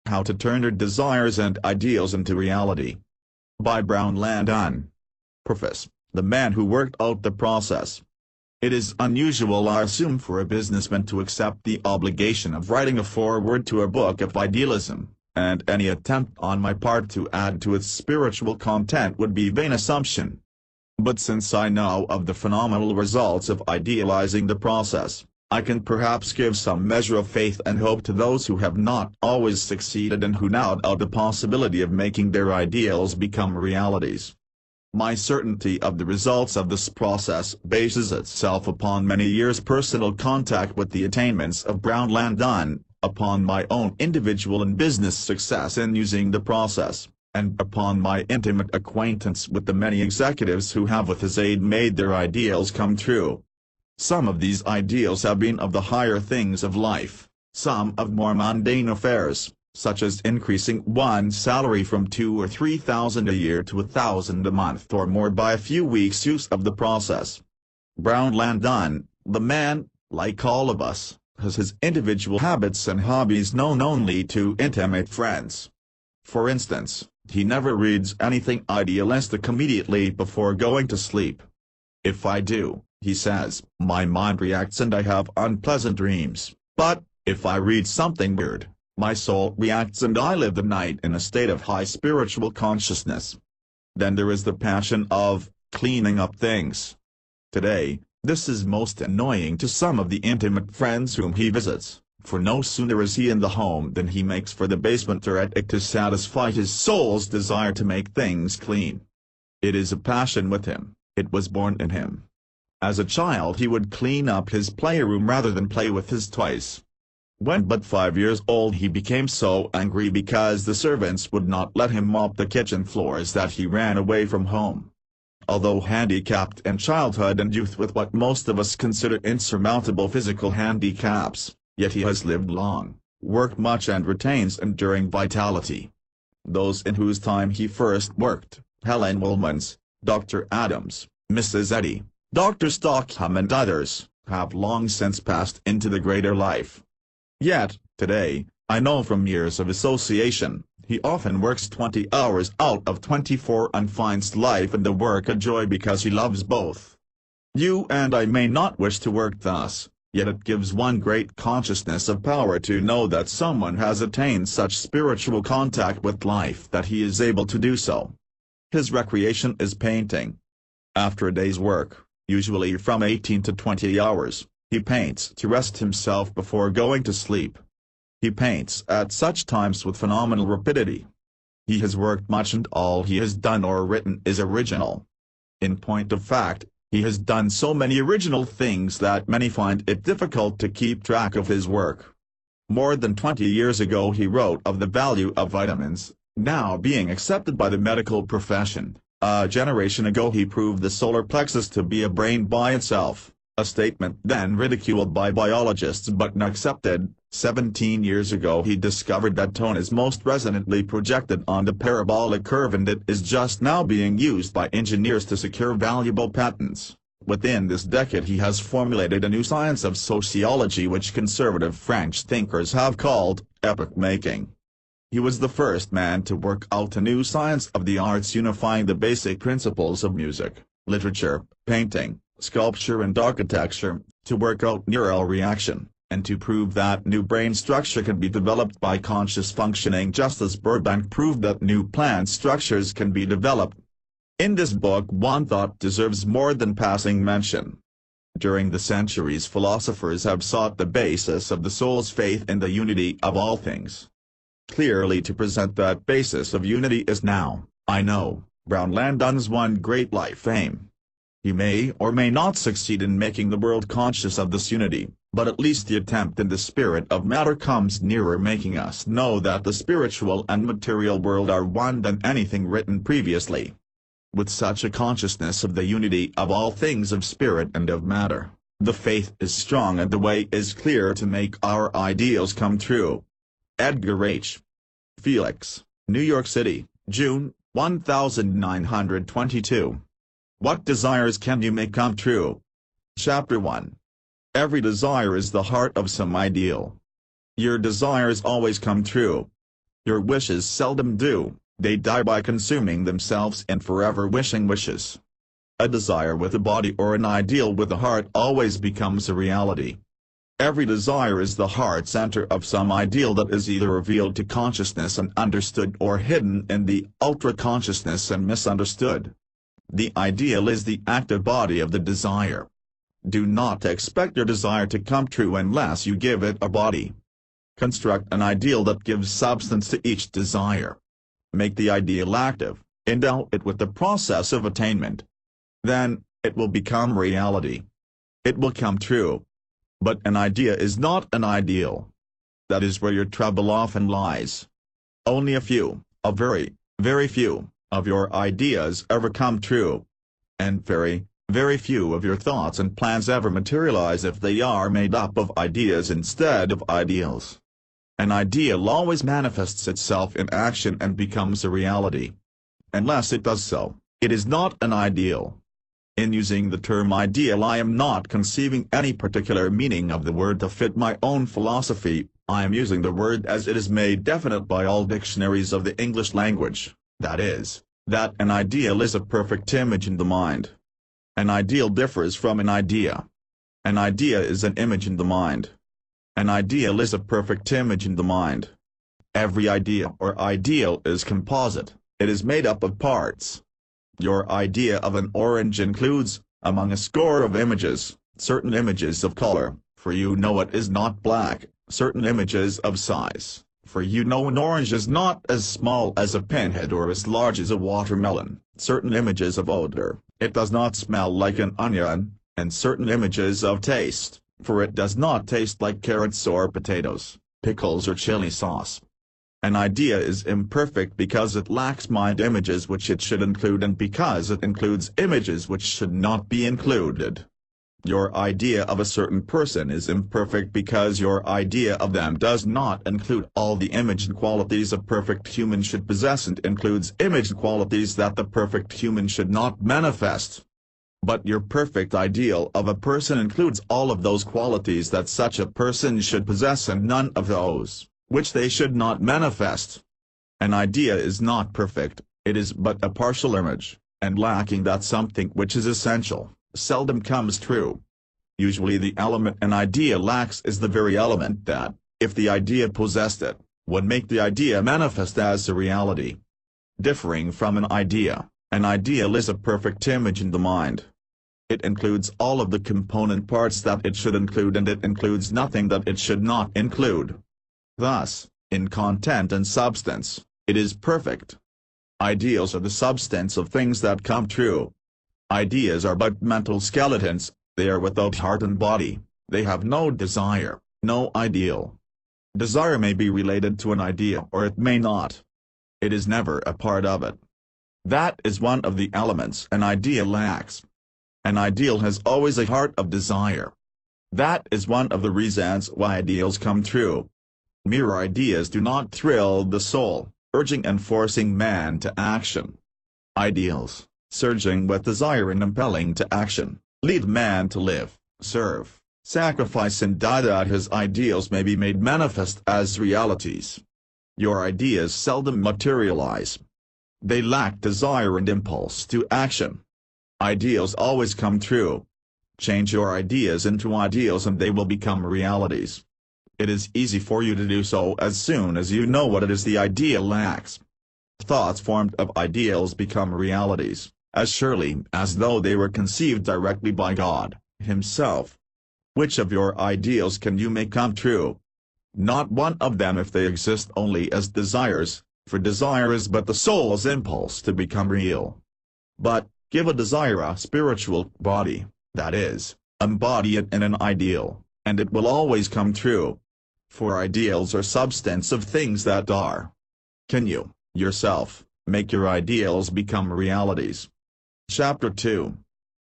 How to Turn Your Desires and Ideals into Reality. By Brownland Dunn. Preface: The man who worked out the process. It is unusual, I assume, for a businessman to accept the obligation of writing a foreword to a book of idealism, and any attempt on my part to add to its spiritual content would be vain assumption. But since I know of the phenomenal results of idealizing the process, I can perhaps give some measure of faith and hope to those who have not always succeeded and who now doubt the possibility of making their ideals become realities. My certainty of the results of this process bases itself upon many years' personal contact with the attainments of Brownland Dunn, upon my own individual and business success in using the process, and upon my intimate acquaintance with the many executives who have with his aid made their ideals come true. Some of these ideals have been of the higher things of life, some of more mundane affairs, such as increasing one's salary from $2,000 or $3,000 a year to $1,000 a month or more by a few weeks' use of the process. Brownland Dunn, the man, like all of us, has his individual habits and hobbies known only to intimate friends. For instance, he never reads anything idealistic immediately before going to sleep. "If I do," he says, "my mind reacts and I have unpleasant dreams, but, if I read something weird, my soul reacts and I live the night in a state of high spiritual consciousness." Then there is the passion of cleaning up things. Today, this is most annoying to some of the intimate friends whom he visits, for no sooner is he in the home than he makes for the basement or attic to satisfy his soul's desire to make things clean. It is a passion with him, it was born in him. As a child he would clean up his playroom rather than play with his toys. When but 5 years old he became so angry because the servants would not let him mop the kitchen floors that he ran away from home. Although handicapped in childhood and youth with what most of us consider insurmountable physical handicaps, yet he has lived long, worked much and retains enduring vitality. Those in whose time he first worked, Helen Woolmans, Dr. Adams, Mrs. Eddy, Dr. Stockham and others, have long since passed into the greater life. Yet, today, I know from years of association, he often works 20 hours out of 24 and finds life and the work a joy because he loves both. You and I may not wish to work thus, yet it gives one great consciousness of power to know that someone has attained such spiritual contact with life that he is able to do so. His recreation is painting. After a day's work, usually from 18 to 20 hours, he paints to rest himself before going to sleep. He paints at such times with phenomenal rapidity. He has worked much and all he has done or written is original. In point of fact, he has done so many original things that many find it difficult to keep track of his work. More than 20 years ago he wrote of the value of vitamins, now being accepted by the medical profession. A generation ago he proved the solar plexus to be a brain by itself, a statement then ridiculed by biologists but now accepted. 17 years ago he discovered that tone is most resonantly projected on the parabolic curve and it is just now being used by engineers to secure valuable patents. Within this decade he has formulated a new science of sociology which conservative French thinkers have called epoch-making. He was the first man to work out a new science of the arts unifying the basic principles of music, literature, painting, sculpture and architecture, to work out neural reaction, and to prove that new brain structure can be developed by conscious functioning just as Burbank proved that new plant structures can be developed. In this book one thought deserves more than passing mention. During the centuries philosophers have sought the basis of the soul's faith in the unity of all things. Clearly to present that basis of unity is now, I know, Brownland Dunn's one great life aim. He may or may not succeed in making the world conscious of this unity, but at least the attempt in the spirit of matter comes nearer making us know that the spiritual and material world are one than anything written previously. With such a consciousness of the unity of all things of spirit and of matter, the faith is strong and the way is clear to make our ideals come true. Edgar H. Felix, New York City, June, 1922. What desires can you make come true? Chapter 1. Every desire is the heart of some ideal. Your desires always come true. Your wishes seldom do, they die by consuming themselves in forever wishing wishes. A desire with a body or an ideal with a heart always becomes a reality. Every desire is the heart center of some ideal that is either revealed to consciousness and understood or hidden in the ultra-consciousness and misunderstood. The ideal is the active body of the desire. Do not expect your desire to come true unless you give it a body. Construct an ideal that gives substance to each desire. Make the ideal active, endow it with the process of attainment. Then, it will become reality. It will come true. But an idea is not an ideal. That is where your trouble often lies. Only a few, a very, very few, of your ideas ever come true. And very, very few of your thoughts and plans ever materialize if they are made up of ideas instead of ideals. An ideal always manifests itself in action and becomes a reality. Unless it does so, it is not an ideal. In using the term ideal, I am not conceiving any particular meaning of the word to fit my own philosophy. I am using the word as it is made definite by all dictionaries of the English language, that is, that an ideal is a perfect image in the mind. An ideal differs from an idea. An idea is an image in the mind. An ideal is a perfect image in the mind. Every idea or ideal is composite, it is made up of parts. Your idea of an orange includes, among a score of images, certain images of color, for you know it is not black, certain images of size, for you know an orange is not as small as a pinhead or as large as a watermelon, certain images of odor, it does not smell like an onion, and certain images of taste, for it does not taste like carrots or potatoes, pickles or chili sauce. An idea is imperfect because it lacks mind images which it should include and because it includes images which should not be included. Your idea of a certain person is imperfect because your idea of them does not include all the image and qualities a perfect human should possess and includes image and qualities that the perfect human should not manifest. But your perfect ideal of a person includes all of those qualities that such a person should possess and none of those which they should not manifest. An idea is not perfect, it is but a partial image, and lacking that something which is essential, seldom comes true. Usually the element an idea lacks is the very element that, if the idea possessed it, would make the idea manifest as a reality. Differing from an ideal is a perfect image in the mind. It includes all of the component parts that it should include and it includes nothing that it should not include. Thus, in content and substance, it is perfect. Ideals are the substance of things that come true. Ideas are but mental skeletons, they are without heart and body, they have no desire, no ideal. Desire may be related to an idea or it may not. It is never a part of it. That is one of the elements an idea lacks. An ideal has always a heart of desire. That is one of the reasons why ideals come true. Mere ideas do not thrill the soul, urging and forcing man to action. Ideals, surging with desire and impelling to action, lead man to live, serve, sacrifice and die that his ideals may be made manifest as realities. Your ideas seldom materialize. They lack desire and impulse to action. Ideals always come true. Change your ideas into ideals and they will become realities. It is easy for you to do so as soon as you know what it is the ideal lacks. Thoughts formed of ideals become realities, as surely as though they were conceived directly by God Himself. Which of your ideals can you make come true? Not one of them if they exist only as desires, for desire is but the soul's impulse to become real. But, give a desire a spiritual body, that is, embody it in an ideal, and it will always come true. For ideals are substance of things that are. Can you, yourself, make your ideals become realities? Chapter 2.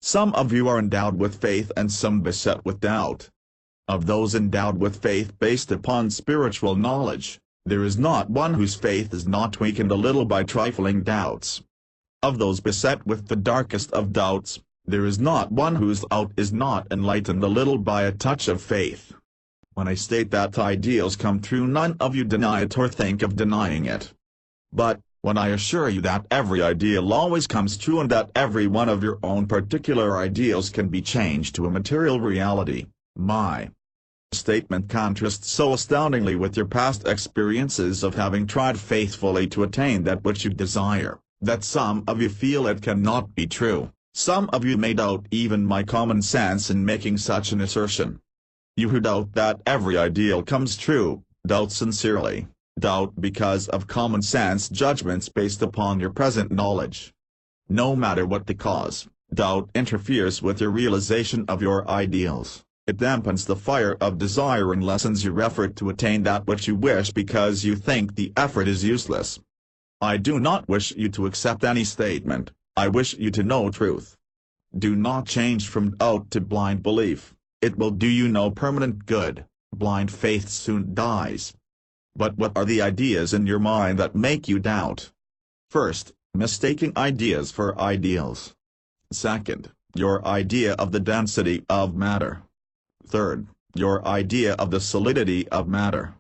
Some of you are endowed with faith and some beset with doubt. Of those endowed with faith based upon spiritual knowledge, there is not one whose faith is not weakened a little by trifling doubts. Of those beset with the darkest of doubts, there is not one whose doubt is not enlightened a little by a touch of faith. When I state that ideals come true, none of you deny it or think of denying it. But, when I assure you that every ideal always comes true and that every one of your own particular ideals can be changed to a material reality, my statement contrasts so astoundingly with your past experiences of having tried faithfully to attain that which you desire, that some of you feel it cannot be true. Some of you may doubt even my common sense in making such an assertion. You who doubt that every ideal comes true, doubt sincerely. Doubt because of common sense judgments based upon your present knowledge. No matter what the cause, doubt interferes with your realization of your ideals. It dampens the fire of desire and lessens your effort to attain that which you wish because you think the effort is useless. I do not wish you to accept any statement, I wish you to know truth. Do not change from doubt to blind belief, it will do you no permanent good. Blind faith soon dies. But what are the ideas in your mind that make you doubt? First, mistaking ideas for ideals. Second, your idea of the density of matter. Third, your idea of the solidity of matter.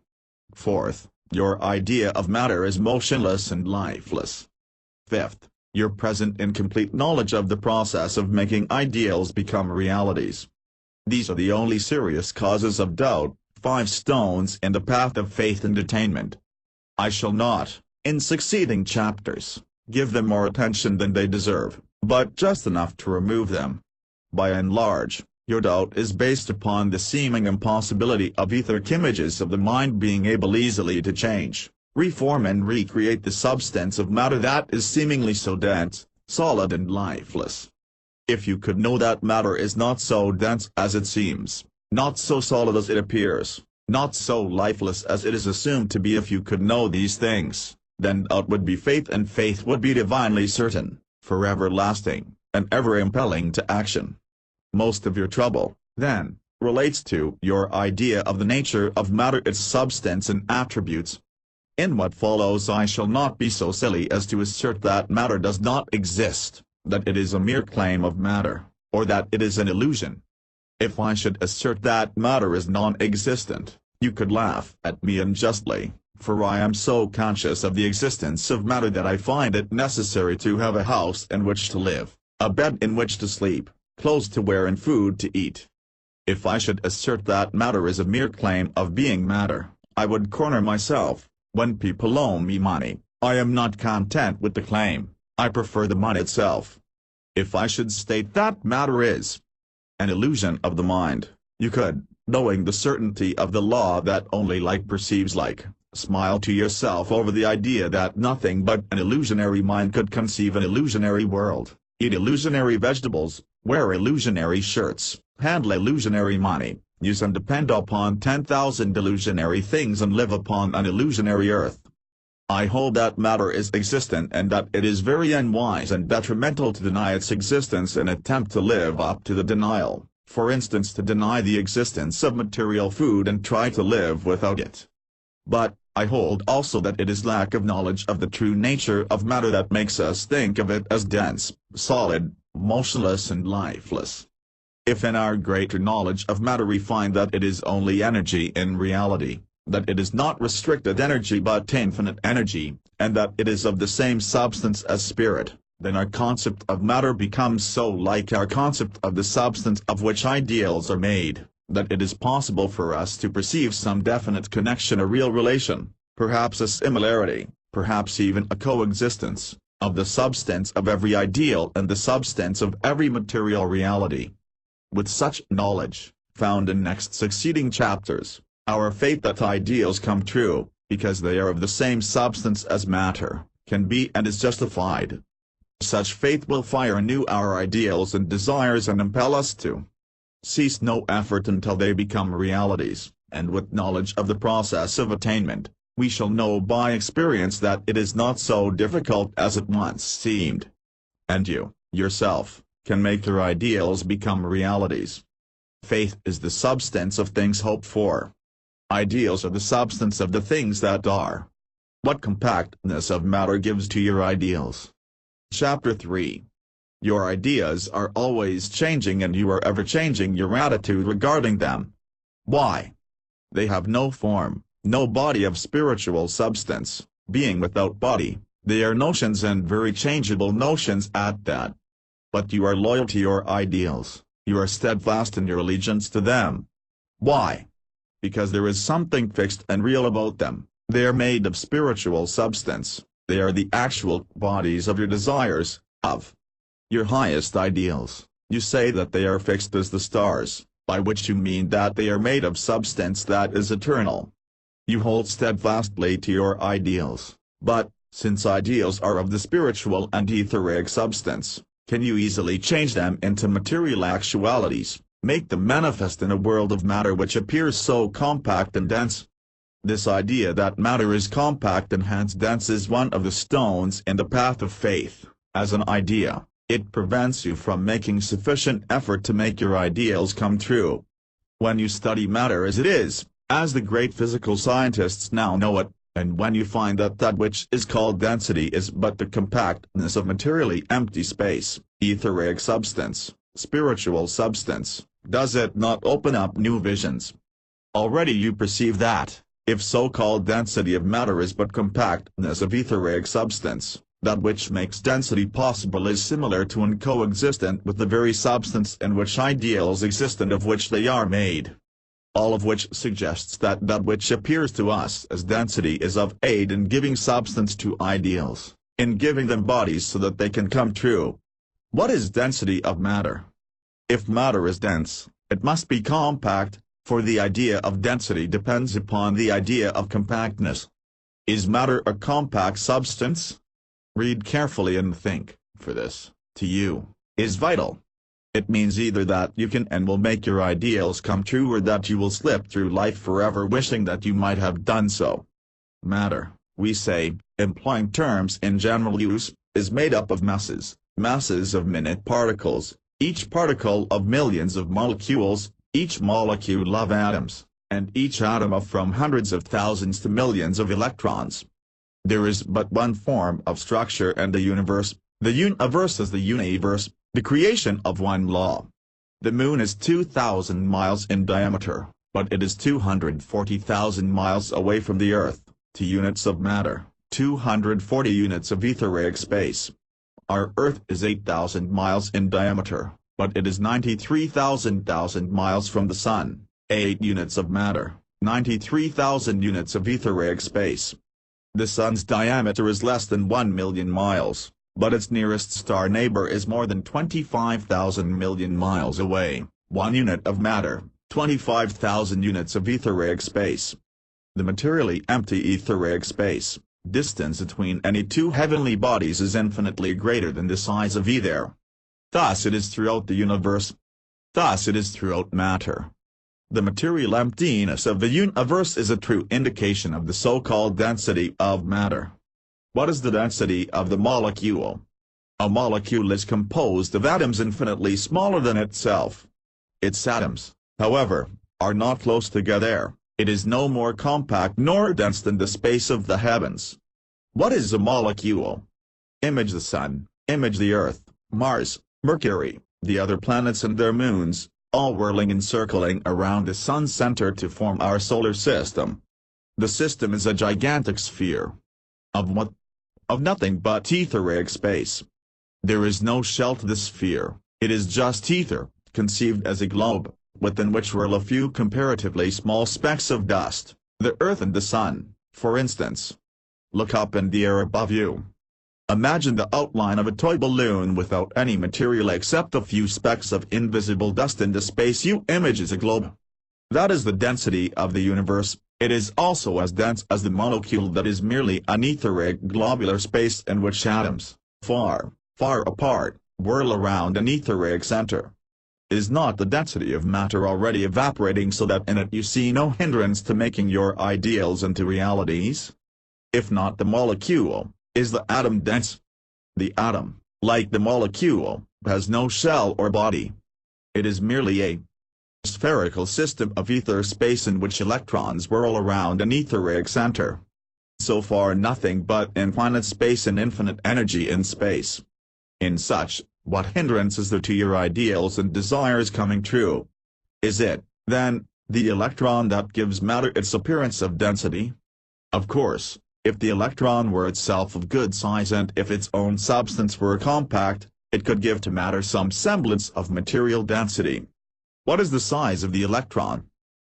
Fourth, your idea of matter is motionless and lifeless. Fifth, your present incomplete knowledge of the process of making ideals become realities. These are the only serious causes of doubt. 5 stones in the path of faith and attainment. I shall not, in succeeding chapters, give them more attention than they deserve, but just enough to remove them. By and large, your doubt is based upon the seeming impossibility of etheric images of the mind being able easily to change, reform and recreate the substance of matter that is seemingly so dense, solid and lifeless. If you could know that matter is not so dense as it seems, not so solid as it appears, not so lifeless as it is assumed to be, if you could know these things, then doubt would be faith and faith would be divinely certain, forever lasting, and ever impelling to action. Most of your trouble, then, relates to your idea of the nature of matter, its substance and attributes. In what follows I shall not be so silly as to assert that matter does not exist, that it is a mere claim of matter, or that it is an illusion. If I should assert that matter is non-existent, you could laugh at me unjustly, for I am so conscious of the existence of matter that I find it necessary to have a house in which to live, a bed in which to sleep, clothes to wear and food to eat. If I should assert that matter is a mere claim of being matter, I would corner myself. When people owe me money, I am not content with the claim, I prefer the money itself. If I should state that matter is an illusion of the mind, you could, knowing the certainty of the law that only like perceives like, smile to yourself over the idea that nothing but an illusionary mind could conceive an illusionary world, eat illusionary vegetables, wear illusionary shirts, handle illusionary money, use and depend upon 10,000 illusionary things and live upon an illusionary earth. I hold that matter is existent and that it is very unwise and detrimental to deny its existence and attempt to live up to the denial, for instance to deny the existence of material food and try to live without it. But, I hold also that it is lack of knowledge of the true nature of matter that makes us think of it as dense, solid, motionless and lifeless. If in our greater knowledge of matter we find that it is only energy in reality, that it is not restricted energy but infinite energy, and that it is of the same substance as spirit, then our concept of matter becomes so like our concept of the substance of which ideals are made, that it is possible for us to perceive some definite connection, a real relation, perhaps a similarity, perhaps even a coexistence, of the substance of every ideal and the substance of every material reality. With such knowledge, found in next succeeding chapters, our faith that ideals come true, because they are of the same substance as matter, can be and is justified. Such faith will fire anew our ideals and desires and impel us to cease no effort until they become realities, and with knowledge of the process of attainment, we shall know by experience that it is not so difficult as it once seemed. And you, yourself, can make your ideals become realities. Faith is the substance of things hoped for. Ideals are the substance of the things that are. What compactness of matter gives to your ideals? Chapter 3. Your ideas are always changing and you are ever changing your attitude regarding them. Why? They have no form, no body of spiritual substance, being without body. They are notions and very changeable notions at that. But you are loyal to your ideals, you are steadfast in your allegiance to them. Why? Because there is something fixed and real about them. They are made of spiritual substance, they are the actual bodies of your desires, of your highest ideals. You say that they are fixed as the stars, by which you mean that they are made of substance that is eternal. You hold steadfastly to your ideals, but, since ideals are of the spiritual and etheric substance, can you easily change them into material actualities, make them manifest in a world of matter which appears so compact and dense? This idea that matter is compact and hence dense is one of the stones in the path of faith. As an idea, it prevents you from making sufficient effort to make your ideals come true. When you study matter as it is, as the great physical scientists now know it, and when you find that that which is called density is but the compactness of materially empty space, etheric substance, spiritual substance, does it not open up new visions? Already you perceive that, if so-called density of matter is but compactness of etheric substance, that which makes density possible is similar to and coexistent with the very substance in which ideals exist and of which they are made. All of which suggests that that which appears to us as density is of aid in giving substance to ideals, in giving them bodies so that they can come true. What is density of matter? If matter is dense, it must be compact, for the idea of density depends upon the idea of compactness. Is matter a compact substance? Read carefully and think, for this, to you, is vital. It means either that you can and will make your ideals come true or that you will slip through life forever wishing that you might have done so. Matter, we say, employing terms in general use, is made up of masses of minute particles, each particle of millions of molecules, each molecule of atoms, and each atom of from hundreds of thousands to millions of electrons. There is but one form of structure and the universe. The universe is the universe, the creation of one law. The moon is 2,000 miles in diameter, but it is 240,000 miles away from the earth, 2 units of matter, 240 units of etheric space. Our earth is 8,000 miles in diameter, but it is 93,000 miles from the sun, 8 units of matter, 93,000 units of etheric space. The sun's diameter is less than 1 million miles, but its nearest star neighbor is more than 25,000 million miles away, 1 unit of matter, 25,000 units of etheric space. The materially empty etheric space, distance between any two heavenly bodies is infinitely greater than the size of either. Thus it is throughout the universe. Thus it is throughout matter. The material emptiness of the universe is a true indication of the so-called density of matter. What is the density of the molecule? A molecule is composed of atoms infinitely smaller than itself. Its atoms, however, are not close together. It is no more compact nor dense than the space of the heavens. What is a molecule? Image the sun, image the earth, Mars, Mercury, the other planets and their moons, all whirling and circling around the sun's center to form our solar system. The system is a gigantic sphere. Of what? Of nothing but etheric space. There is no shell to the sphere, it is just ether, conceived as a globe, within which whirl a few comparatively small specks of dust, the earth and the sun, for instance. Look up in the air above you. Imagine the outline of a toy balloon without any material except a few specks of invisible dust in the space you image as a globe. That is the density of the universe. It is also as dense as the molecule that is merely an etheric globular space in which atoms, far, far apart, whirl around an etheric center. Is not the density of matter already evaporating so that in it you see no hindrance to making your ideals into realities? If not the molecule, is the atom dense? The atom, like the molecule, has no shell or body. It is merely a spherical system of ether space in which electrons whirl around an etheric center. So far nothing but infinite space and infinite energy in space. In such, what hindrance is there to your ideals and desires coming true? Is it, then, The electron that gives matter its appearance of density. Of course, if the electron were itself of good size and if its own substance were compact, it could give to matter some semblance of material density. What is the size of the electron?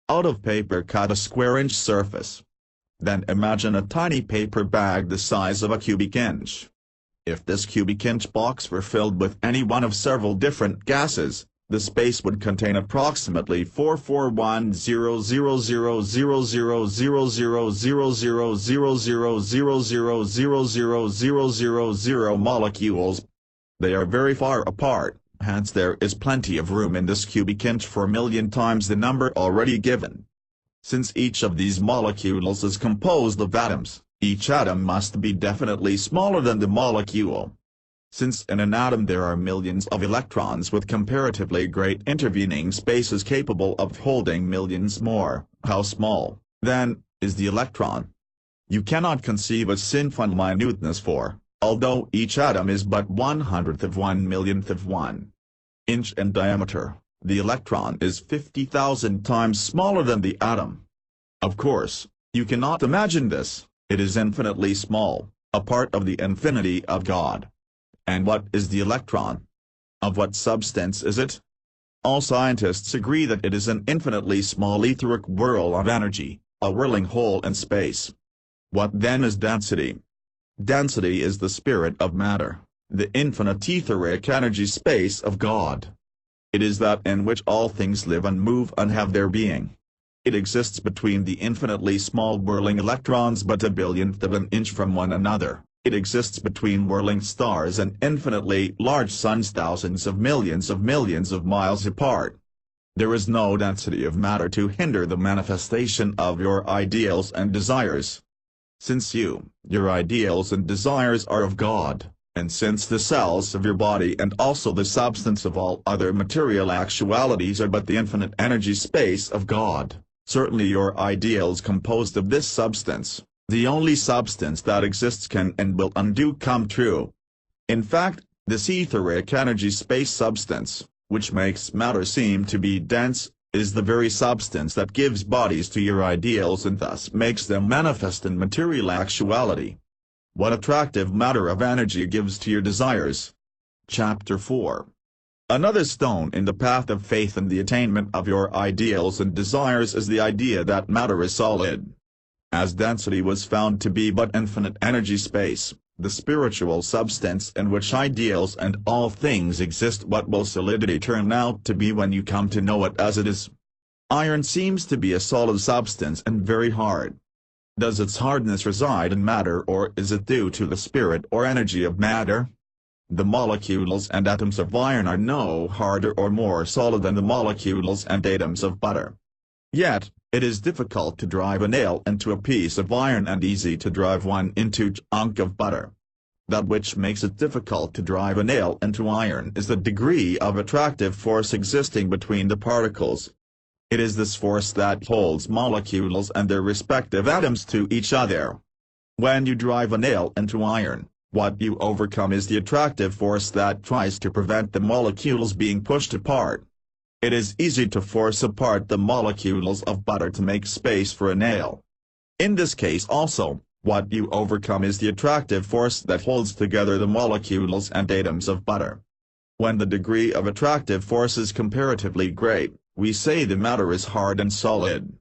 Out of paper cut a square-inch surface. Then imagine a tiny paper bag the size of a cubic inch. If this cubic inch box were filled with any one of several different gases, the space would contain approximately 441,000,000,000,000,000,000,000,000 molecules. They are very far apart, hence there is plenty of room in this cubic inch for a million times the number already given. Since each of these molecules is composed of atoms, each atom must be definitely smaller than the molecule. Since in an atom there are millions of electrons with comparatively great intervening spaces capable of holding millions more, how small, then, is the electron? You cannot conceive its infinite minuteness for, although each atom is but 1/100th of 1/1,000,000th of 1 inch in diameter, the electron is 50,000 times smaller than the atom. Of course, you cannot imagine this, it is infinitely small, a part of the infinity of God. And what is the electron? Of what substance is it? All scientists agree that it is an infinitely small etheric whirl of energy, a whirling hole in space. What then is density? Density is the spirit of matter, the infinite etheric energy space of God. It is that in which all things live and move and have their being. It exists between the infinitely small whirling electrons but a billionth of an inch from one another. It exists between whirling stars and infinitely large suns thousands of millions of miles apart. There is no density of matter to hinder the manifestation of your ideals and desires. Since your ideals and desires are of God, and since the cells of your body and also the substance of all other material actualities are but the infinite energy space of God, certainly your ideals composed of this substance, the only substance that exists can and will come true. In fact, this etheric energy space substance, which makes matter seem to be dense, is the very substance that gives bodies to your ideals and thus makes them manifest in material actuality. What attractive matter of energy gives to your desires? Chapter 4. Another stone in the path of faith and the attainment of your ideals and desires is the idea that matter is solid. As density was found to be but infinite energy space, the spiritual substance in which ideals and all things exist, what will solidity turn out to be when you come to know it as it is? Iron seems to be a solid substance and very hard. Does its hardness reside in matter or is it due to the spirit or energy of matter? The molecules and atoms of iron are no harder or more solid than the molecules and atoms of butter. Yet, it is difficult to drive a nail into a piece of iron and easy to drive one into a chunk of butter. That which makes it difficult to drive a nail into iron is the degree of attractive force existing between the particles. It is this force that holds molecules and their respective atoms to each other. When you drive a nail into iron, what you overcome is the attractive force that tries to prevent the molecules being pushed apart. It is easy to force apart the molecules of butter to make space for a nail. In this case also, what you overcome is the attractive force that holds together the molecules and atoms of butter. When the degree of attractive force is comparatively great, we say the matter is hard and solid.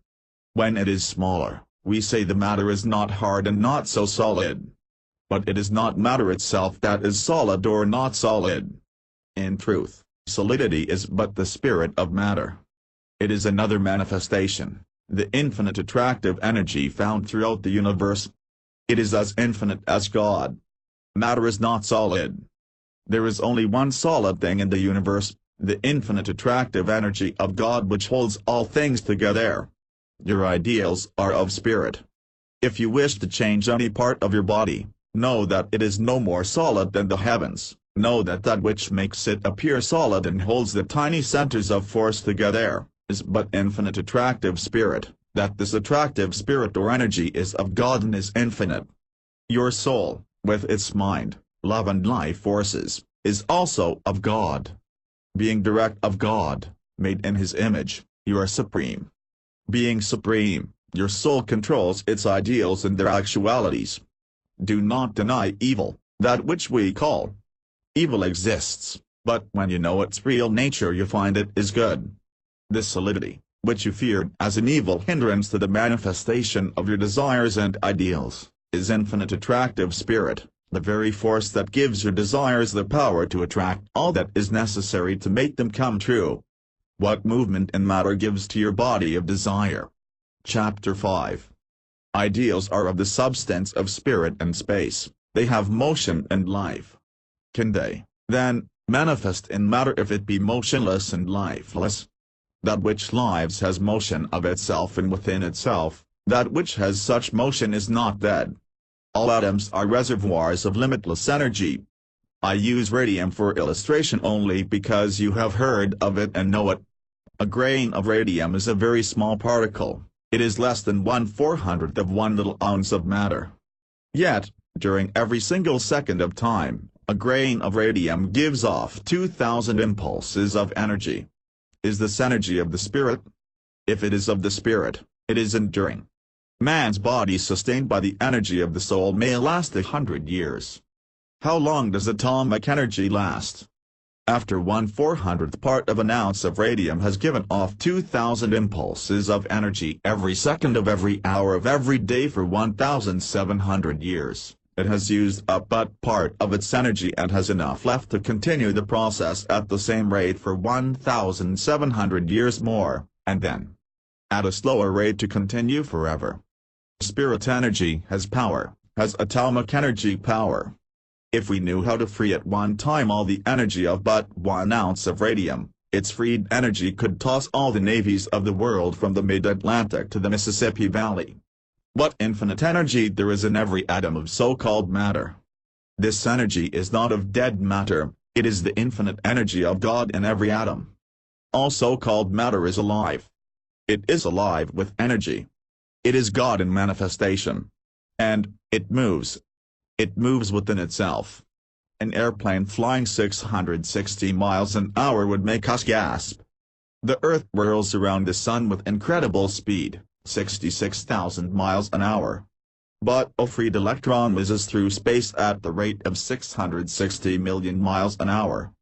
When it is smaller, we say the matter is not hard and not so solid. But it is not matter itself that is solid or not solid. In truth, solidity is but the spirit of matter. It is another manifestation, the infinite attractive energy found throughout the universe. It is as infinite as God. Matter is not solid. There is only one solid thing in the universe, the infinite attractive energy of God which holds all things together. Your ideals are of spirit. If you wish to change any part of your body, know that it is no more solid than the heavens. Know that that which makes it appear solid and holds the tiny centers of force together, is but infinite attractive spirit, that this attractive spirit or energy is of God and is infinite. Your soul, with its mind, love and life forces, is also of God. Being direct of God, made in His image, you are supreme. Being supreme, your soul controls its ideals and their actualities. Do not deny evil. That which we call evil exists, but when you know its real nature you find it is good. This solidity, which you feared as an evil hindrance to the manifestation of your desires and ideals, is infinite attractive spirit, the very force that gives your desires the power to attract all that is necessary to make them come true. What movement in matter gives to your body of desire? Chapter 5. Ideals are of the substance of spirit and space, they have motion and life. Can they, then, manifest in matter if it be motionless and lifeless? That which lives has motion of itself and within itself, that which has such motion is not dead. All atoms are reservoirs of limitless energy. I use radium for illustration only because you have heard of it and know it. A grain of radium is a very small particle, it is less than 1/400th of one little ounce of matter. Yet, during every single second of time, a grain of radium gives off 2,000 impulses of energy. Is this energy of the spirit? If it is of the spirit, it is enduring. Man's body sustained by the energy of the soul may last 100 years. How long does atomic energy last? After 1/400th part of an ounce of radium has given off 2,000 impulses of energy every second of every hour of every day for 1,700 years, it has used up but part of its energy and has enough left to continue the process at the same rate for 1,700 years more, and then, at a slower rate to continue forever. Spirit energy has power, has atomic energy power. If we knew how to free at one time all the energy of but 1 ounce of radium, its freed energy could toss all the navies of the world from the mid-Atlantic to the Mississippi Valley. What infinite energy there is in every atom of so-called matter. This energy is not of dead matter, it is the infinite energy of God in every atom. All so-called matter is alive. It is alive with energy. It is God in manifestation. And, it moves. It moves within itself. An airplane flying 660 miles an hour would make us gasp. The Earth whirls around the Sun with incredible speed, 66,000 miles an hour. But a freed electron whizzes through space at the rate of 660 million miles an hour.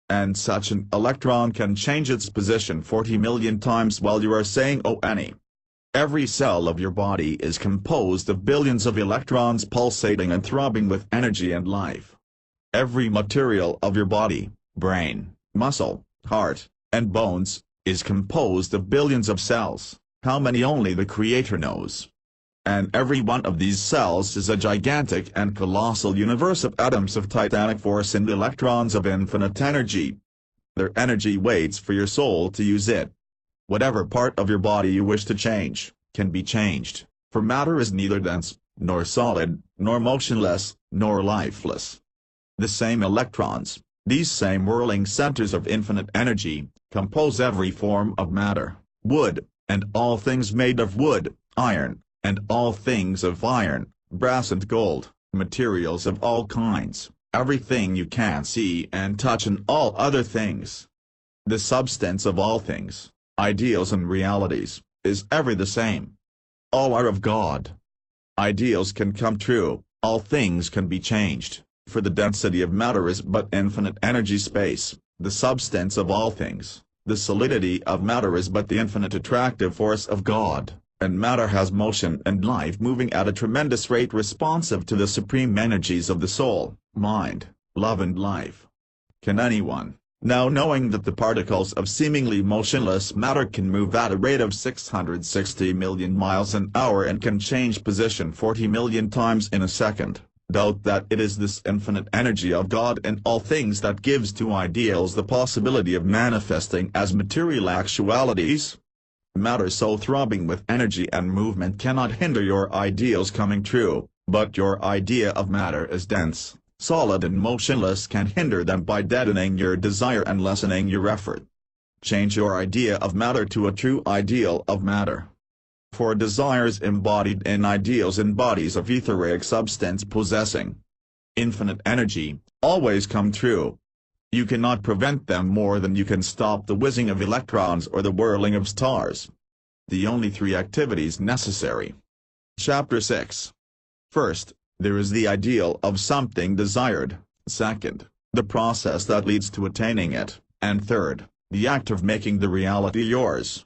And such an electron can change its position 40 million times while you are saying "oh any." Every cell of your body is composed of billions of electrons pulsating and throbbing with energy and life. Every material of your body, brain, muscle, heart, and bones, is composed of billions of cells, how many only the Creator knows. And every one of these cells is a gigantic and colossal universe of atoms of titanic force and electrons of infinite energy. Their energy waits for your soul to use it. Whatever part of your body you wish to change, can be changed, for matter is neither dense, nor solid, nor motionless, nor lifeless. The same electrons, these same whirling centers of infinite energy, compose every form of matter, wood, and all things made of wood, iron, and all things of iron, brass and gold, materials of all kinds, everything you can see and touch and all other things. The substance of all things, ideals and realities, is ever the same. All are of God. Ideals can come true, all things can be changed, for the density of matter is but infinite energy space, the substance of all things, the solidity of matter is but the infinite attractive force of God, and matter has motion and life moving at a tremendous rate responsive to the supreme energies of the soul, mind, love and life. Can anyone, now knowing that the particles of seemingly motionless matter can move at a rate of 660 million miles an hour and can change position 40 million times in a second, doubt that it is this infinite energy of God in all things that gives to ideals the possibility of manifesting as material actualities? Matter so throbbing with energy and movement cannot hinder your ideals coming true, but your idea of matter is dense, solid and motionless can hinder them by deadening your desire and lessening your effort. Change your idea of matter to a true ideal of matter. For desires embodied in ideals in bodies of etheric substance possessing infinite energy, always come true. You cannot prevent them more than you can stop the whizzing of electrons or the whirling of stars. the only three activities necessary. Chapter 6. First, there is the ideal of something desired. Second, the process that leads to attaining it. And third, the act of making the reality yours.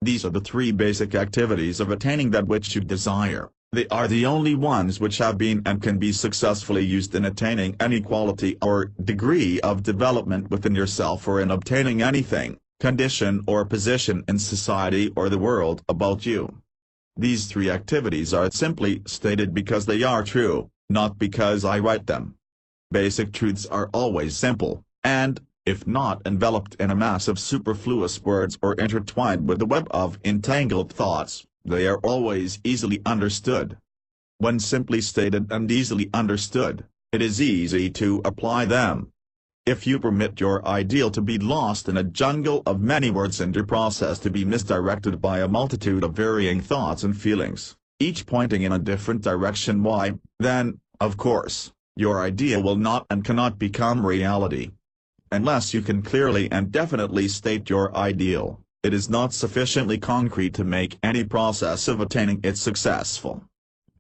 These are the three basic activities of attaining that which you desire. They are the only ones which have been and can be successfully used in attaining any quality or degree of development within yourself or in obtaining anything, condition or position in society or the world about you. These three activities are simply stated because they are true, not because I write them. Basic truths are always simple, and, if not enveloped in a mass of superfluous words or intertwined with a web of entangled thoughts, they are always easily understood. When simply stated and easily understood, it is easy to apply them. If you permit your ideal to be lost in a jungle of many words and your process to be misdirected by a multitude of varying thoughts and feelings, each pointing in a different direction, why, then, of course, your idea will not and cannot become reality. Unless you can clearly and definitely state your ideal, it is not sufficiently concrete to make any process of attaining it successful.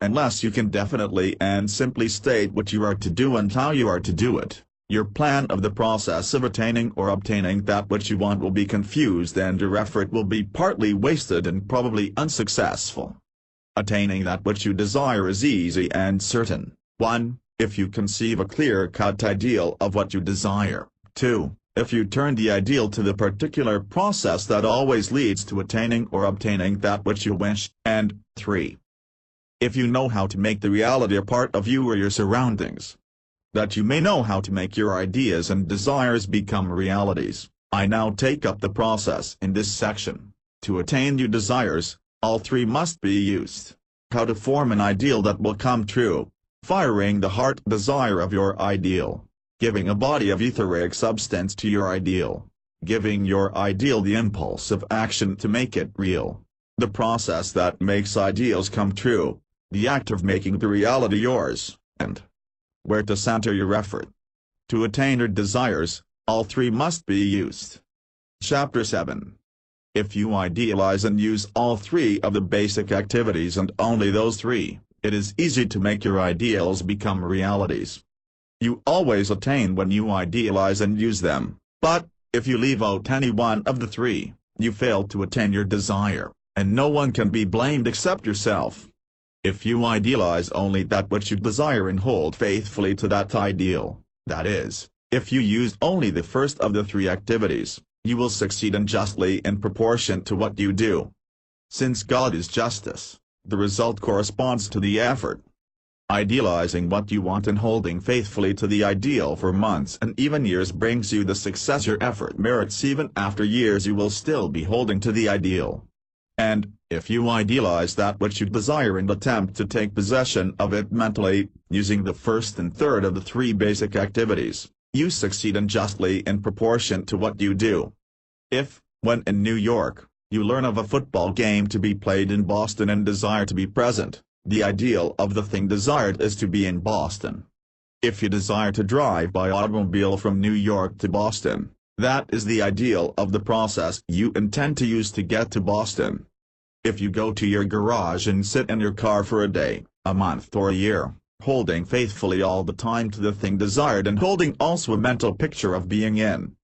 Unless you can definitely and simply state what you are to do and how you are to do it, your plan of the process of attaining or obtaining that which you want will be confused and your effort will be partly wasted and probably unsuccessful. Attaining that which you desire is easy and certain. 1. If you conceive a clear-cut ideal of what you desire. 2. If you turn the ideal to the particular process that always leads to attaining or obtaining that which you wish. And 3. If you know how to make the reality a part of you or your surroundings, that you may know how to make your ideas and desires become realities. I now take up the process in this section. To attain your desires, all three must be used. How to form an ideal that will come true. Firing the heart desire of your ideal. Giving a body of etheric substance to your ideal. Giving your ideal the impulse of action to make it real. The process that makes ideals come true. The act of making the reality yours. And where to center your effort. To attain your desires, all three must be used. Chapter 7. If you idealize and use all three of the basic activities and only those three, it is easy to make your ideals become realities. You always attain when you idealize and use them, but, if you leave out any one of the three, you fail to attain your desire, and no one can be blamed except yourself. If you idealize only that which you desire and hold faithfully to that ideal, that is, if you use only the first of the three activities, you will succeed unjustly in proportion to what you do. Since God is justice, the result corresponds to the effort. Idealizing what you want and holding faithfully to the ideal for months and even years brings you the success your effort merits. Even after years you will still be holding to the ideal. And, if you idealize that which you desire and attempt to take possession of it mentally, using the first and third of the three basic activities, you succeed unjustly in proportion to what you do. If, when in New York, you learn of a football game to be played in Boston and desire to be present, the ideal of the thing desired is to be in Boston. If you desire to drive by automobile from New York to Boston, that is the ideal of the process you intend to use to get to Boston. If you go to your garage and sit in your car for a day, a month or a year, holding faithfully all the time to the thing desired and holding also a mental picture of being in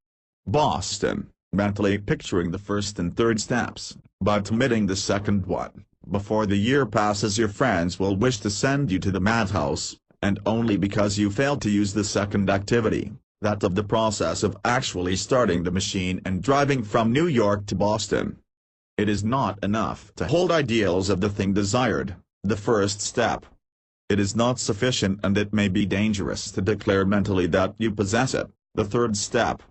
Boston, mentally picturing the first and third steps, but omitting the second one, before the year passes your friends will wish to send you to the madhouse, and only because you failed to use the second activity, that of the process of actually starting the machine and driving from New York to Boston. It is not enough to hold ideals of the thing desired, the first step. It is not sufficient and it may be dangerous to declare mentally that you possess it, the third step.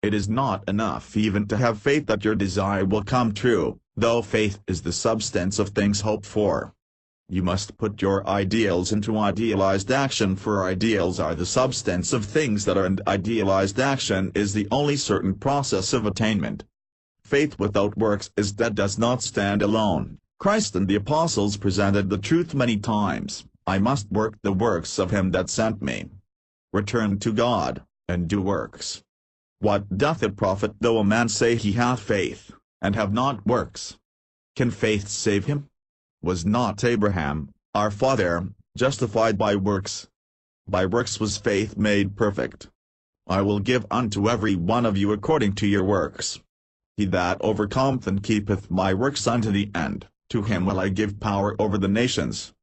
It is not enough even to have faith that your desire will come true, though faith is the substance of things hoped for. You must put your ideals into idealized action, for ideals are the substance of things that are, and idealized action is the only certain process of attainment. Faith without works is dead, does not stand alone. Christ and the apostles presented the truth many times. I must work the works of him that sent me. Return to God, and do works. What doth it profit though a man say he hath faith, and have not works? Can faith save him? Was not Abraham, our father, justified by works? By works was faith made perfect. I will give unto every one of you according to your works. He that overcometh and keepeth my works unto the end, to him will I give power over the nations.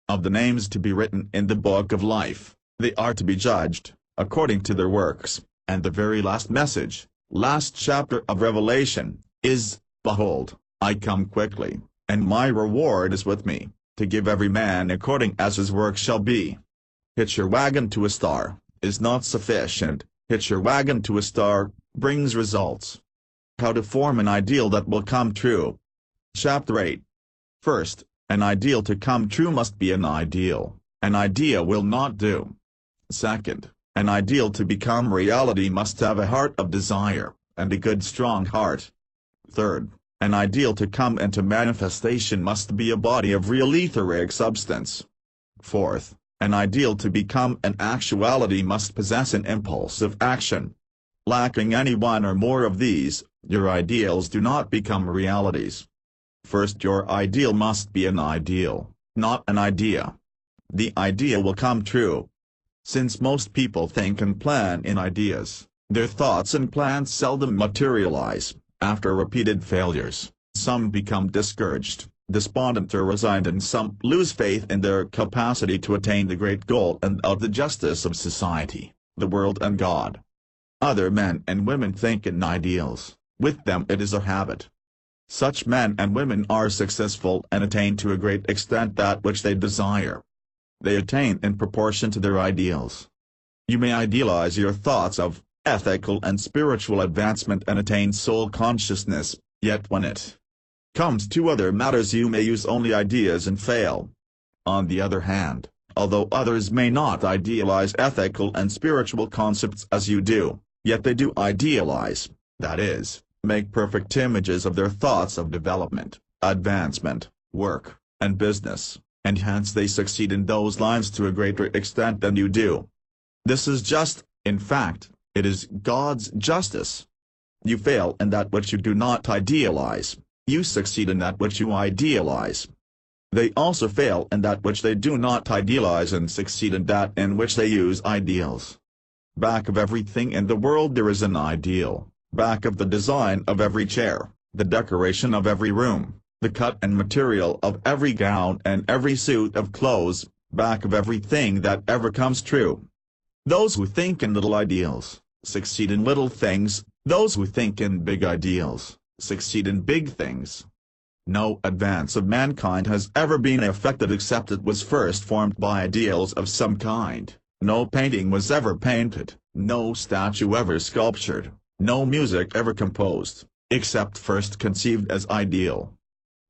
Of the names to be written in the book of life, they are to be judged, according to their works. And the very last message, last chapter of Revelation, is, Behold, I come quickly, and my reward is with me, to give every man according as his work shall be. Hitch your wagon to a star, is not sufficient. Hitch your wagon to a star, brings results. How to form an ideal that will come true. Chapter 8. First, an ideal to come true must be an ideal. An idea will not do. Second, an ideal to become reality must have a heart of desire, and a good strong heart. Third, an ideal to come into manifestation must be a body of real etheric substance. Fourth, an ideal to become an actuality must possess an impulse of action. Lacking any one or more of these, your ideals do not become realities. First, your ideal must be an ideal, not an idea. The idea will come true. Since most people think and plan in ideas, their thoughts and plans seldom materialize. After repeated failures, some become discouraged, despondent or resigned, and some lose faith in their capacity to attain the great goal and of the justice of society, the world and God. Other men and women think in ideals. With them it is a habit. Such men and women are successful and attain to a great extent that which they desire. They attain in proportion to their ideals. You may idealize your thoughts of ethical and spiritual advancement and attain soul consciousness, yet when it comes to other matters you may use only ideas and fail. On the other hand, although others may not idealize ethical and spiritual concepts as you do, yet they do idealize, that is, make perfect images of their thoughts of development, advancement, work, and business, and hence they succeed in those lines to a greater extent than you do. This is just, in fact, it is God's justice. You fail in that which you do not idealize, you succeed in that which you idealize. They also fail in that which they do not idealize and succeed in that in which they use ideals. Back of everything in the world there is an ideal. Back of the design of every chair, the decoration of every room, the cut and material of every gown and every suit of clothes, back of everything that ever comes true. Those who think in little ideals, succeed in little things. Those who think in big ideals, succeed in big things. No advance of mankind has ever been effected except it was first formed by ideals of some kind. No painting was ever painted, no statue ever sculptured, no music ever composed, except first conceived as ideal.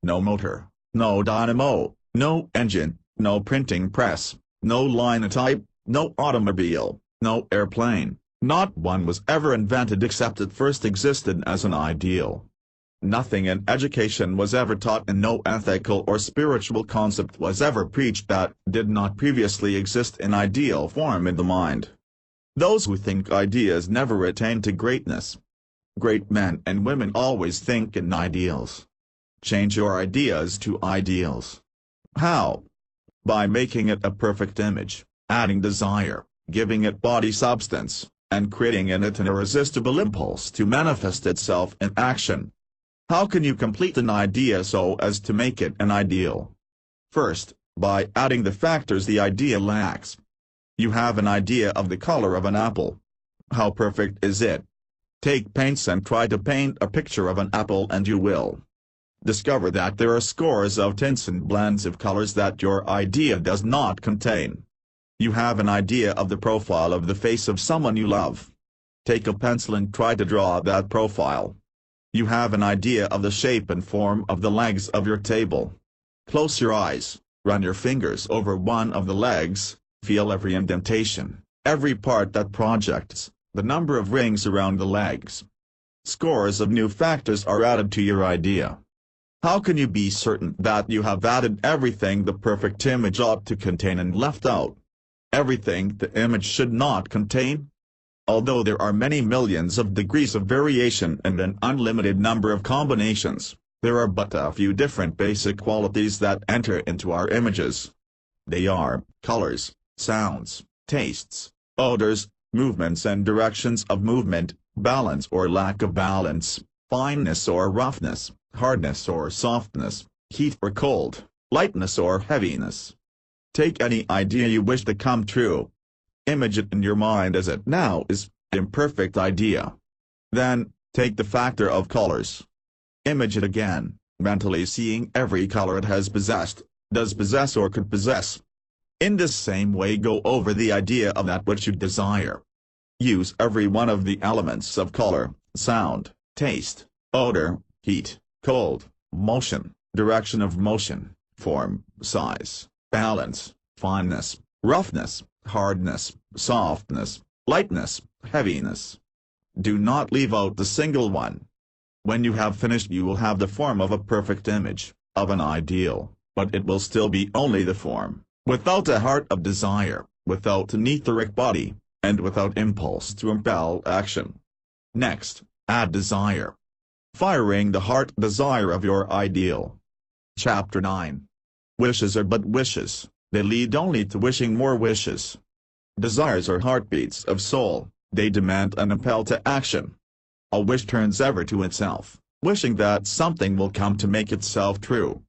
No motor, no dynamo, no engine, no printing press, no linotype, no automobile, no airplane, not one was ever invented except it first existed as an ideal. Nothing in education was ever taught and no ethical or spiritual concept was ever preached that did not previously exist in ideal form in the mind. Those who think ideas never attain to greatness. Great men and women always think in ideals. Change your ideas to ideals. How? By making it a perfect image, adding desire, giving it body substance, and creating in it an irresistible impulse to manifest itself in action. How can you complete an idea so as to make it an ideal? First, by adding the factors the idea lacks. You have an idea of the color of an apple. How perfect is it? Take paints and try to paint a picture of an apple and you will discover that there are scores of tints and blends of colors that your idea does not contain. You have an idea of the profile of the face of someone you love. Take a pencil and try to draw that profile. You have an idea of the shape and form of the legs of your table. Close your eyes, run your fingers over one of the legs, feel every indentation, every part that projects, the number of rings around the legs. Scores of new factors are added to your idea. How can you be certain that you have added everything the perfect image ought to contain and left out everything the image should not contain? Although there are many millions of degrees of variation and an unlimited number of combinations, There are but a few different basic qualities that enter into our images. They are colors, sounds, tastes, odors, movements and directions of movement, balance or lack of balance, fineness or roughness, hardness or softness, heat or cold, lightness or heaviness. Take any idea you wish to come true. Image it in your mind as it now is, imperfect idea. Then, take the factor of colors. Image it again, mentally seeing every color it has possessed, does possess or could possess. In this same way go over the idea of that which you desire. Use every one of the elements of color, sound, taste, odor, heat, cold, motion, direction of motion, form, size, balance, fineness, roughness, hardness, softness, lightness, heaviness. Do not leave out the single one. When you have finished you will have the form of a perfect image, of an ideal, but it will still be only the form, without a heart of desire, without an etheric body, and without impulse to impel action. Next, add desire. Firing the heart desire of your ideal. Chapter 9. Wishes are but wishes, they lead only to wishing more wishes. Desires are heartbeats of soul, they demand and impel to action. A wish turns ever to itself, wishing that something will come to make itself true.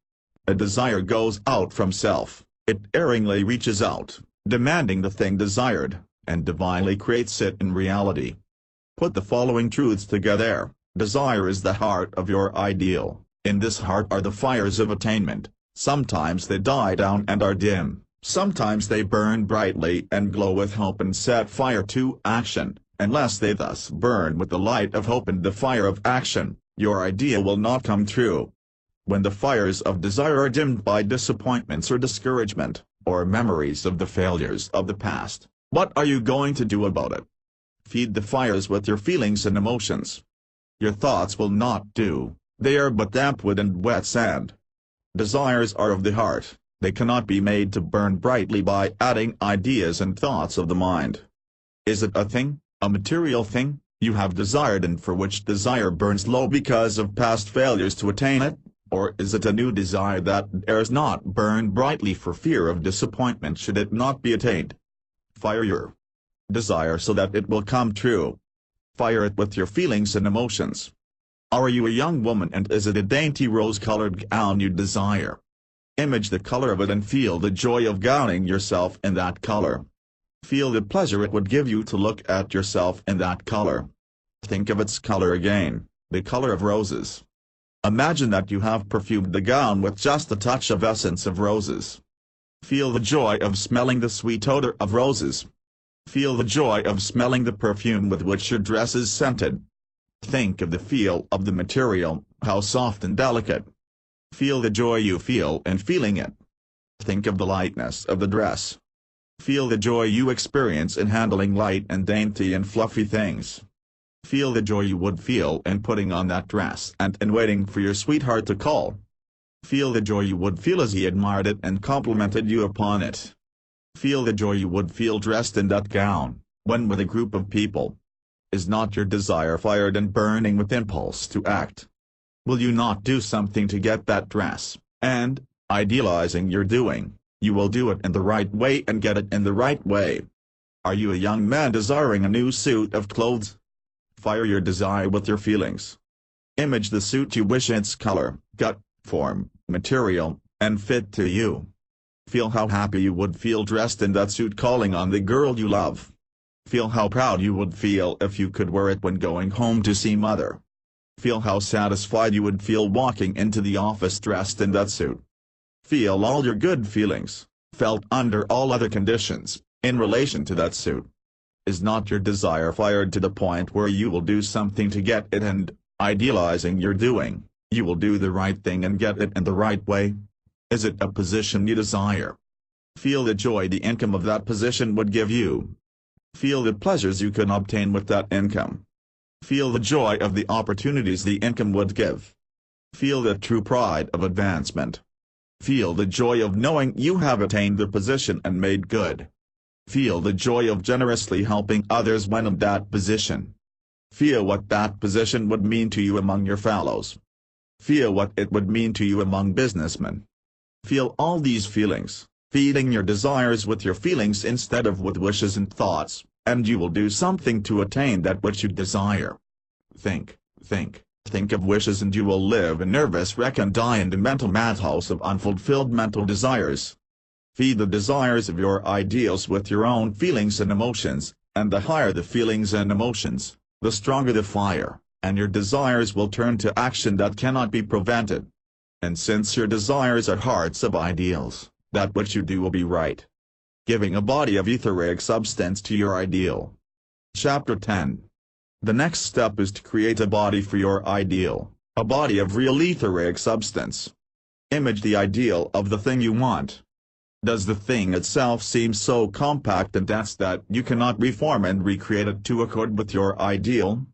A desire goes out from self, it erringly reaches out, demanding the thing desired, and divinely creates it in reality. Put the following truths together. Desire is the heart of your ideal. In this heart are the fires of attainment. Sometimes they die down and are dim, sometimes they burn brightly and glow with hope and set fire to action. Unless they thus burn with the light of hope and the fire of action, your idea will not come true. When the fires of desire are dimmed by disappointments or discouragement, or memories of the failures of the past, what are you going to do about it? Feed the fires with your feelings and emotions. Your thoughts will not do, they are but damp wood and wet sand. Desires are of the heart, they cannot be made to burn brightly by adding ideas and thoughts of the mind. Is it a thing, a material thing, you have desired and for which desire burns low because of past failures to attain it? Or is it a new desire that dares not burn brightly for fear of disappointment should it not be attained? Fire your desire so that it will come true. Fire it with your feelings and emotions. Are you a young woman and is it a dainty rose-colored gown you desire? Image the color of it and feel the joy of gowning yourself in that color. Feel the pleasure it would give you to look at yourself in that color. Think of its color again, the color of roses. Imagine that you have perfumed the gown with just a touch of essence of roses. Feel the joy of smelling the sweet odor of roses. Feel the joy of smelling the perfume with which your dress is scented. Think of the feel of the material, how soft and delicate. Feel the joy you feel in feeling it. Think of the lightness of the dress. Feel the joy you experience in handling light and dainty and fluffy things. Feel the joy you would feel in putting on that dress and in waiting for your sweetheart to call. Feel the joy you would feel as he admired it and complimented you upon it. Feel the joy you would feel dressed in that gown, when with a group of people. Is not your desire fired and burning with impulse to act? Will you not do something to get that dress, and, idealizing your doing, you will do it in the right way and get it in the right way? Are you a young man desiring a new suit of clothes? Fire your desire with your feelings. Image the suit you wish its color, cut, form, material, and fit to you. Feel how happy you would feel dressed in that suit calling on the girl you love. Feel how proud you would feel if you could wear it when going home to see mother. Feel how satisfied you would feel walking into the office dressed in that suit. Feel all your good feelings, felt under all other conditions, in relation to that suit. Is not your desire fired to the point where you will do something to get it and, idealizing your doing, you will do the right thing and get it in the right way? Is it a position you desire? Feel the joy the income of that position would give you. Feel the pleasures you can obtain with that income. Feel the joy of the opportunities the income would give. Feel the true pride of advancement. Feel the joy of knowing you have attained the position and made good. Feel the joy of generously helping others when in that position. Feel what that position would mean to you among your fellows. Feel what it would mean to you among businessmen. Feel all these feelings, feeding your desires with your feelings instead of with wishes and thoughts, and you will do something to attain that which you desire. Think of wishes and you will live in nervous wreck and die in the mental madhouse of unfulfilled mental desires. Feed the desires of your ideals with your own feelings and emotions, and the higher the feelings and emotions, the stronger the fire, and your desires will turn to action that cannot be prevented. And since your desires are hearts of ideals, that which you do will be right. Giving a body of etheric substance to your ideal. Chapter 10. The next step is to create a body for your ideal, a body of real etheric substance. Image the ideal of the thing you want. Does the thing itself seem so compact and dense that you cannot reform and recreate it to accord with your ideal?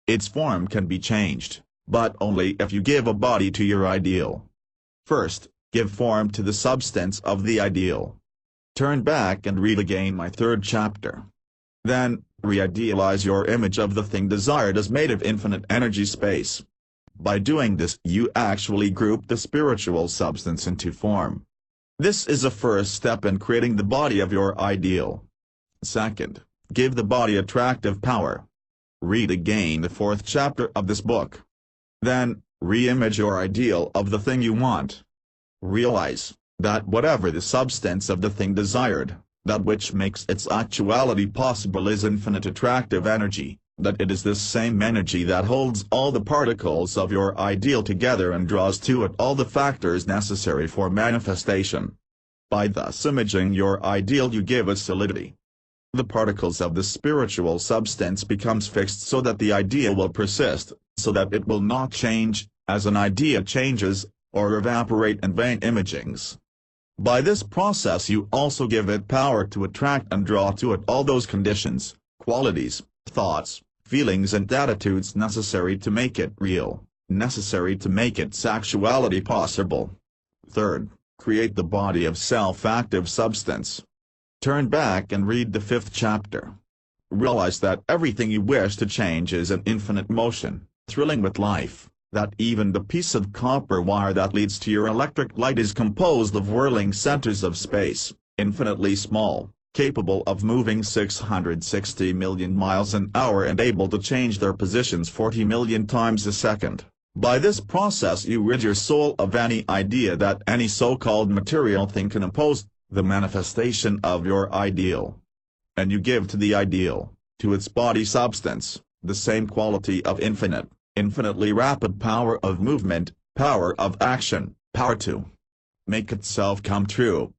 Its form can be changed, but only if you give a body to your ideal. First, give form to the substance of the ideal. Turn back and read again my third chapter. Then, re-idealize your image of the thing desired as made of infinite energy space. By doing this you actually group the spiritual substance into form. This is a first step in creating the body of your ideal. Second, give the body attractive power. Read again the fourth chapter of this book. Then, re-image your ideal of the thing you want. Realize that whatever the substance of the thing desired, that which makes its actuality possible is infinite attractive energy, that it is this same energy that holds all the particles of your ideal together and draws to it all the factors necessary for manifestation. By thus imaging your ideal you give it solidity. The particles of the spiritual substance becomes fixed so that the idea will persist, so that it will not change, as an idea changes, or evaporate in vain imagings. By this process you also give it power to attract and draw to it all those conditions, qualities, thoughts, feelings and attitudes necessary to make it real, necessary to make its actuality possible. Third, create the body of self-active substance. Turn back and read the fifth chapter. Realize that everything you wish to change is an infinite motion, thrilling with life. That even the piece of copper wire that leads to your electric light is composed of whirling centers of space, infinitely small, capable of moving 660 million miles an hour and able to change their positions 40 million times a second. By this process you rid your soul of any idea that any so-called material thing can oppose the manifestation of your ideal. And you give to the ideal, to its body substance, the same quality of infinitely rapid power of movement, power of action, power to make itself come true.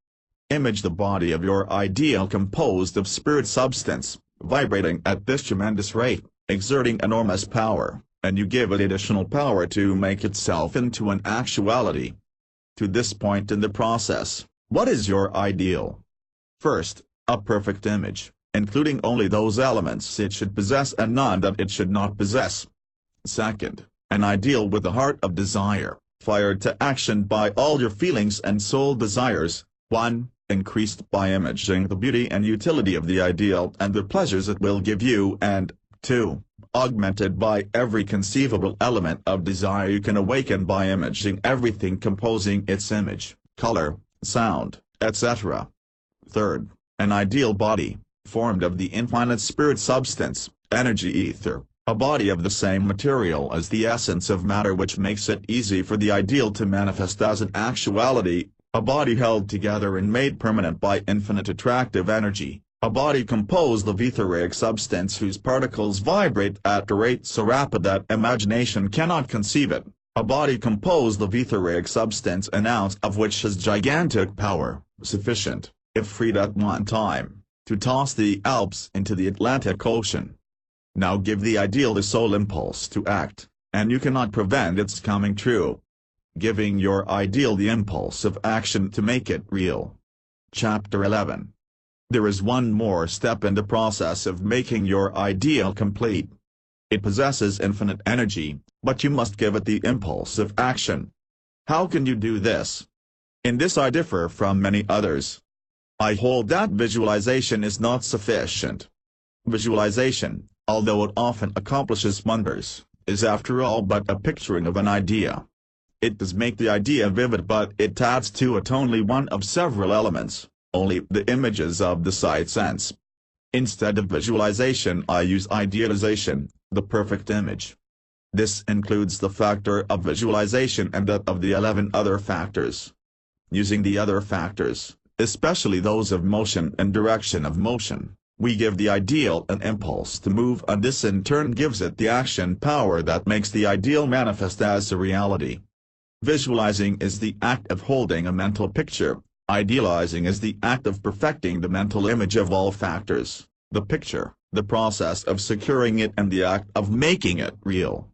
Image the body of your ideal composed of spirit substance, vibrating at this tremendous rate, exerting enormous power, and you give it additional power to make itself into an actuality. To this point in the process, what is your ideal? First, a perfect image, including only those elements it should possess and none that it should not possess. Second, an ideal with a heart of desire, fired to action by all your feelings and soul desires. 1. Increased by imaging the beauty and utility of the ideal and the pleasures it will give you, and 2. Augmented by every conceivable element of desire you can awaken by imaging everything composing its image, color, sound, etc. Third, an ideal body, formed of the infinite spirit substance, energy ether. A body of the same material as the essence of matter which makes it easy for the ideal to manifest as an actuality, a body held together and made permanent by infinite attractive energy, a body composed of etheric substance whose particles vibrate at a rate so rapid that imagination cannot conceive it, a body composed of etheric substance an ounce of which has gigantic power, sufficient, if freed at one time, to toss the Alps into the Atlantic Ocean. Now give the ideal the soul impulse to act, and you cannot prevent its coming true. Giving your ideal the impulse of action to make it real. Chapter 11. There is one more step in the process of making your ideal complete. It possesses infinite energy, but you must give it the impulse of action. How can you do this? In this I differ from many others. I hold that visualization is not sufficient. Visualization, although it often accomplishes wonders, is after all but a picturing of an idea. It does make the idea vivid, but it adds to it only one of several elements, only the images of the sight sense. Instead of visualization, I use idealization, the perfect image. This includes the factor of visualization and that of the 11 other factors. Using the other factors, especially those of motion and direction of motion, we give the ideal an impulse to move, and this in turn gives it the action power that makes the ideal manifest as a reality. Visualizing is the act of holding a mental picture, idealizing is the act of perfecting the mental image of all factors, the picture, the process of securing it, and the act of making it real.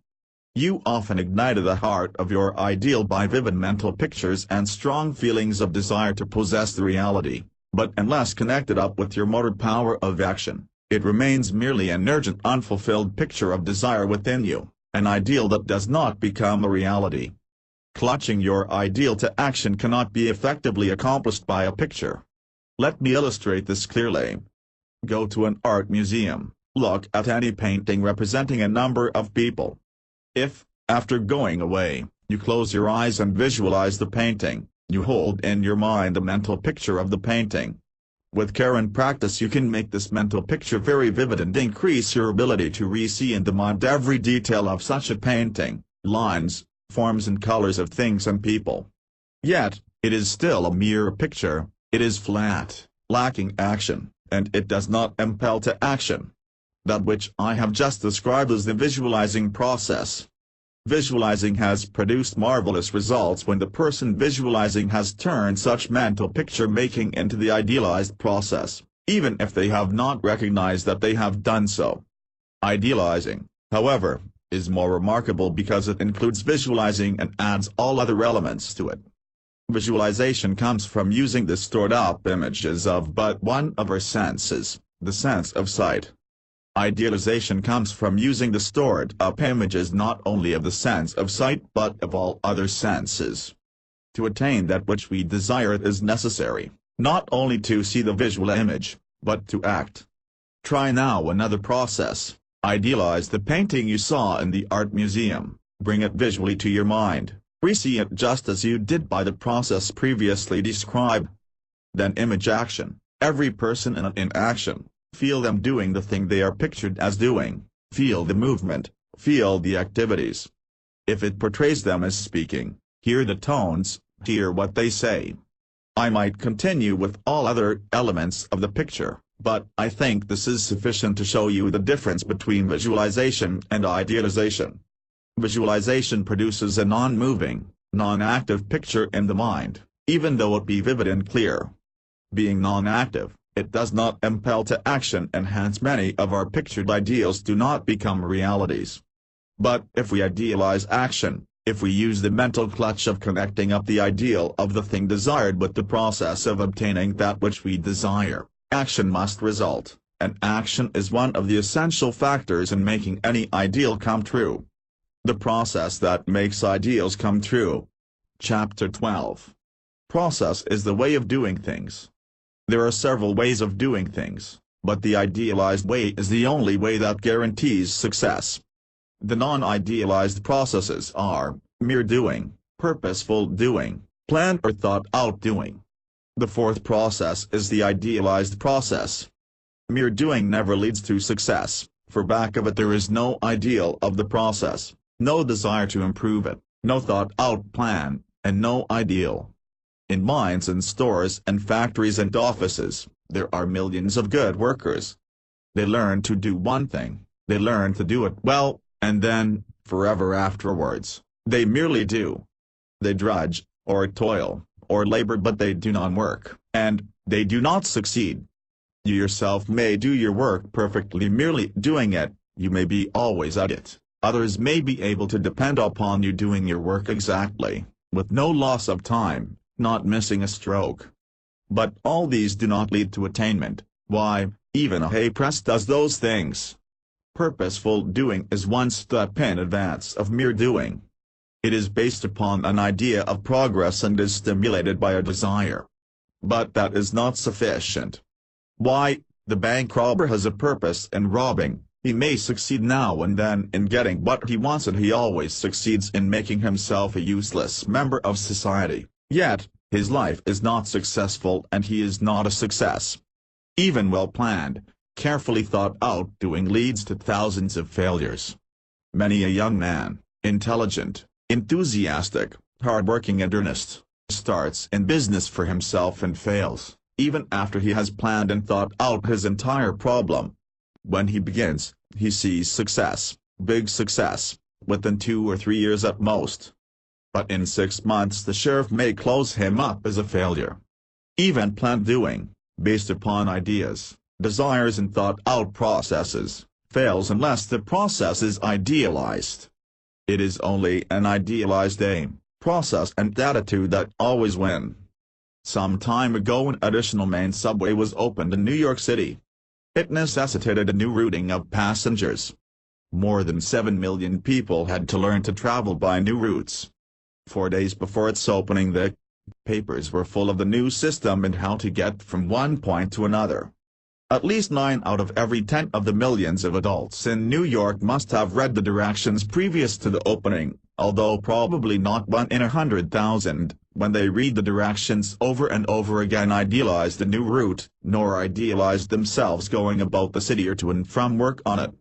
You often ignite the heart of your ideal by vivid mental pictures and strong feelings of desire to possess the reality, but unless connected up with your motor power of action, it remains merely an urgent unfulfilled picture of desire within you, an ideal that does not become a reality. Clutching your ideal to action cannot be effectively accomplished by a picture. Let me illustrate this clearly. Go to an art museum, look at any painting representing a number of people. If, after going away, you close your eyes and visualize the painting, you hold in your mind a mental picture of the painting. With care and practice you can make this mental picture very vivid and increase your ability to re-see in the mind every detail of such a painting, lines, forms and colors of things and people. Yet, it is still a mere picture, it is flat, lacking action, and it does not impel to action. That which I have just described is the visualizing process. Visualizing has produced marvelous results when the person visualizing has turned such mental picture making into the idealized process, even if they have not recognized that they have done so. Idealizing, however, is more remarkable because it includes visualizing and adds all other elements to it. Visualization comes from using the stored-up images of but one of our senses, the sense of sight. Idealization comes from using the stored-up images not only of the sense of sight but of all other senses. To attain that which we desire, it is necessary, not only to see the visual image, but to act. Try now another process. Idealize the painting you saw in the art museum, bring it visually to your mind, re-see it just as you did by the process previously described. Then image action, every person in action. Feel them doing the thing they are pictured as doing, feel the movement, feel the activities. If it portrays them as speaking, hear the tones, hear what they say. I might continue with all other elements of the picture, but I think this is sufficient to show you the difference between visualization and idealization. Visualization produces a non-moving, non-active picture in the mind, even though it be vivid and clear. Being non-active, it does not impel to action, and hence many of our pictured ideals do not become realities. But if we idealize action, if we use the mental clutch of connecting up the ideal of the thing desired with the process of obtaining that which we desire, action must result, and action is one of the essential factors in making any ideal come true. The process that makes ideals come true. Chapter 12. Process is the way of doing things. There are several ways of doing things, but the idealized way is the only way that guarantees success. The non-idealized processes are mere doing, purposeful doing, planned or thought-out doing. The fourth process is the idealized process. Mere doing never leads to success, for back of it there is no ideal of the process, no desire to improve it, no thought-out plan, and no ideal. In mines and stores and factories and offices, there are millions of good workers. They learn to do one thing, they learn to do it well, and then, forever afterwards, they merely do. They drudge, or toil, or labor, but they do not work, and they do not succeed. You yourself may do your work perfectly merely doing it, you may be always at it, others may be able to depend upon you doing your work exactly, with no loss of time, not missing a stroke. But all these do not lead to attainment. Why, even a hay press does those things. Purposeful doing is one step in advance of mere doing. It is based upon an idea of progress and is stimulated by a desire. But that is not sufficient. Why, the bank robber has a purpose in robbing, He may succeed now and then in getting what he wants, and he always succeeds in making himself a useless member of society, yet, his life is not successful and he is not a success. Even well-planned, carefully thought-out doing leads to thousands of failures. Many a young man, intelligent, enthusiastic, hard-working and earnest, starts in business for himself and fails, even after he has planned and thought out his entire problem. When he begins, he sees success, big success, within 2 or 3 years at most. But in 6 months the sheriff may close him up as a failure. Even planned doing, based upon ideas, desires and thought-out processes, fails unless the process is idealized. It is only an idealized aim, process and attitude that always win. Some time ago an additional main subway was opened in New York City. It necessitated a new routing of passengers. More than 7 million people had to learn to travel by new routes. 4 days before its opening the papers were full of the new system and how to get from one point to another. At least 9 out of every 10 of the millions of adults in New York must have read the directions previous to the opening, although probably not 1 in 100,000, when they read the directions over and over again, idealize the new route, nor idealize themselves going about the city or to and from work on it.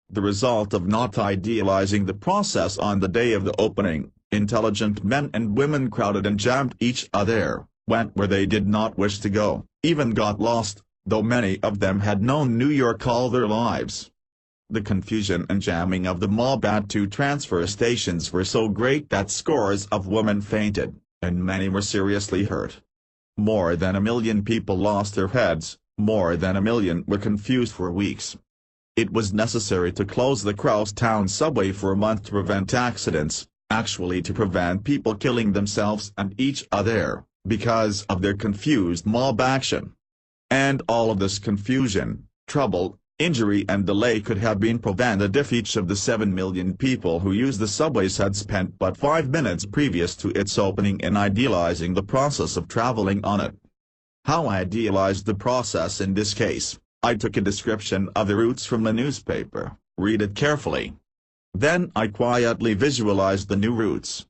The result of not idealizing the process on the day of the opening, intelligent men and women crowded and jammed each other, went where they did not wish to go, even got lost, though many of them had known New York all their lives. The confusion and jamming of the mob at 2 transfer stations were so great that scores of women fainted, and many were seriously hurt. More than 1 million people lost their heads, more than 1 million were confused for weeks. It was necessary to close the Crosstown subway for a month to prevent accidents, actually to prevent people killing themselves and each other, because of their confused mob action. And all of this confusion, trouble, injury and delay could have been prevented if each of the 7 million people who used the subways had spent but 5 minutes previous to its opening in idealizing the process of traveling on it. How I idealized the process in this case: I took a description of the routes from the newspaper, read it carefully. Then I quietly visualized the new routes.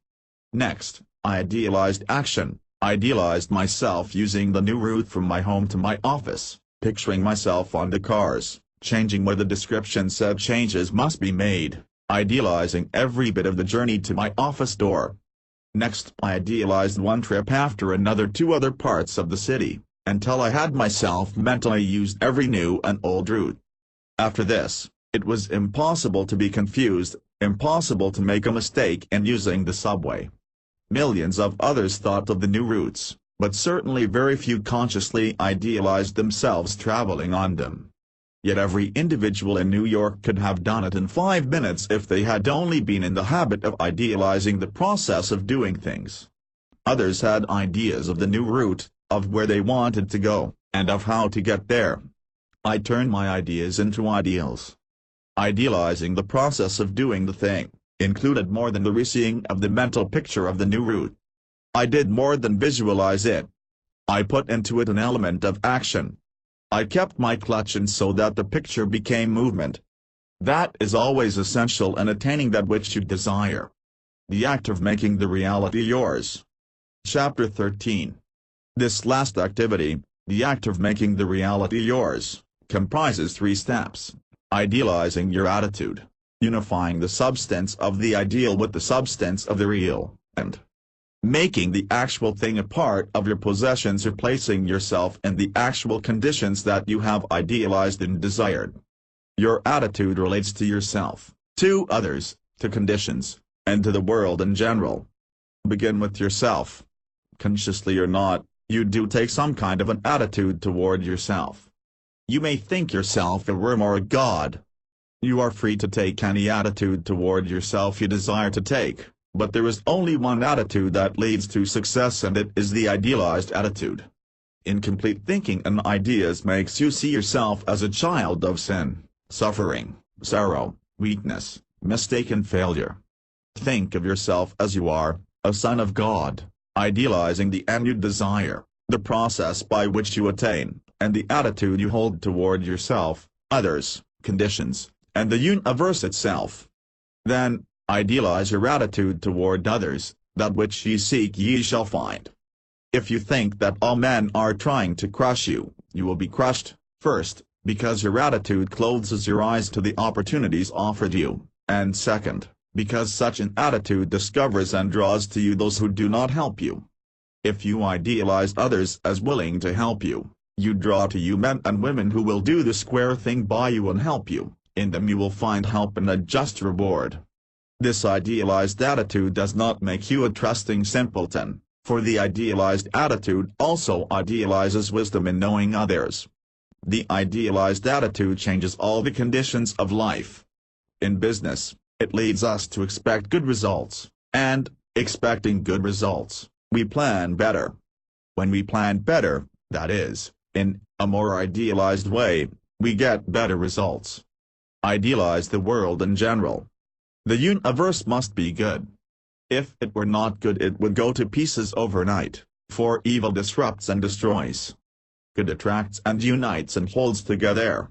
Next, I idealized action, idealized myself using the new route from my home to my office, picturing myself on the cars, changing where the description said changes must be made, idealizing every bit of the journey to my office door. Next I idealized one trip after another to other parts of the city, until I had myself mentally used every new and old route. After this, it was impossible to be confused, impossible to make a mistake in using the subway. Millions of others thought of the new routes, but certainly very few consciously idealized themselves traveling on them. Yet every individual in New York could have done it in 5 minutes if they had only been in the habit of idealizing the process of doing things. Others had ideas of the new route, of where they wanted to go, and of how to get there. I turned my ideas into ideals. Idealizing the process of doing the thing included more than the re-seeing of the mental picture of the new route. I did more than visualize it. I put into it an element of action. I kept my clutch in so that the picture became movement. That is always essential in attaining that which you desire. The act of making the reality yours. Chapter 13. This last activity, the act of making the reality yours, comprises 3 steps: idealizing your attitude, unifying the substance of the ideal with the substance of the real, and making the actual thing a part of your possessions, or placing yourself in the actual conditions that you have idealized and desired. Your attitude relates to yourself, to others, to conditions, and to the world in general. Begin with yourself. Consciously or not, you do take some kind of an attitude toward yourself. You may think yourself a worm or a god. You are free to take any attitude toward yourself you desire to take, but there is only one attitude that leads to success, and it is the idealized attitude. Incomplete thinking and ideas makes you see yourself as a child of sin, suffering, sorrow, weakness, mistake and failure. Think of yourself as you are, a son of God, idealizing the end you desire, the process by which you attain, and the attitude you hold toward yourself, others, conditions, and the universe itself. Then, idealize your attitude toward others, that which ye seek ye shall find. If you think that all men are trying to crush you, you will be crushed, first, because your attitude closes your eyes to the opportunities offered you, and second, because such an attitude discovers and draws to you those who do not help you. If you idealize others as willing to help you, you draw to you men and women who will do the square thing by you and help you. In them you will find help and a just reward. This idealized attitude does not make you a trusting simpleton, for the idealized attitude also idealizes wisdom in knowing others. The idealized attitude changes all the conditions of life. In business, it leads us to expect good results, and, expecting good results, we plan better. When we plan better, that is, in a more idealized way, we get better results. Idealize the world in general. The universe must be good. If it were not good it would go to pieces overnight, for evil disrupts and destroys. Good attracts and unites and holds together.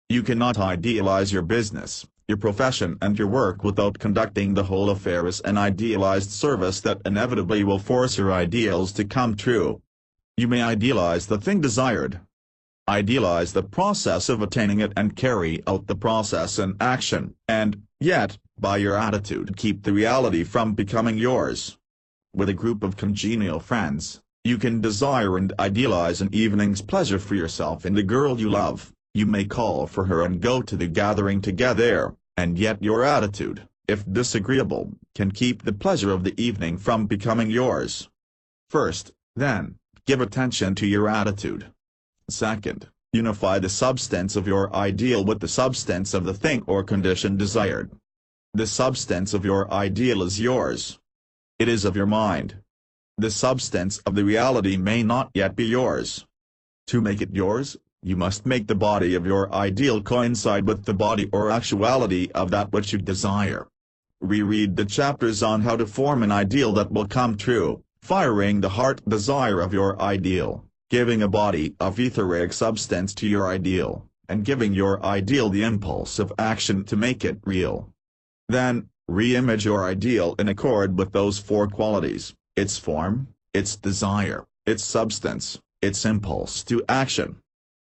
You cannot idealize your business, your profession and your work without conducting the whole affair as an idealized service that inevitably will force your ideals to come true. You may idealize the thing desired. Idealize the process of attaining it and carry out the process in action, and, yet, by your attitude keep the reality from becoming yours. With a group of congenial friends, you can desire and idealize an evening's pleasure for yourself and the girl you love. You may call for her and go to the gathering together, and yet your attitude, if disagreeable, can keep the pleasure of the evening from becoming yours. First, then, give attention to your attitude. Second, unify the substance of your ideal with the substance of the thing or condition desired. The substance of your ideal is yours. It is of your mind. The substance of the reality may not yet be yours. To make it yours, you must make the body of your ideal coincide with the body or actuality of that which you desire. Reread the chapters on how to form an ideal that will come true, firing the heart desire of your ideal, giving a body of etheric substance to your ideal, and giving your ideal the impulse of action to make it real. Then, re-image your ideal in accord with those four qualities: its form, its desire, its substance, its impulse to action.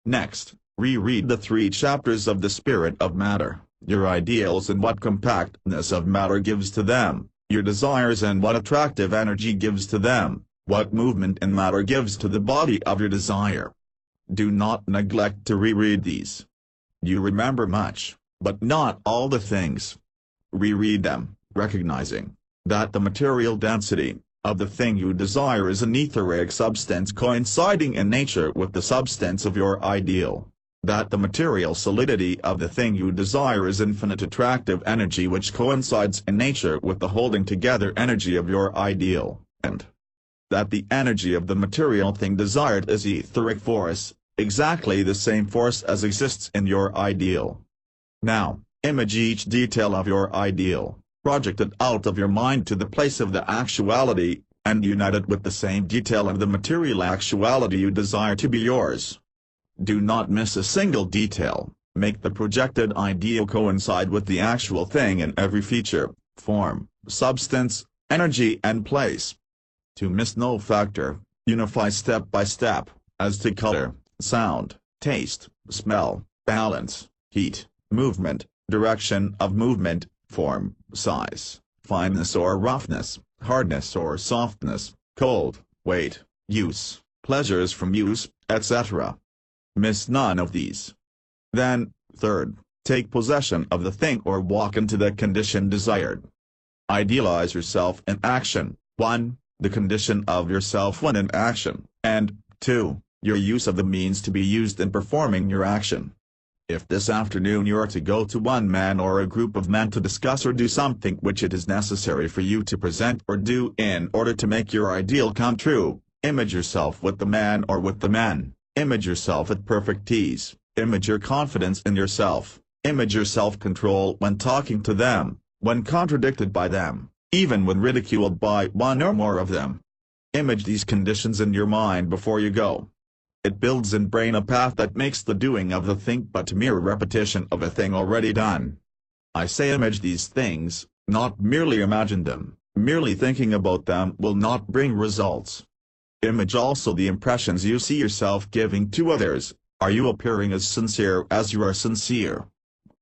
Next, reread the 3 chapters of The Spirit of Matter, your ideals and what compactness of matter gives to them, your desires and what attractive energy gives to them, what movement in matter gives to the body of your desire. Do not neglect to reread these. You remember much, but not all the things. Reread them, recognizing that the material density of the thing you desire is an etheric substance coinciding in nature with the substance of your ideal, that the material solidity of the thing you desire is infinite attractive energy which coincides in nature with the holding together energy of your ideal, and that the energy of the material thing desired is etheric force, exactly the same force as exists in your ideal. Now, image each detail of your ideal, project it out of your mind to the place of the actuality, and unite it with the same detail of the material actuality you desire to be yours. Do not miss a single detail, make the projected ideal coincide with the actual thing in every feature, form, substance, energy and place. To miss no factor, unify step by step, as to color, sound, taste, smell, balance, heat, movement, direction of movement, form, size, fineness or roughness, hardness or softness, cold, weight, use, pleasures from use, etc. Miss none of these. Then, third, take possession of the thing or walk into the condition desired. Idealize yourself in action. 1. The condition of yourself when in action, and 2. Your use of the means to be used in performing your action. If this afternoon you are to go to one man or a group of men to discuss or do something which it is necessary for you to present or do in order to make your ideal come true, image yourself with the man or with the men, image yourself at perfect ease, image your confidence in yourself, image your self-control when talking to them, when contradicted by them, even when ridiculed by one or more of them. Image these conditions in your mind before you go. It builds in brain a path that makes the doing of the thing but a mere repetition of a thing already done. I say image these things, not merely imagine them. Merely thinking about them will not bring results. Image also the impressions you see yourself giving to others. Are you appearing as sincere as you are sincere?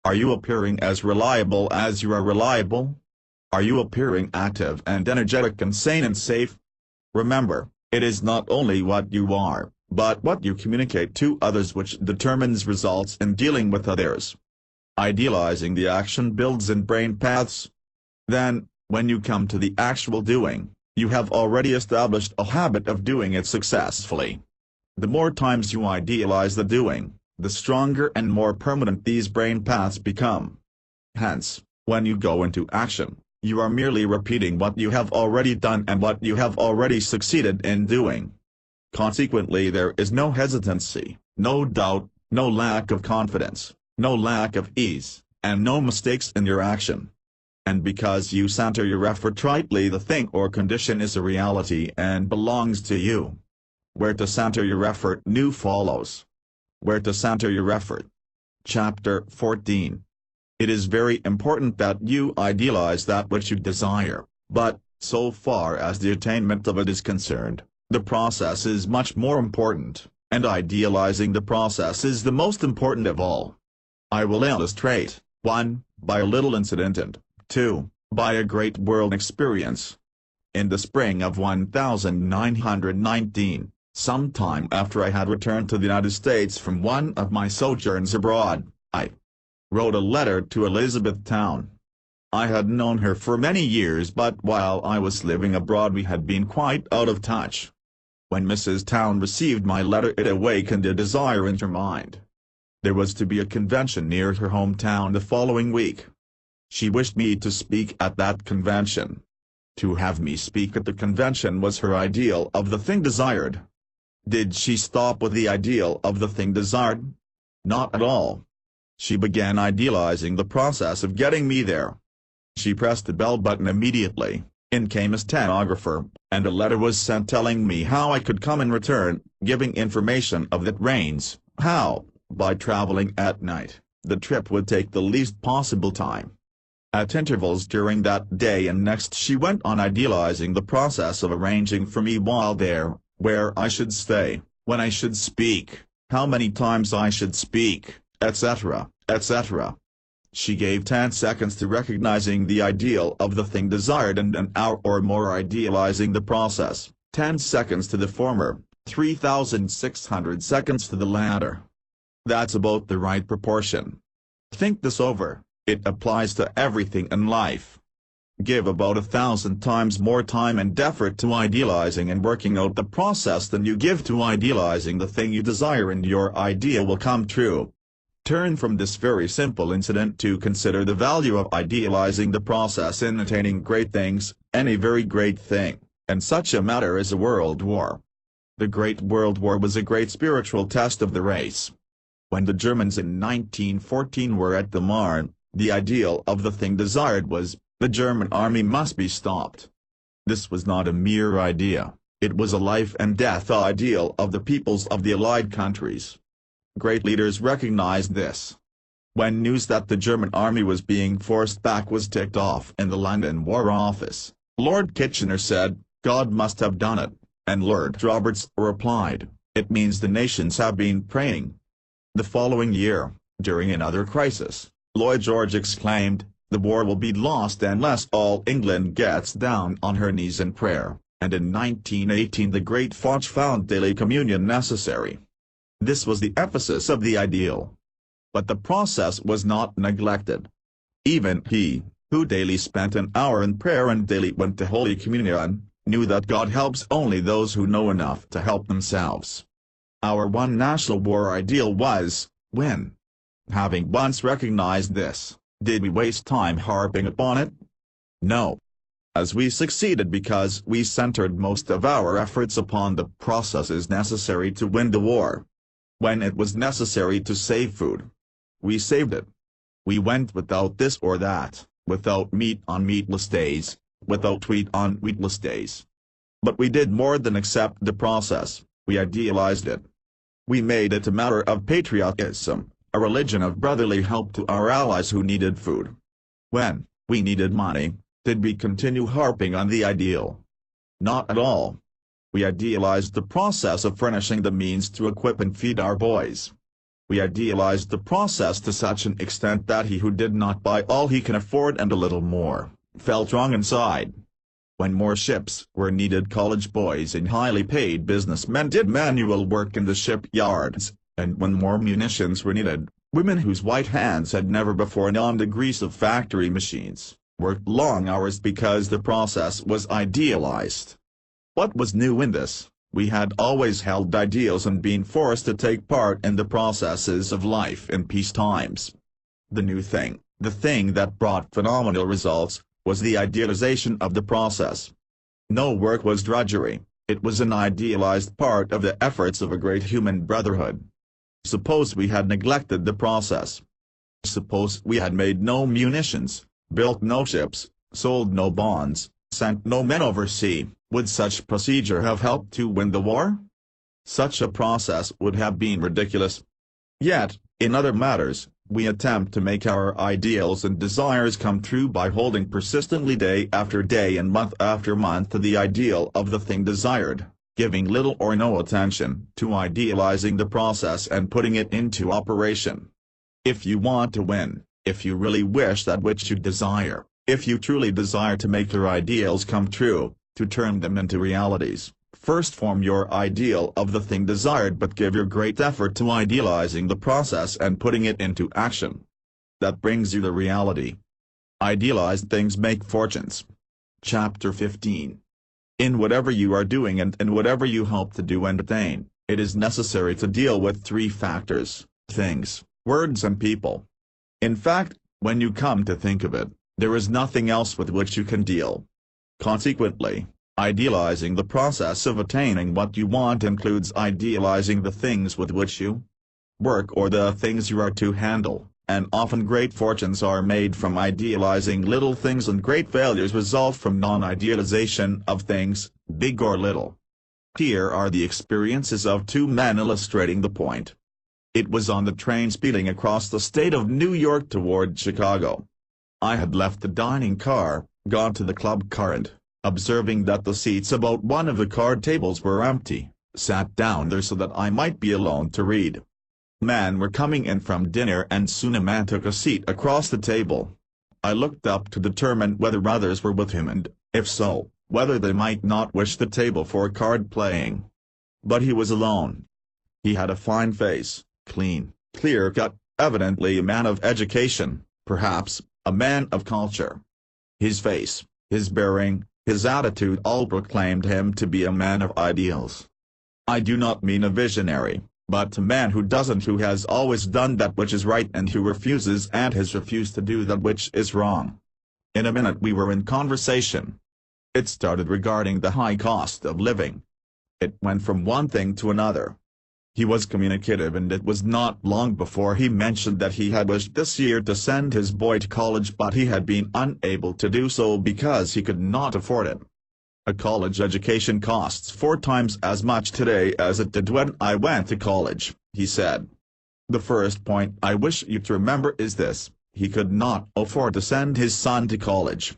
Are you appearing as reliable as you are reliable? Are you appearing active and energetic and sane and safe? Remember, it is not only what you are, but what you communicate to others which determines results in dealing with others. Idealizing the action builds in brain paths. Then, when you come to the actual doing, you have already established a habit of doing it successfully. The more times you idealize the doing, the stronger and more permanent these brain paths become. Hence, when you go into action, you are merely repeating what you have already done and what you have already succeeded in doing. Consequently, there is no hesitancy, no doubt, no lack of confidence, no lack of ease, and no mistakes in your action. And because you center your effort rightly, the thing or condition is a reality and belongs to you. Where to center your effort new follows. Where to center your effort. Chapter 14. It is very important that you idealize that which you desire, but, so far as the attainment of it is concerned, the process is much more important, and idealizing the process is the most important of all. I will illustrate, 1, by a little incident and 2, by a great world experience. In the spring of 1919, some time after I had returned to the United States from one of my sojourns abroad, I wrote a letter to Elizabethtown. I had known her for many years, but while I was living abroad we had been quite out of touch. When Mrs. Town received my letter, it awakened a desire in her mind. There was to be a convention near her hometown the following week. She wished me to speak at that convention. To have me speak at the convention was her ideal of the thing desired. Did she stop with the ideal of the thing desired? Not at all. She began idealizing the process of getting me there. She pressed the bell button immediately, in came a stenographer, and a letter was sent telling me how I could come and return, giving information of that range, how, by traveling at night, the trip would take the least possible time. At intervals during that day and next she went on idealizing the process of arranging for me while there, where I should stay, when I should speak, how many times I should speak, etc., etc. She gave 10 seconds to recognizing the ideal of the thing desired and an hour or more idealizing the process, 10 seconds to the former, 3,600 seconds to the latter. That's about the right proportion. Think this over. It applies to everything in life. Give about 1,000 times more time and effort to idealizing and working out the process than you give to idealizing the thing you desire, and your idea will come true. Turn from this very simple incident to consider the value of idealizing the process in attaining great things, any very great thing, and such a matter as a world war. The Great World War was a great spiritual test of the race. When the Germans in 1914 were at the Marne, the ideal of the thing desired was, the German army must be stopped. This was not a mere idea, it was a life and death ideal of the peoples of the Allied countries. Great leaders recognized this. When news that the German army was being forced back was ticked off in the London War Office, Lord Kitchener said, "God must have done it," and Lord Roberts replied, "It means the nations have been praying." The following year, during another crisis, Lloyd George exclaimed, "The war will be lost unless all England gets down on her knees in prayer," and in 1918 the Great Foch found daily communion necessary. This was the emphasis of the ideal. But the process was not neglected. Even he, who daily spent an hour in prayer and daily went to Holy Communion, knew that God helps only those who know enough to help themselves. Our one national war ideal was, when. Having once recognized this, did we waste time harping upon it? No. As we succeeded because we centered most of our efforts upon the processes necessary to win the war. When it was necessary to save food, we saved it. We went without this or that, without meat on meatless days, without wheat on wheatless days. But we did more than accept the process, we idealized it. We made it a matter of patriotism, a religion of brotherly help to our allies who needed food. When we needed money, did we continue harping on the ideal? Not at all. We idealized the process of furnishing the means to equip and feed our boys. We idealized the process to such an extent that he who did not buy all he can afford and a little more, felt wrong inside. When more ships were needed, college boys and highly paid businessmen did manual work in the shipyards, and when more munitions were needed, women whose white hands had never before known the grease of factory machines, worked long hours because the process was idealized. What was new in this? We had always held ideals and been forced to take part in the processes of life in peace times. The new thing, the thing that brought phenomenal results, was the idealization of the process. No work was drudgery, it was an idealized part of the efforts of a great human brotherhood. Suppose we had neglected the process. Suppose we had made no munitions, built no ships, sold no bonds, sent no men overseas, would such procedure have helped to win the war? Such a process would have been ridiculous. Yet, in other matters, we attempt to make our ideals and desires come true by holding persistently day after day and month after month to the ideal of the thing desired, giving little or no attention to idealizing the process and putting it into operation. If you want to win, if you really wish that which you desire, if you truly desire to make your ideals come true, to turn them into realities, first form your ideal of the thing desired, but give your great effort to idealizing the process and putting it into action. That brings you the reality. Idealized things make fortunes. Chapter 15. In whatever you are doing and in whatever you hope to do and attain, it is necessary to deal with three factors: things, words and people. In fact, when you come to think of it, there is nothing else with which you can deal. Consequently, idealizing the process of attaining what you want includes idealizing the things with which you work or the things you are to handle, and often great fortunes are made from idealizing little things and great failures result from non-idealization of things, big or little. Here are the experiences of two men illustrating the point. It was on the train speeding across the state of New York toward Chicago. I had left the dining car, gone to the club car and, observing that the seats about one of the card tables were empty, sat down there so that I might be alone to read. Men were coming in from dinner and soon a man took a seat across the table. I looked up to determine whether others were with him and, if so, whether they might not wish the table for card playing. But he was alone. He had a fine face, clean, clear-cut, evidently a man of education, perhaps, a man of culture. His face, his bearing, his attitude all proclaimed him to be a man of ideals. I do not mean a visionary, but a man who has always done that which is right and who refuses and has refused to do that which is wrong. In a minute we were in conversation. It started regarding the high cost of living. It went from one thing to another. He was communicative and it was not long before he mentioned that he had wished this year to send his boy to college but he had been unable to do so because he could not afford it. A college education costs 4 times as much today as it did when I went to college, he said. The first point I wish you to remember is this: he could not afford to send his son to college.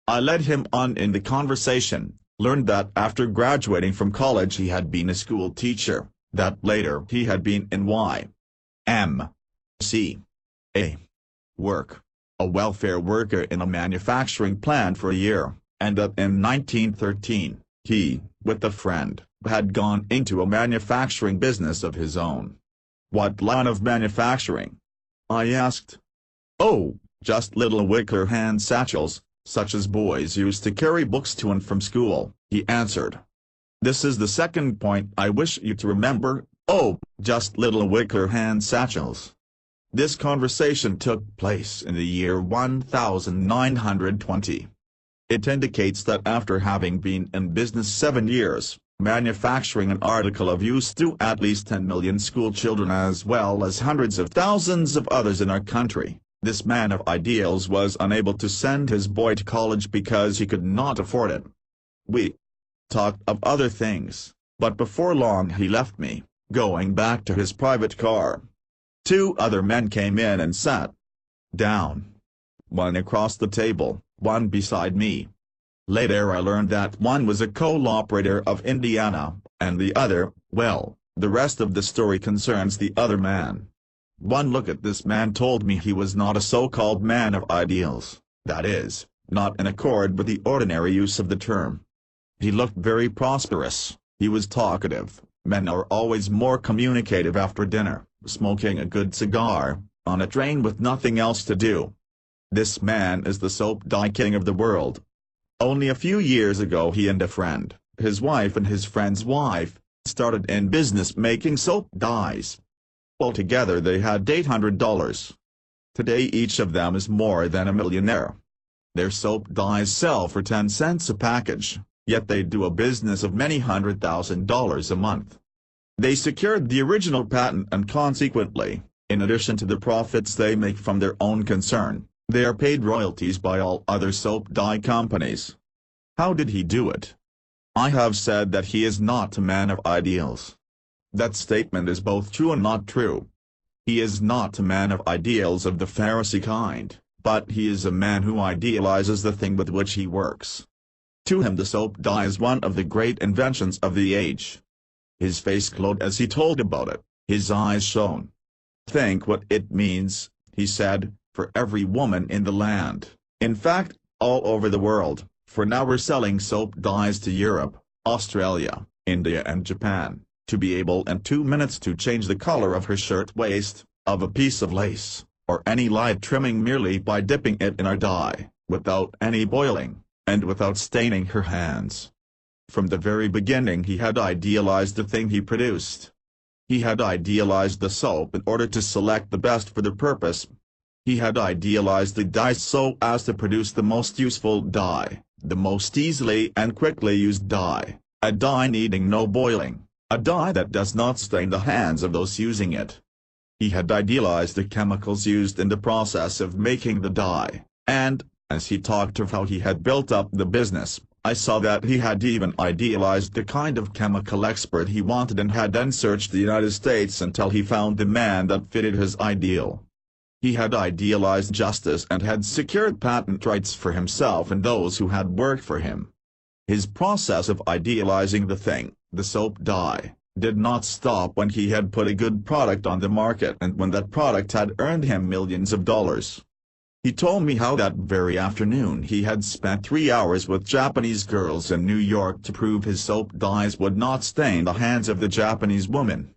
I led him on in the conversation, learned that after graduating from college he had been a school teacher, that later he had been in Y.M.C.A. work, a welfare worker in a manufacturing plant for a year, and that in 1913, he, with a friend, had gone into a manufacturing business of his own. What line of manufacturing? I asked. Oh, just little wicker hand satchels, such as boys used to carry books to and from school, he answered. This is the second point I wish you to remember. Oh, just little wicker hand satchels. This conversation took place in the year 1920. It indicates that after having been in business 7 years, manufacturing an article of use to at least 10 million school children as well as hundreds of thousands of others in our country, this man of ideals was unable to send his boy to college because he could not afford it. We talked of other things, but before long he left me, going back to his private car. Two other men came in and sat down. One across the table, one beside me. Later I learned that one was a coal operator of Indiana, and the other, well, the rest of the story concerns the other man. One look at this man told me he was not a so-called man of ideals, that is, not in accord with the ordinary use of the term. He looked very prosperous, he was talkative. Men are always more communicative after dinner, smoking a good cigar, on a train with nothing else to do. This man is the soap dye king of the world. Only a few years ago he and a friend, his wife and his friend's wife, started in business making soap dyes. Altogether they had $800. Today each of them is more than a millionaire. Their soap dyes sell for 10 cents a package, yet they do a business of many $100,000 a month. They secured the original patent and consequently, in addition to the profits they make from their own concern, they are paid royalties by all other soap dye companies. How did he do it? I have said that he is not a man of ideals. That statement is both true and not true. He is not a man of ideals of the Pharisee kind, but he is a man who idealizes the thing with which he works. To him the soap dye is one of the great inventions of the age. His face glowed as he told about it, his eyes shone. Think what it means, he said, for every woman in the land, in fact, all over the world, for now we're selling soap dyes to Europe, Australia, India and Japan, to be able in 2 minutes to change the color of her shirt waist, of a piece of lace, or any light trimming merely by dipping it in our dye, without any boiling, and without staining her hands. From the very beginning he had idealized the thing he produced. He had idealized the soap in order to select the best for the purpose. He had idealized the dye so as to produce the most useful dye, the most easily and quickly used dye, a dye needing no boiling, a dye that does not stain the hands of those using it. He had idealized the chemicals used in the process of making the dye, and, as he talked of how he had built up the business, I saw that he had even idealized the kind of chemical expert he wanted and had then searched the United States until he found the man that fitted his ideal. He had idealized justice and had secured patent rights for himself and those who had worked for him. His process of idealizing the thing, the soap dye, did not stop when he had put a good product on the market and when that product had earned him millions of dollars. He told me how that very afternoon he had spent 3 hours with Japanese girls in New York to prove his soap dyes would not stain the hands of the Japanese woman.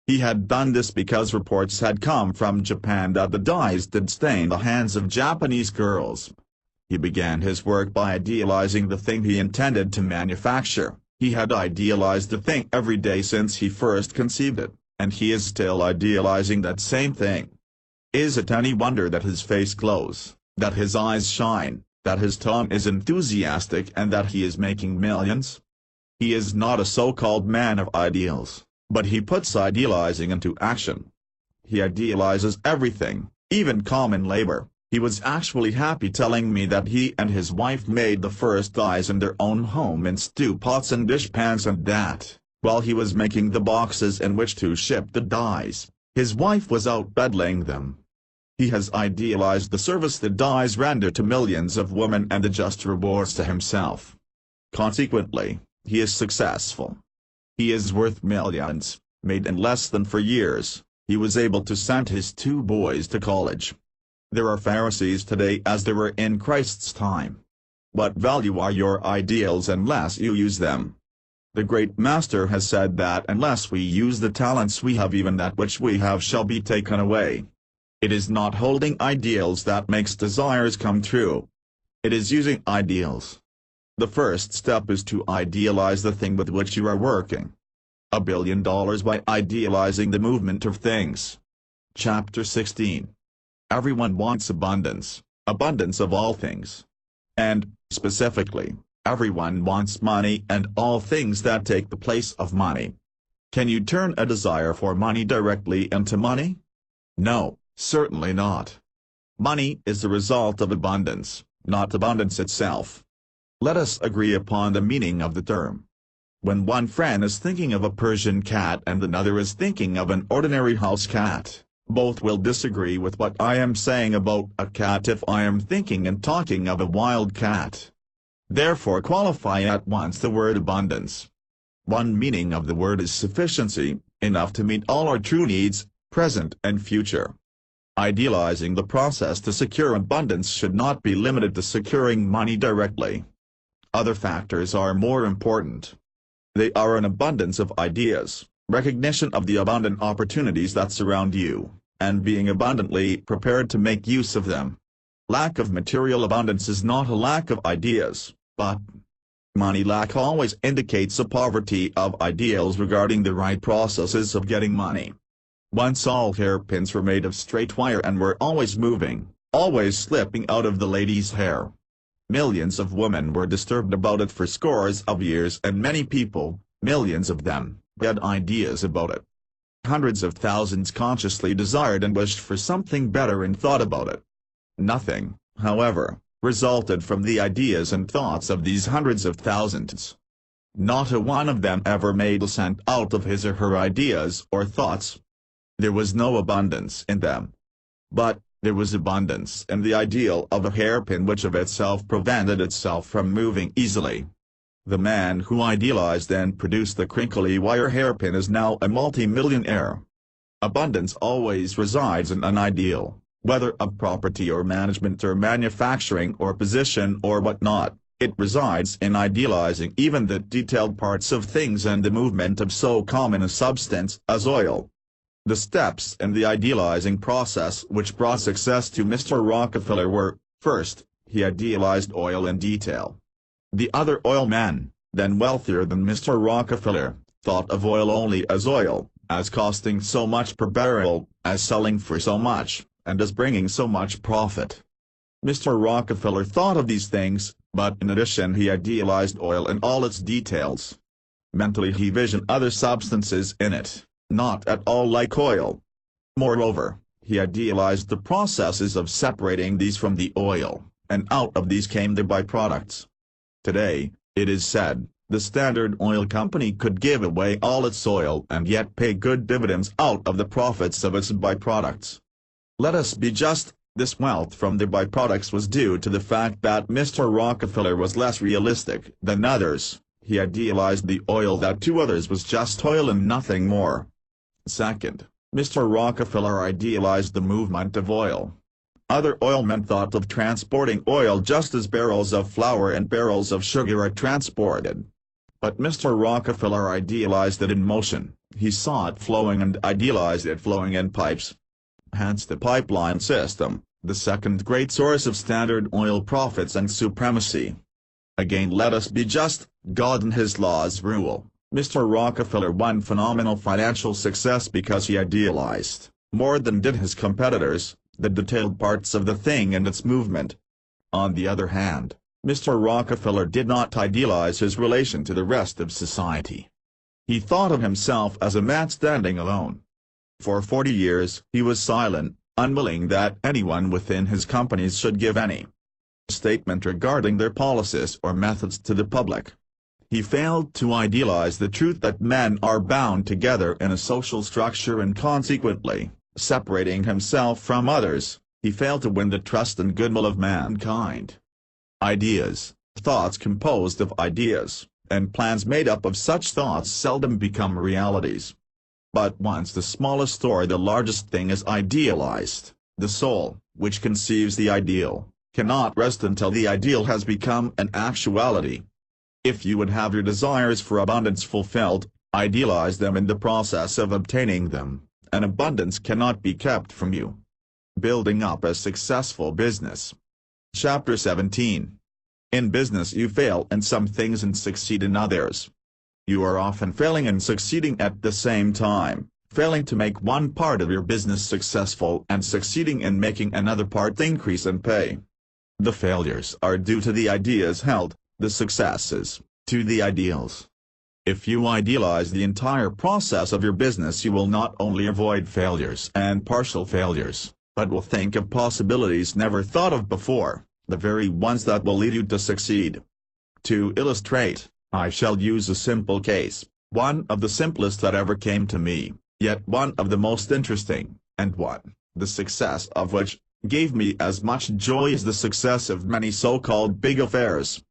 He had done this because reports had come from Japan that the dyes did stain the hands of Japanese girls. He began his work by idealizing the thing he intended to manufacture. He had idealized the thing every day since he first conceived it, and he is still idealizing that same thing. Is it any wonder that his face glows, that his eyes shine, that his tone is enthusiastic and that he is making millions? He is not a so-called man of ideals, but he puts idealizing into action. He idealizes everything, even common labor. He was actually happy telling me that he and his wife made the first dyes in their own home in stew pots and dishpans and that, while he was making the boxes in which to ship the dyes, his wife was out peddling them. He has idealized the service the dyes render to millions of women and the just rewards to himself. Consequently, he is successful. He is worth millions, made in less than 4 years. He was able to send his 2 boys to college. There are Pharisees today as there were in Christ's time. What value are your ideals unless you use them? The great master has said that unless we use the talents we have, even that which we have shall be taken away. It is not holding ideals that makes desires come true. It is using ideals. The first step is to idealize the thing with which you are working. $1 billion by idealizing the movement of things. Chapter 16. Everyone wants abundance, abundance of all things. And, specifically, everyone wants money and all things that take the place of money. Can you turn a desire for money directly into money? No, certainly not. Money is the result of abundance, not abundance itself. Let us agree upon the meaning of the term. When one friend is thinking of a Persian cat and another is thinking of an ordinary house cat, both will disagree with what I am saying about a cat if I am thinking and talking of a wild cat. Therefore qualify at once the word abundance. One meaning of the word is sufficiency, enough to meet all our true needs, present and future. Idealizing the process to secure abundance should not be limited to securing money directly. Other factors are more important. They are an abundance of ideas, recognition of the abundant opportunities that surround you, and being abundantly prepared to make use of them. Lack of material abundance is not a lack of ideas, but money lack always indicates a poverty of ideals regarding the right processes of getting money. Once all hairpins were made of straight wire and were always moving, always slipping out of the lady's hair. Millions of women were disturbed about it for scores of years, and many people, millions of them, had ideas about it. Hundreds of thousands consciously desired and wished for something better and thought about it. Nothing, however, resulted from the ideas and thoughts of these hundreds of thousands. Not a one of them ever made a cent out of his or her ideas or thoughts. There was no abundance in them. But there was abundance in the ideal of a hairpin which of itself prevented itself from moving easily. The man who idealized and produced the crinkly wire hairpin is now a multi-millionaire. Abundance always resides in an ideal, whether of property or management or manufacturing or position or whatnot. It resides in idealizing even the detailed parts of things and the movement of so common a substance as oil. The steps in the idealizing process which brought success to Mr. Rockefeller were, first, he idealized oil in detail. The other oil men, then wealthier than Mr. Rockefeller, thought of oil only as oil, as costing so much per barrel, as selling for so much, and as bringing so much profit. Mr. Rockefeller thought of these things, but in addition he idealized oil in all its details. Mentally he visioned other substances in it, not at all like oil. Moreover, he idealized the processes of separating these from the oil, and out of these came the byproducts. Today, it is said, the Standard Oil Company could give away all its oil and yet pay good dividends out of the profits of its byproducts. Let us be just, this wealth from the byproducts was due to the fact that Mr. Rockefeller was less realistic than others. He idealized the oil that to others was just oil and nothing more. Second, Mr. Rockefeller idealized the movement of oil. Other oilmen thought of transporting oil just as barrels of flour and barrels of sugar are transported. But Mr. Rockefeller idealized it in motion. He saw it flowing and idealized it flowing in pipes. Hence the pipeline system, the second great source of Standard Oil profits and supremacy. Again, let us be just, God and his laws rule. Mr. Rockefeller won phenomenal financial success because he idealized, more than did his competitors, the detailed parts of the thing and its movement. On the other hand, Mr. Rockefeller did not idealize his relation to the rest of society. He thought of himself as a man standing alone. For 40 years he was silent, unwilling that anyone within his companies should give any statement regarding their policies or methods to the public. He failed to idealize the truth that men are bound together in a social structure and consequently, separating himself from others, he failed to win the trust and goodwill of mankind. Ideas, thoughts composed of ideas, and plans made up of such thoughts seldom become realities. But once the smallest or the largest thing is idealized, the soul, which conceives the ideal, cannot rest until the ideal has become an actuality. If you would have your desires for abundance fulfilled, idealize them in the process of obtaining them, and abundance cannot be kept from you. Building up a successful business. Chapter 17. In business you fail in some things and succeed in others. You are often failing and succeeding at the same time, failing to make one part of your business successful and succeeding in making another part increase in pay. The failures are due to the ideas held, the successes, to the ideals. If you idealize the entire process of your business, you will not only avoid failures and partial failures, but will think of possibilities never thought of before, the very ones that will lead you to succeed. To illustrate, I shall use a simple case, one of the simplest that ever came to me, yet one of the most interesting, and one, the success of which, gave me as much joy as the success of many so-called big affairs.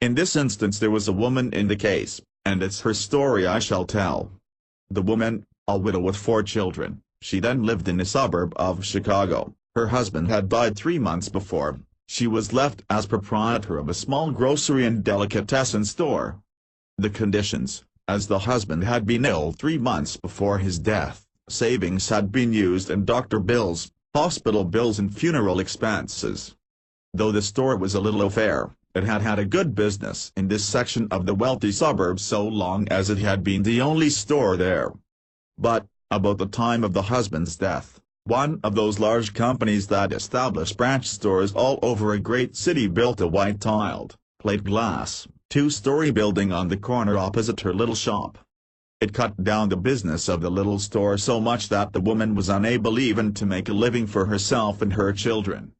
In this instance there was a woman in the case, and it's her story I shall tell. The woman, a widow with 4 children, she then lived in a suburb of Chicago. Her husband had died 3 months before. She was left as proprietor of a small grocery and delicatessen store. The conditions, as the husband had been ill 3 months before his death, savings had been used in doctor bills, hospital bills and funeral expenses. Though the store was a little affair, it had had a good business in this section of the wealthy suburb so long as it had been the only store there. But, about the time of the husband's death, one of those large companies that establish branch stores all over a great city built a white-tiled, plate-glass, 2-story building on the corner opposite her little shop. It cut down the business of the little store so much that the woman was unable even to make a living for herself and her children.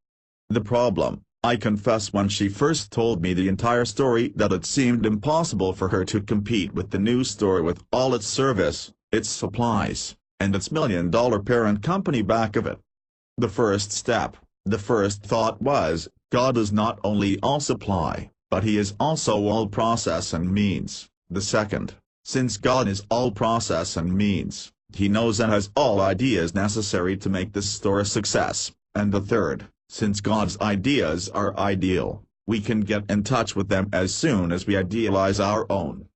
The problem, I confess, when she first told me the entire story, that it seemed impossible for her to compete with the new store with all its service, its supplies, and its $1 million parent company back of it. The first step, the first thought was, God is not only all supply, but He is also all process and means. The second, since God is all process and means, He knows and has all ideas necessary to make this store a success. And the third, since God's ideas are ideal, we can get in touch with them as soon as we idealize our own.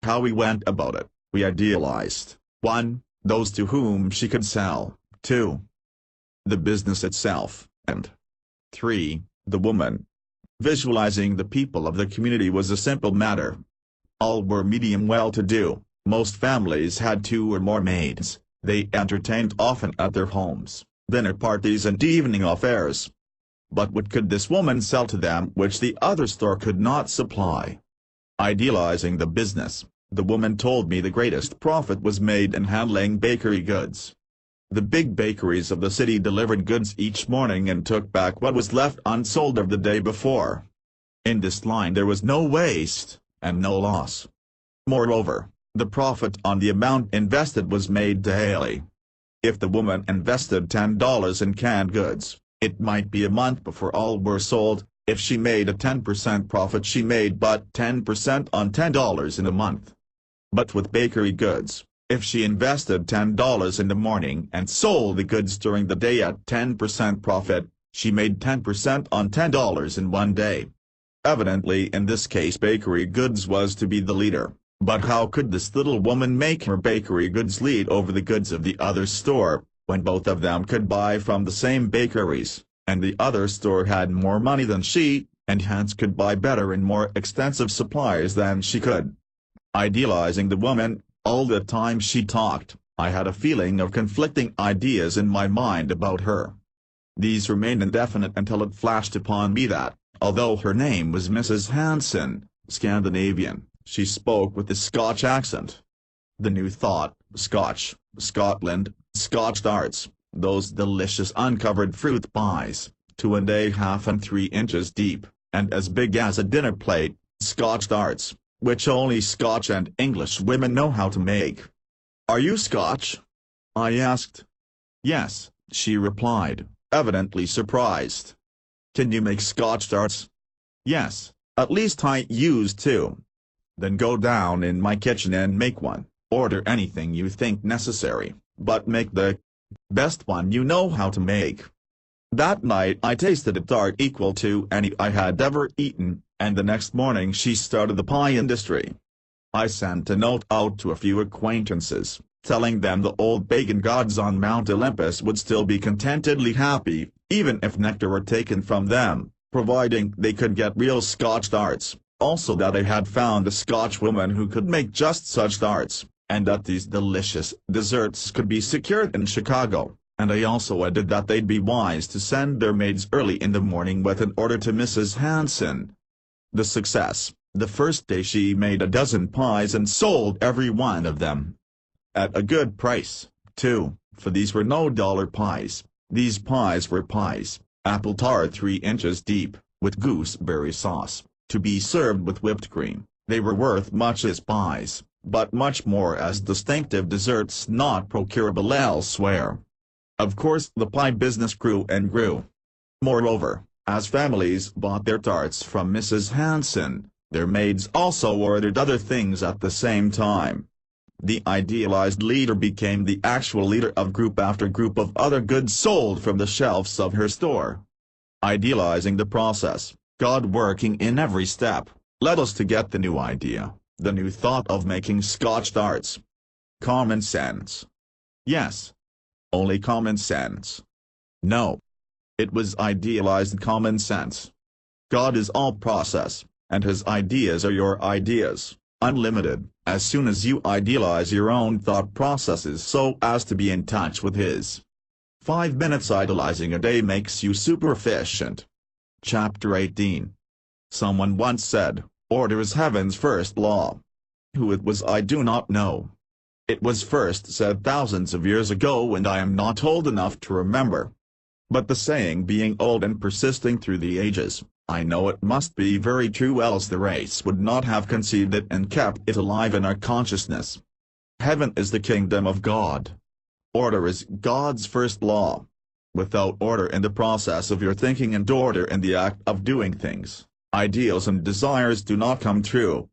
How we went about it: we idealized 1. Those to whom she could sell, 2. the business itself, and 3. the woman. Visualizing the people of the community was a simple matter. All were medium well-to-do, most families had 2 or more maids, they entertained often at their homes, dinner parties and evening affairs. But what could this woman sell to them which the other store could not supply? Idealizing the business, the woman told me the greatest profit was made in handling bakery goods. The big bakeries of the city delivered goods each morning and took back what was left unsold of the day before. In this line there was no waste, and no loss. Moreover, the profit on the amount invested was made daily. If the woman invested $10 in canned goods, it might be a month before all were sold. If she made a 10% profit, she made but 10% on $10 in a month. But with bakery goods, if she invested $10 in the morning and sold the goods during the day at 10% profit, she made 10% on $10 in one day. Evidently in this case bakery goods was to be the leader, but how could this little woman make her bakery goods lead over the goods of the other store, when both of them could buy from the same bakeries, and the other store had more money than she, and hence could buy better and more extensive supplies than she could? Idealizing the woman, all the time she talked, I had a feeling of conflicting ideas in my mind about her. These remained indefinite until it flashed upon me that, although her name was Mrs. Hansen, Scandinavian, she spoke with a Scotch accent. The new thought: Scotch, Scotland, Scotch tarts, those delicious uncovered fruit pies, 2½ and 3 inches deep, and as big as a dinner plate, Scotch tarts, which only Scotch and English women know how to make. "Are you Scotch?" I asked. "Yes," she replied, evidently surprised. "Can you make Scotch tarts?" "Yes, at least I used to." "Then go down in my kitchen and make one. Order anything you think necessary, but make the best one you know how to make." That night I tasted a tart equal to any I had ever eaten, and the next morning she started the pie industry. I sent a note out to a few acquaintances, telling them the old pagan gods on Mount Olympus would still be contentedly happy, even if nectar were taken from them, providing they could get real Scotch tarts, also that I had found a Scotch woman who could make just such tarts, and that these delicious desserts could be secured in Chicago, and I also added that they'd be wise to send their maids early in the morning with an order to Mrs. Hansen. The success: the first day she made a dozen pies and sold every one of them. At a good price, too, for these were no dollar pies. These pies were pies, apple tart 3 inches deep, with gooseberry sauce, to be served with whipped cream, They were worth much as pies, but much more as distinctive desserts not procurable elsewhere. Of course the pie business grew and grew. Moreover, as families bought their tarts from Mrs. Hanson, their maids also ordered other things at the same time. The idealized leader became the actual leader of group after group of other goods sold from the shelves of her store. Idealizing the process, God working in every step, led us to get the new idea, the new thought of making Scotch tarts. Common sense. Yes. Only common sense. No. It was idealized common sense. God is all process, and his ideas are your ideas, unlimited, as soon as you idealize your own thought processes so as to be in touch with his. 5 minutes idealizing a day makes you super efficient. Chapter 18. Someone once said, order is heaven's first law. Who it was I do not know. It was first said thousands of years ago and I am not old enough to remember. But the saying being old and persisting through the ages, I know it must be very true, else the race would not have conceived it and kept it alive in our consciousness. Heaven is the kingdom of God. Order is God's first law. Without order in the process of your thinking and order in the act of doing things, ideals and desires do not come true.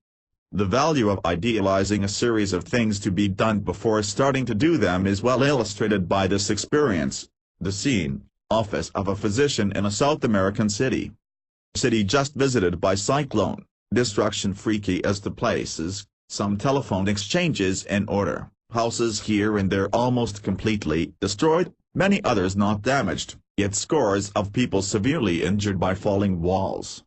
The value of idealizing a series of things to be done before starting to do them is well illustrated by this experience. The scene: office of a physician in a South American city. City just visited by cyclone, destruction freaky as the places, some telephone exchanges in order, houses here and there almost completely destroyed, many others not damaged, yet scores of people severely injured by falling walls.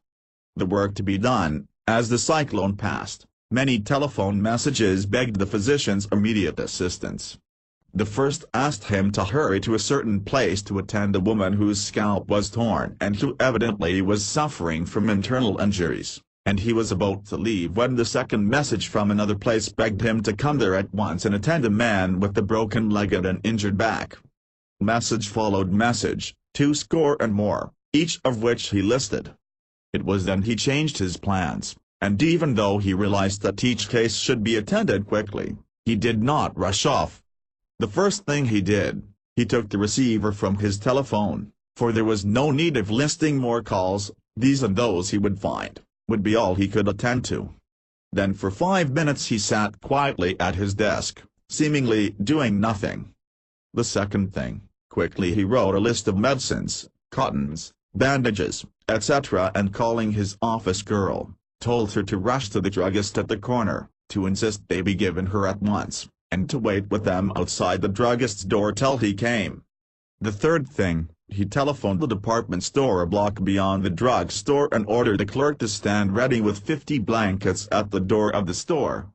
The work to be done: as the cyclone passed, many telephone messages begged the physician's immediate assistance. The first asked him to hurry to a certain place to attend a woman whose scalp was torn and who evidently was suffering from internal injuries, and he was about to leave when the second message from another place begged him to come there at once and attend a man with a broken leg and an injured back. Message followed message, 20 and more, each of which he listed. It was then he changed his plans, and even though he realized that each case should be attended quickly, he did not rush off. The first thing he did, he took the receiver from his telephone, for there was no need of listing more calls. These and those he would find, would be all he could attend to. Then for 5 minutes he sat quietly at his desk, seemingly doing nothing. The second thing, quickly he wrote a list of medicines, cottons, bandages, etc., and calling his office girl, told her to rush to the druggist at the corner, to insist they be given her at once, and to wait with them outside the druggist's door till he came. The third thing, he telephoned the department store a block beyond the drug store and ordered the clerk to stand ready with 50 blankets at the door of the store.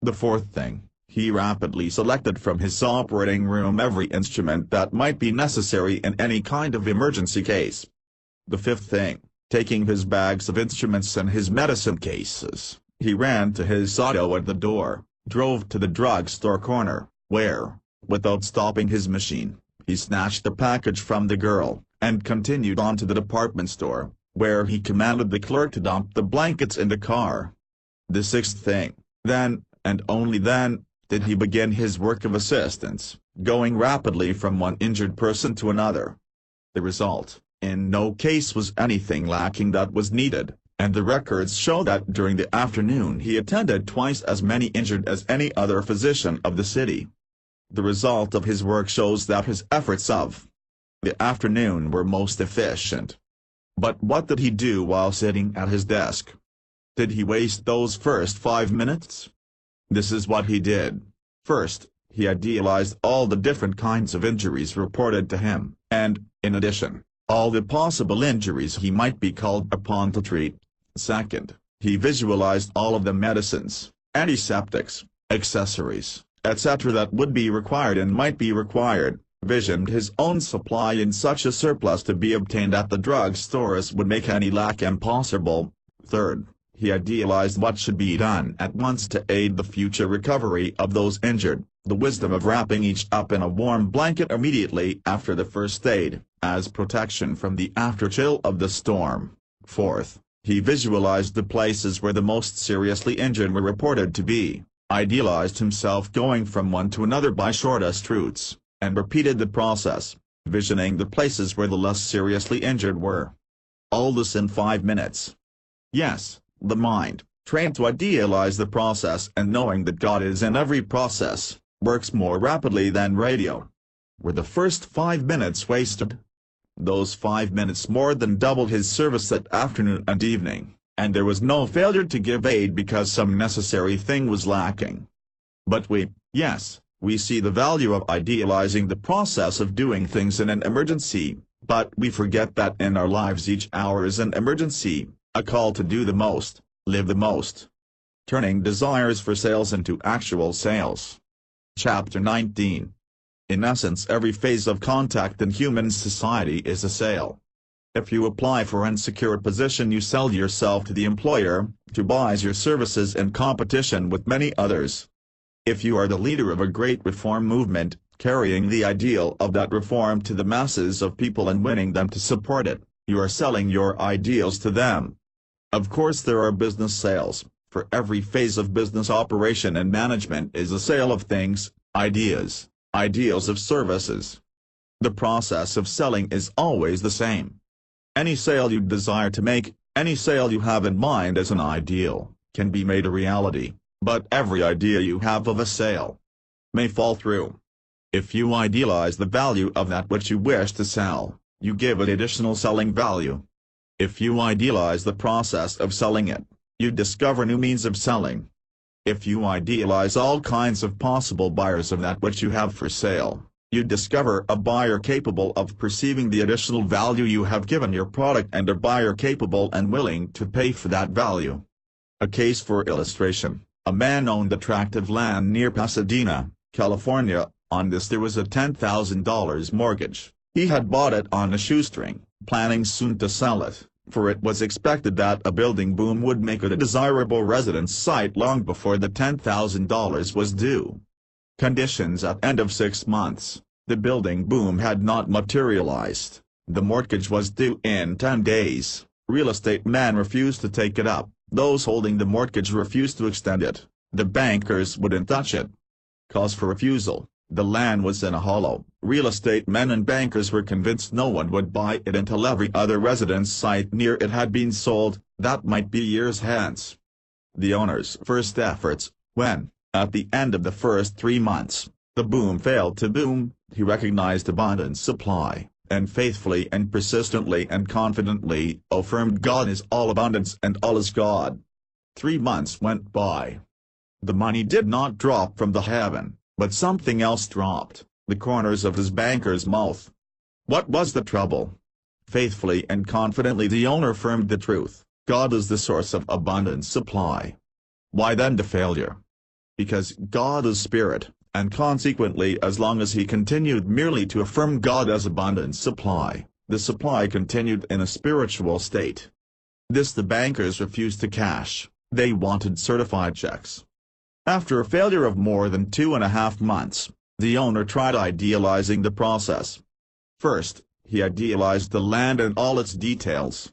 The fourth thing, he rapidly selected from his operating room every instrument that might be necessary in any kind of emergency case. The fifth thing, taking his bags of instruments and his medicine cases, he ran to his auto at the door, drove to the drugstore corner, where, without stopping his machine, he snatched the package from the girl, and continued on to the department store, where he commanded the clerk to dump the blankets in the car. The sixth thing, then, and only then, did he begin his work of assistance, going rapidly from one injured person to another. The result, in no case was anything lacking that was needed, and the records show that during the afternoon he attended twice as many injured as any other physician of the city. The result of his work shows that his efforts of the afternoon were most efficient. But what did he do while sitting at his desk? Did he waste those first 5 minutes? This is what he did. First, he idealized all the different kinds of injuries reported to him, and, in addition, all the possible injuries he might be called upon to treat. Second, he visualized all of the medicines, antiseptics, accessories, etc. that would be required and might be required, visioned his own supply in such a surplus to be obtained at the drug stores would make any lack impossible. Third, he idealized what should be done at once to aid the future recovery of those injured, the wisdom of wrapping each up in a warm blanket immediately after the first aid, as protection from the afterchill of the storm. Fourth, He visualized the places where the most seriously injured were reported to be, idealized himself going from one to another by shortest routes, and repeated the process, visioning the places where the less seriously injured were. All this in 5 minutes. Yes, the mind, trained to idealize the process and knowing that God is in every process, works more rapidly than radio. Were the first 5 minutes wasted? Those 5 minutes more than doubled his service that afternoon and evening, and there was no failure to give aid because some necessary thing was lacking. But we see the value of idealizing the process of doing things in an emergency, but we forget that in our lives each hour is an emergency, a call to do the most, live the most. Turning desires for sales into actual sales. Chapter 19. In essence, every phase of contact in human society is a sale. If you apply for and secure a position, you sell yourself to the employer, who buys your services in competition with many others. If you are the leader of a great reform movement, carrying the ideal of that reform to the masses of people and winning them to support it, you are selling your ideals to them. Of course, there are business sales, for every phase of business operation and management is a sale of things, ideas, ideals of services. The process of selling is always the same. Any sale you desire to make, any sale you have in mind as an ideal, can be made a reality, but every idea you have of a sale may fall through. If you idealize the value of that which you wish to sell, you give it additional selling value. If you idealize the process of selling it, you discover new means of selling. If you idealize all kinds of possible buyers of that which you have for sale, you discover a buyer capable of perceiving the additional value you have given your product and a buyer capable and willing to pay for that value. A case for illustration: a man owned a tract of land near Pasadena, California. On this there was a $10,000 mortgage. He had bought it on a shoestring, planning soon to sell it, for it was expected that a building boom would make it a desirable residence site long before the $10,000 was due. Conditions: at end of 6 months, the building boom had not materialized, the mortgage was due in 10 days, real estate man refused to take it up, those holding the mortgage refused to extend it, the bankers wouldn't touch it. Cause for refusal: the land was in a hollow, real estate men and bankers were convinced no one would buy it until every other residence site near it had been sold, that might be years hence. The owner's first efforts, when, at the end of the first 3 months, the boom failed to boom, he recognized abundant supply, and faithfully and persistently and confidently affirmed God is all abundance and all is God. 3 months went by. The money did not drop from the heaven, but something else dropped, the corners of his banker's mouth. What was the trouble? Faithfully and confidently the owner affirmed the truth: God is the source of abundant supply. Why then the failure? Because God is spirit, and consequently as long as he continued merely to affirm God as abundant supply, the supply continued in a spiritual state. This the bankers refused to cash, they wanted certified checks. After a failure of more than 2.5 months, the owner tried idealizing the process. First, he idealized the land and all its details.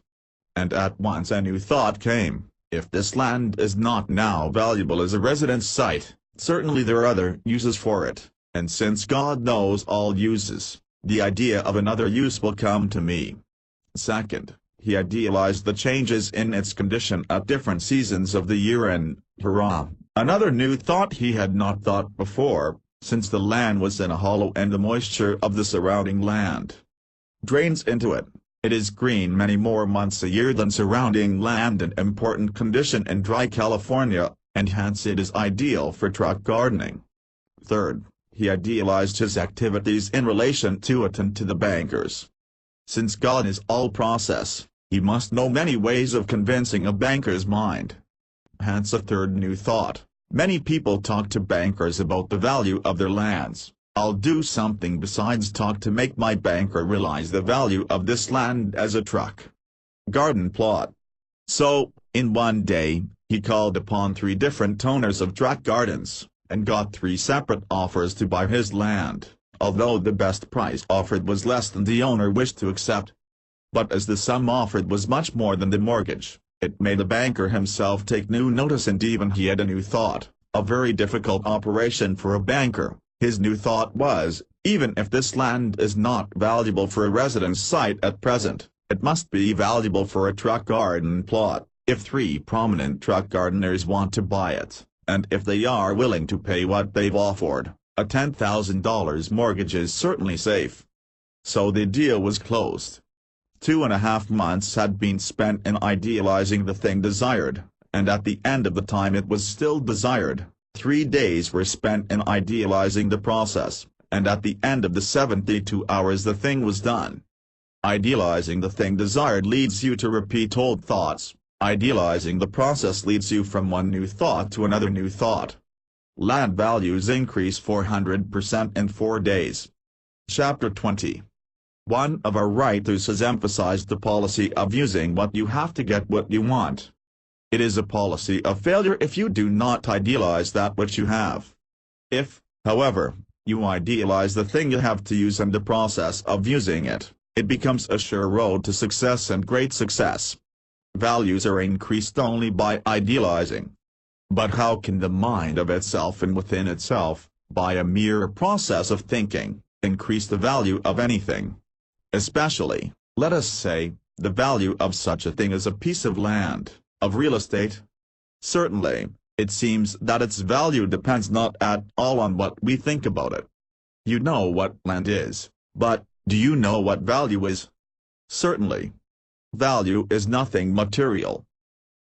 And at once a new thought came: if this land is not now valuable as a residence site, certainly there are other uses for it, and since God knows all uses, the idea of another use will come to me. Second, he idealized the changes in its condition at different seasons of the year and, hurrah, another new thought he had not thought before, since the land was in a hollow and the moisture of the surrounding land drains into it, it is green many more months a year than surrounding land in important condition in dry California, and hence it is ideal for truck gardening. Third, he idealized his activities in relation to it and to the bankers. Since God is all process, he must know many ways of convincing a banker's mind. Hence a third new thought: many people talk to bankers about the value of their lands. I'll do something besides talk to make my banker realize the value of this land as a truck garden plot. So, in one day, he called upon 3 different owners of truck gardens, and got 3 separate offers to buy his land, although the best price offered was less than the owner wished to accept. But as the sum offered was much more than the mortgage, It made the banker himself take new notice, and even he had a new thought, a very difficult operation for a banker. His new thought was, even if this land is not valuable for a residence site at present, it must be valuable for a truck garden plot, if 3 prominent truck gardeners want to buy it, and if they are willing to pay what they've offered, a $10,000 mortgage is certainly safe. So the deal was closed. 2.5 months had been spent in idealizing the thing desired, and at the end of the time it was still desired. 3 days were spent in idealizing the process, and at the end of the 72 hours the thing was done. Idealizing the thing desired leads you to repeat old thoughts. Idealizing the process leads you from one new thought to another new thought. Land values increase 400% in 4 days. Chapter 20. One of our writers has emphasized the policy of using what you have to get what you want. It is a policy of failure if you do not idealize that which you have. If, however, you idealize the thing you have to use and the process of using it, it becomes a sure road to success and great success. Values are increased only by idealizing. But how can the mind of itself and within itself, by a mere process of thinking, increase the value of anything? Especially, let us say, the value of such a thing as a piece of land, of real estate? Certainly, it seems that its value depends not at all on what we think about it. You know what land is, but, do you know what value is? Certainly. Value is nothing material.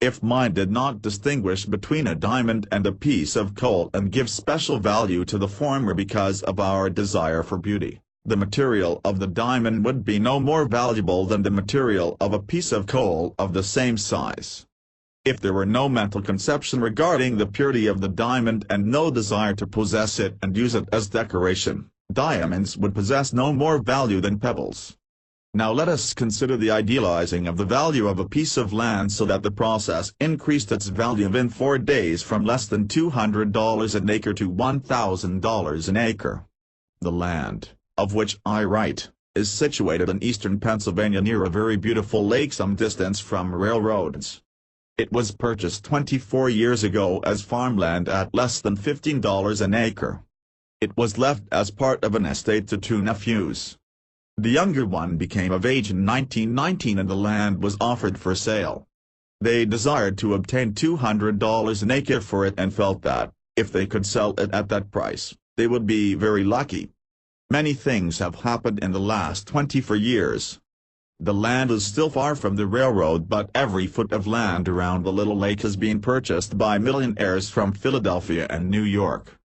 If mind did not distinguish between a diamond and a piece of coal and give special value to the former because of our desire for beauty, the material of the diamond would be no more valuable than the material of a piece of coal of the same size. If there were no mental conception regarding the purity of the diamond and no desire to possess it and use it as decoration, diamonds would possess no more value than pebbles. Now let us consider the idealizing of the value of a piece of land so that the process increased its value in 4 days from less than $200 an acre to $1,000 an acre. The land, of which I write, is situated in eastern Pennsylvania near a very beautiful lake some distance from railroads. It was purchased 24 years ago as farmland at less than $15 an acre. It was left as part of an estate to 2 nephews. The younger one became of age in 1919 and the land was offered for sale. They desired to obtain $200 an acre for it and felt that, if they could sell it at that price, they would be very lucky. Many things have happened in the last 24 years. The land is still far from the railroad, but every foot of land around the little lake has been purchased by millionaires from Philadelphia and New York.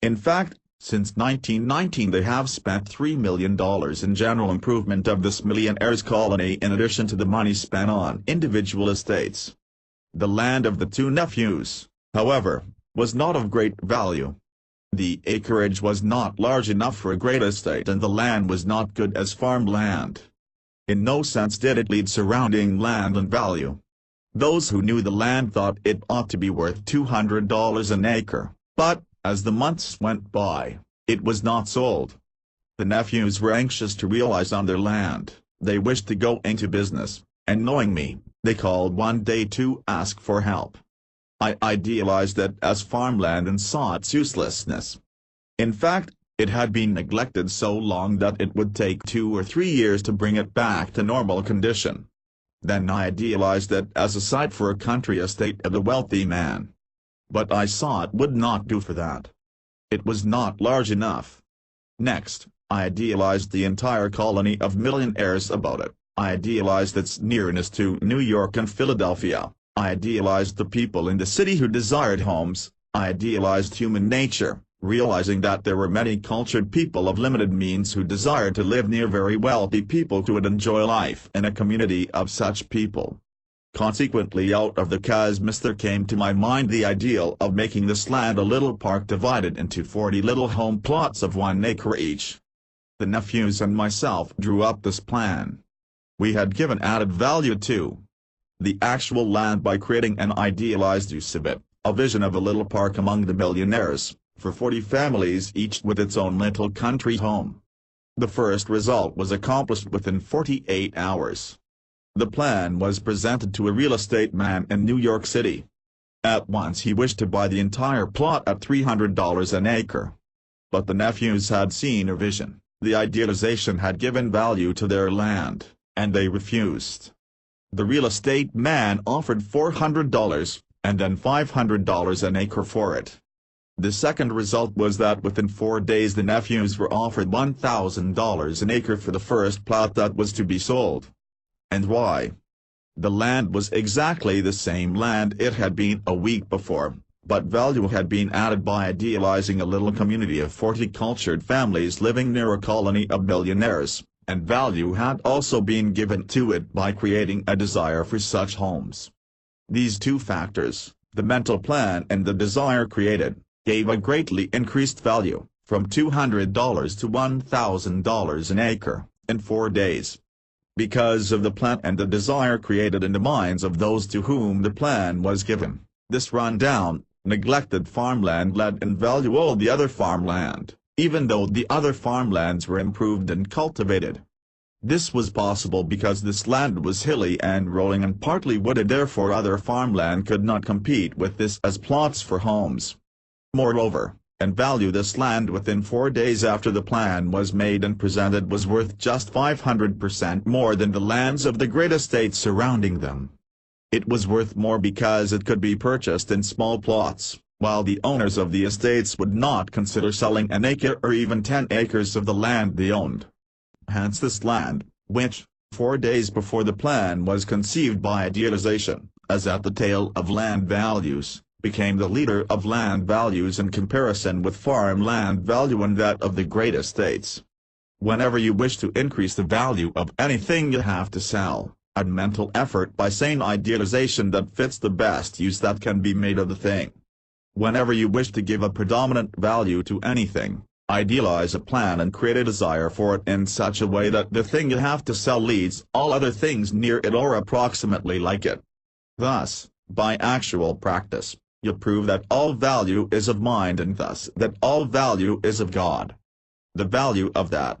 In fact, since 1919 they have spent $3 million in general improvement of this millionaire's colony in addition to the money spent on individual estates. The land of the 2 nephews, however, was not of great value. The acreage was not large enough for a great estate and the land was not good as farmland. In no sense did it lead surrounding land in value. Those who knew the land thought it ought to be worth $200 an acre, but, as the months went by, it was not sold. The nephews were anxious to realize on their land, they wished to go into business, and knowing me, they called one day to ask for help. I idealized it as farmland and saw its uselessness. In fact, it had been neglected so long that it would take 2 or 3 years to bring it back to normal condition. Then I idealized it as a site for a country estate of a wealthy man. But I saw it would not do for that. It was not large enough. Next, I idealized the entire colony of millionaires about it. I idealized its nearness to New York and Philadelphia. I idealized the people in the city who desired homes. I idealized human nature, realizing that there were many cultured people of limited means who desired to live near very wealthy people who would enjoy life in a community of such people. Consequently, out of the cosmos there came to my mind the ideal of making this land a little park divided into 40 little home plots of 1 acre each. The nephews and myself drew up this plan. We had given added value to the actual land by creating an idealized use of it, a vision of a little park among the millionaires, for 40 families each with its own little country home. The first result was accomplished within 48 hours. The plan was presented to a real estate man in New York City. At once he wished to buy the entire plot at $300 an acre. But the nephews had seen a vision, the idealization had given value to their land, and they refused. The real estate man offered $400, and then $500 an acre for it. The second result was that within 4 days the nephews were offered $1,000 an acre for the first plot that was to be sold. And why? The land was exactly the same land it had been a week before, but value had been added by idealizing a little community of 40 cultured families living near a colony of millionaires, and value had also been given to it by creating a desire for such homes. These two factors, the mental plan and the desire created, gave a greatly increased value, from $200 to $1,000 an acre, in 4 days. Because of the plan and the desire created in the minds of those to whom the plan was given, this run-down, neglected farmland led in value all the other farmland, even though the other farmlands were improved and cultivated. This was possible because this land was hilly and rolling and partly wooded, therefore other farmland could not compete with this as plots for homes. Moreover, and value this land within 4 days after the plan was made and presented was worth just 500% more than the lands of the great estates surrounding them. It was worth more because it could be purchased in small plots, while the owners of the estates would not consider selling an acre or even 10 acres of the land they owned. Hence this land, which, 4 days before the plan was conceived by idealization, as at the tail of land values, became the leader of land values in comparison with farmland value and that of the great estates. Whenever you wish to increase the value of anything you have to sell, add mental effort by sane idealization that fits the best use that can be made of the thing. Whenever you wish to give a predominant value to anything, idealize a plan and create a desire for it in such a way that the thing you have to sell leads all other things near it or approximately like it. Thus, by actual practice, you prove that all value is of mind and thus that all value is of God. The value of that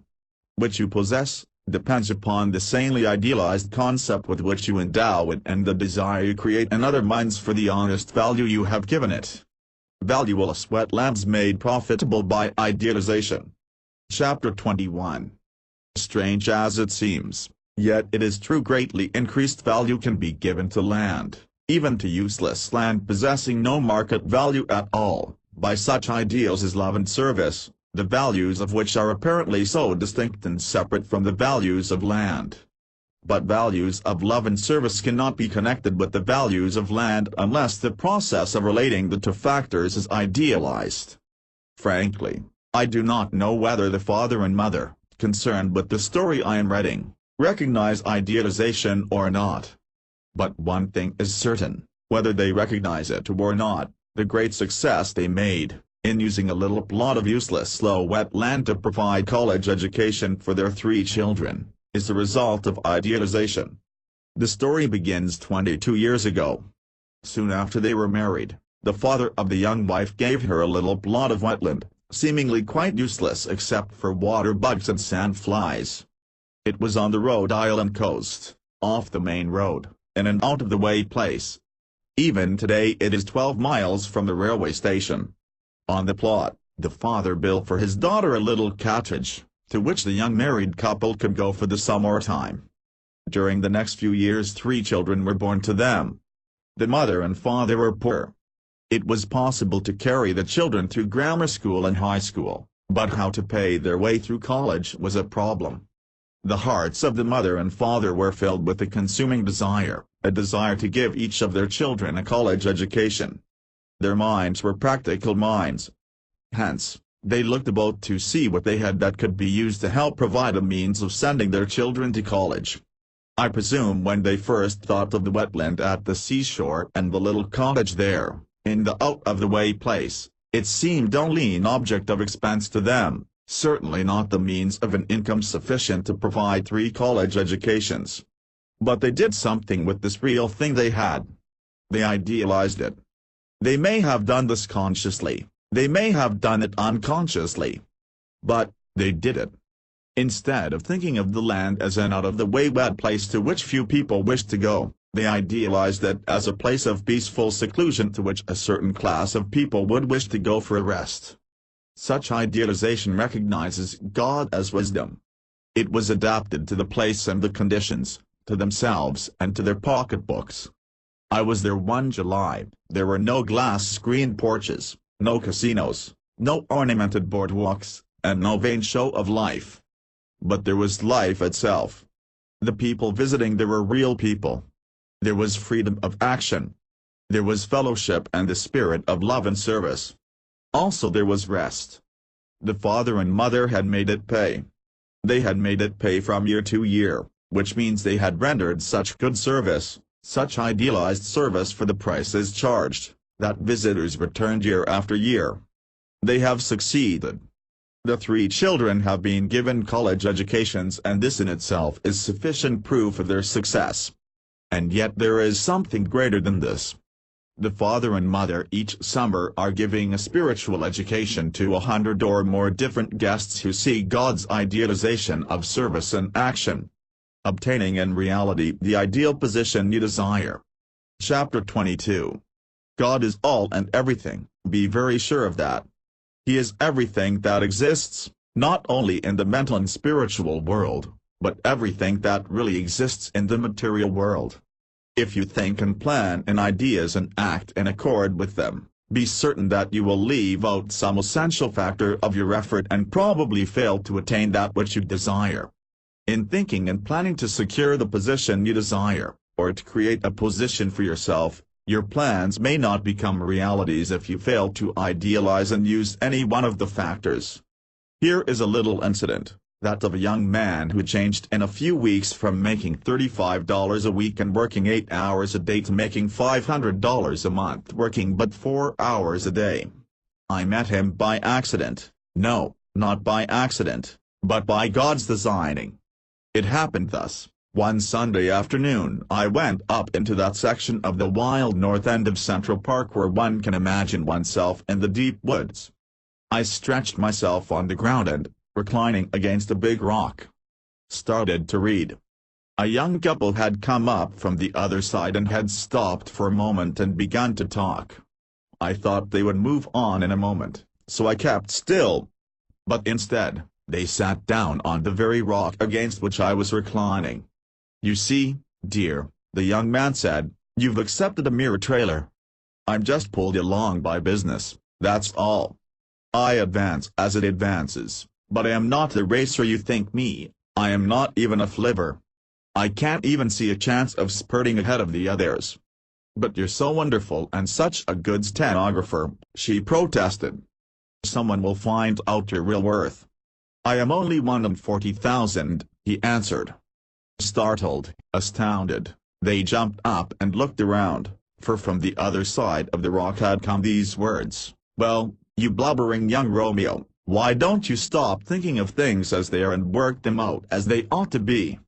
which you possess depends upon the sanely idealized concept with which you endow it and the desire you create in other minds for the honest value you have given it. Valueless wetlands made profitable by idealization. Chapter 21. Strange as it seems, yet it is true, greatly increased value can be given to land, even to useless land possessing no market value at all, by such ideals as love and service, the values of which are apparently so distinct and separate from the values of land. But values of love and service cannot be connected with the values of land unless the process of relating the two factors is idealized. Frankly, I do not know whether the father and mother, concerned with the story I am writing, recognize idealization or not. But one thing is certain, whether they recognize it or not, the great success they made, in using a little plot of useless slow wet land to provide college education for their 3 children, is the result of idealization. The story begins 22 years ago. Soon after they were married, the father of the young wife gave her a little plot of wetland, seemingly quite useless except for water bugs and sand flies. It was on the Rhode Island coast, off the main road, in an out-of-the-way place. Even today it is 12 miles from the railway station. On the plot, the father built for his daughter a little cottage, to which the young married couple could go for the summer time. During the next few years 3 children were born to them. The mother and father were poor. It was possible to carry the children through grammar school and high school, but how to pay their way through college was a problem. The hearts of the mother and father were filled with a consuming desire, a desire to give each of their children a college education. Their minds were practical minds. Hence, they looked about to see what they had that could be used to help provide a means of sending their children to college. I presume when they first thought of the wetland at the seashore and the little cottage there, in the out-of-the-way place, it seemed only an object of expense to them, certainly not the means of an income sufficient to provide 3 college educations. But they did something with this real thing they had. They idealized it. They may have done this consciously, they may have done it unconsciously. But, they did it. Instead of thinking of the land as an out-of-the-way bad place to which few people wish to go, they idealized it as a place of peaceful seclusion to which a certain class of people would wish to go for a rest. Such idealization recognizes God as wisdom. It was adapted to the place and the conditions, to themselves and to their pocketbooks. I was there one July. There were no glass-screened porches, no casinos, no ornamented boardwalks, and no vain show of life. But there was life itself. The people visiting there were real people. There was freedom of action. There was fellowship and the spirit of love and service. Also there was rest. The father and mother had made it pay. They had made it pay from year to year, which means they had rendered such good service, such idealized service for the prices charged, that visitors returned year after year. They have succeeded. The 3 children have been given college educations, and this in itself is sufficient proof of their success. And yet there is something greater than this. The father and mother each summer are giving a spiritual education to 100 or more different guests who see God's idealization of service and action, obtaining in reality the ideal position you desire. Chapter 22. God is all and everything, be very sure of that. He is everything that exists, not only in the mental and spiritual world, but everything that really exists in the material world. If you think and plan in ideas and act in accord with them, be certain that you will leave out some essential factor of your effort and probably fail to attain that which you desire. In thinking and planning to secure the position you desire, or to create a position for yourself, your plans may not become realities if you fail to idealize and use any one of the factors. Here is a little incident, that of a young man who changed in a few weeks from making $35 a week and working 8 hours a day to making $500 a month working but 4 hours a day. I met him by accident. No, not by accident, but by God's designing. It happened thus. One Sunday afternoon I went up into that section of the wild north end of Central Park where one can imagine oneself in the deep woods. I stretched myself on the ground and, reclining against a big rock, started to read. A young couple had come up from the other side and had stopped for a moment and begun to talk. I thought they would move on in a moment, so I kept still. But instead, they sat down on the very rock against which I was reclining. "You see, dear," the young man said, "you've accepted a mirror trailer. I'm just pulled along by business, that's all. I advance as it advances, but I am not the racer you think me. I am not even a flivver. I can't even see a chance of spurting ahead of the others." "But you're so wonderful and such a good stenographer," she protested. "Someone will find out your real worth." "I am only 1 in 40,000, he answered. Startled, astounded, they jumped up and looked around, for from the other side of the rock had come these words, "Well, you blubbering young Romeo, why don't you stop thinking of things as they are and work them out as they ought to be?"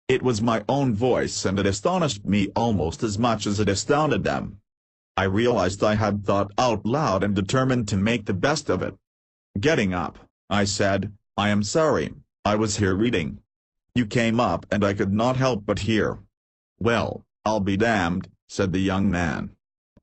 It was my own voice and it astonished me almost as much as it astounded them. I realized I had thought out loud and determined to make the best of it. Getting up, I said, "I am sorry, I was here reading. You came up and I could not help but hear." "Well, I'll be damned," said the young man.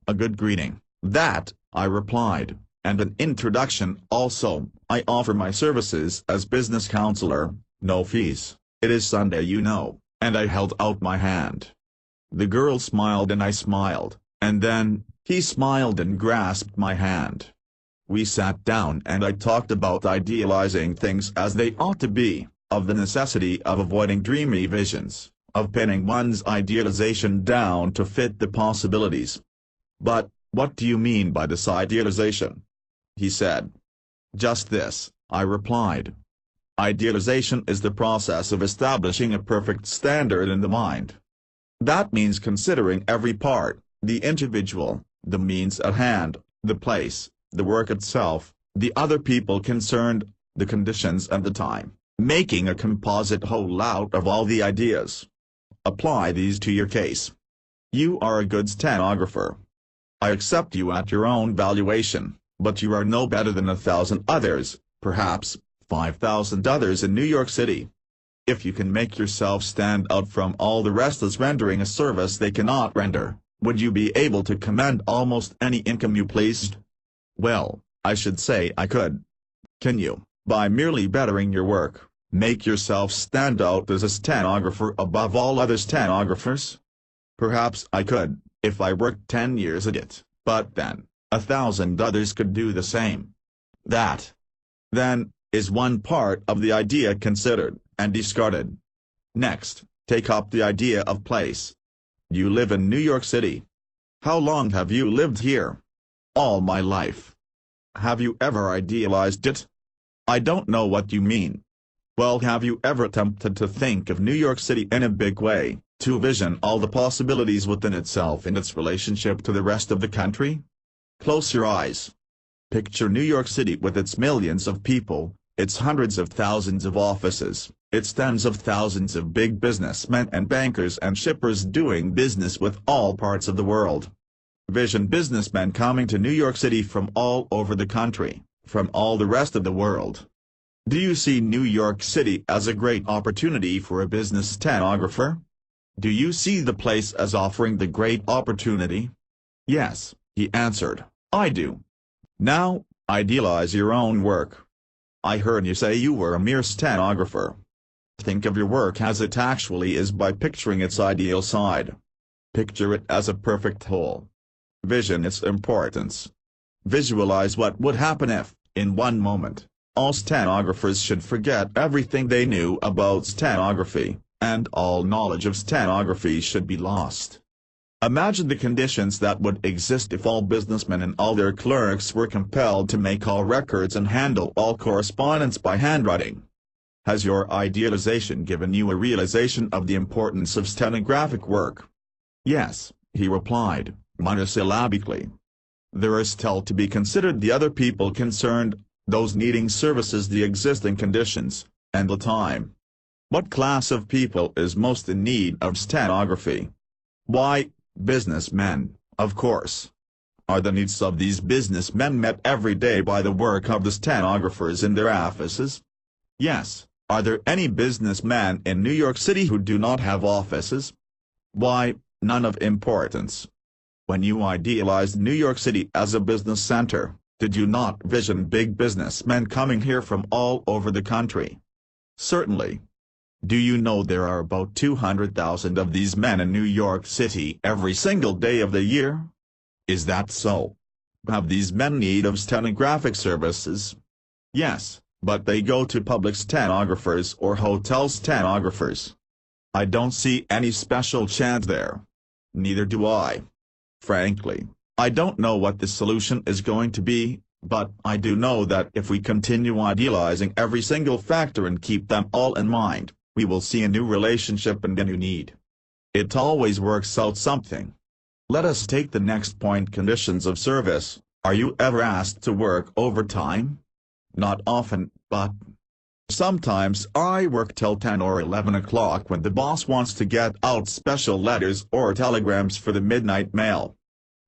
"A good greeting, that," I replied, "and an introduction also. I offer my services as business counselor, no fees. It is Sunday, you know," and I held out my hand. The girl smiled and I smiled, and then, he smiled and grasped my hand. We sat down and I talked about idealizing things as they ought to be, of the necessity of avoiding dreamy visions, of pinning one's idealization down to fit the possibilities. "But, what do you mean by this idealization?" he said. "Just this," I replied. "Idealization is the process of establishing a perfect standard in the mind. That means considering every part, the individual, the means at hand, the place, the work itself, the other people concerned, the conditions and the time, making a composite whole out of all the ideas. Apply these to your case. You are a good stenographer. I accept you at your own valuation, but you are no better than 1,000 others, perhaps 5,000 others in New York City. If you can make yourself stand out from all the rest as rendering a service they cannot render, would you be able to command almost any income you pleased? Well, I should say I could. Can you, by merely bettering your work, make yourself stand out as a stenographer above all other stenographers? Perhaps I could, if I worked 10 years at it, but then, 1,000 others could do the same. That, then, is one part of the idea considered and discarded. Next, take up the idea of place. You live in New York City. How long have you lived here? All my life. Have you ever idealized it? I don't know what you mean. Well, have you ever attempted to think of New York City in a big way, to vision all the possibilities within itself and its relationship to the rest of the country? Close your eyes. Picture New York City with its millions of people, its hundreds of thousands of offices, its tens of thousands of big businessmen and bankers and shippers doing business with all parts of the world. Vision businessmen coming to New York City from all over the country, from all the rest of the world. Do you see New York City as a great opportunity for a business stenographer? Do you see the place as offering the great opportunity? Yes, he answered, I do. Now, idealize your own work. I heard you say you were a mere stenographer. Think of your work as it actually is by picturing its ideal side. Picture it as a perfect whole. Vision its importance. Visualize what would happen if, in one moment, all stenographers should forget everything they knew about stenography, and all knowledge of stenography should be lost. Imagine the conditions that would exist if all businessmen and all their clerks were compelled to make all records and handle all correspondence by handwriting. Has your idealization given you a realization of the importance of stenographic work? Yes, he replied, monosyllabically. There are still to be considered the other people concerned, those needing services, the existing conditions, and the time. What class of people is most in need of stenography? Why, businessmen, of course. Are the needs of these businessmen met every day by the work of the stenographers in their offices? Yes. Are there any businessmen in New York City who do not have offices? Why, none of importance. When you idealized New York City as a business center, did you not vision big businessmen coming here from all over the country? Certainly. Do you know there are about 200,000 of these men in New York City every single day of the year? Is that so? Have these men need of stenographic services? Yes, but they go to public stenographers or hotel stenographers. I don't see any special chance there. Neither do I. Frankly, I don't know what the solution is going to be, but I do know that if we continue idealizing every single factor and keep them all in mind, we will see a new relationship and a new need. It always works out something. Let us take the next point: conditions of service. Are you ever asked to work overtime? Not often, but sometimes I work till 10 or 11 o'clock when the boss wants to get out special letters or telegrams for the midnight mail.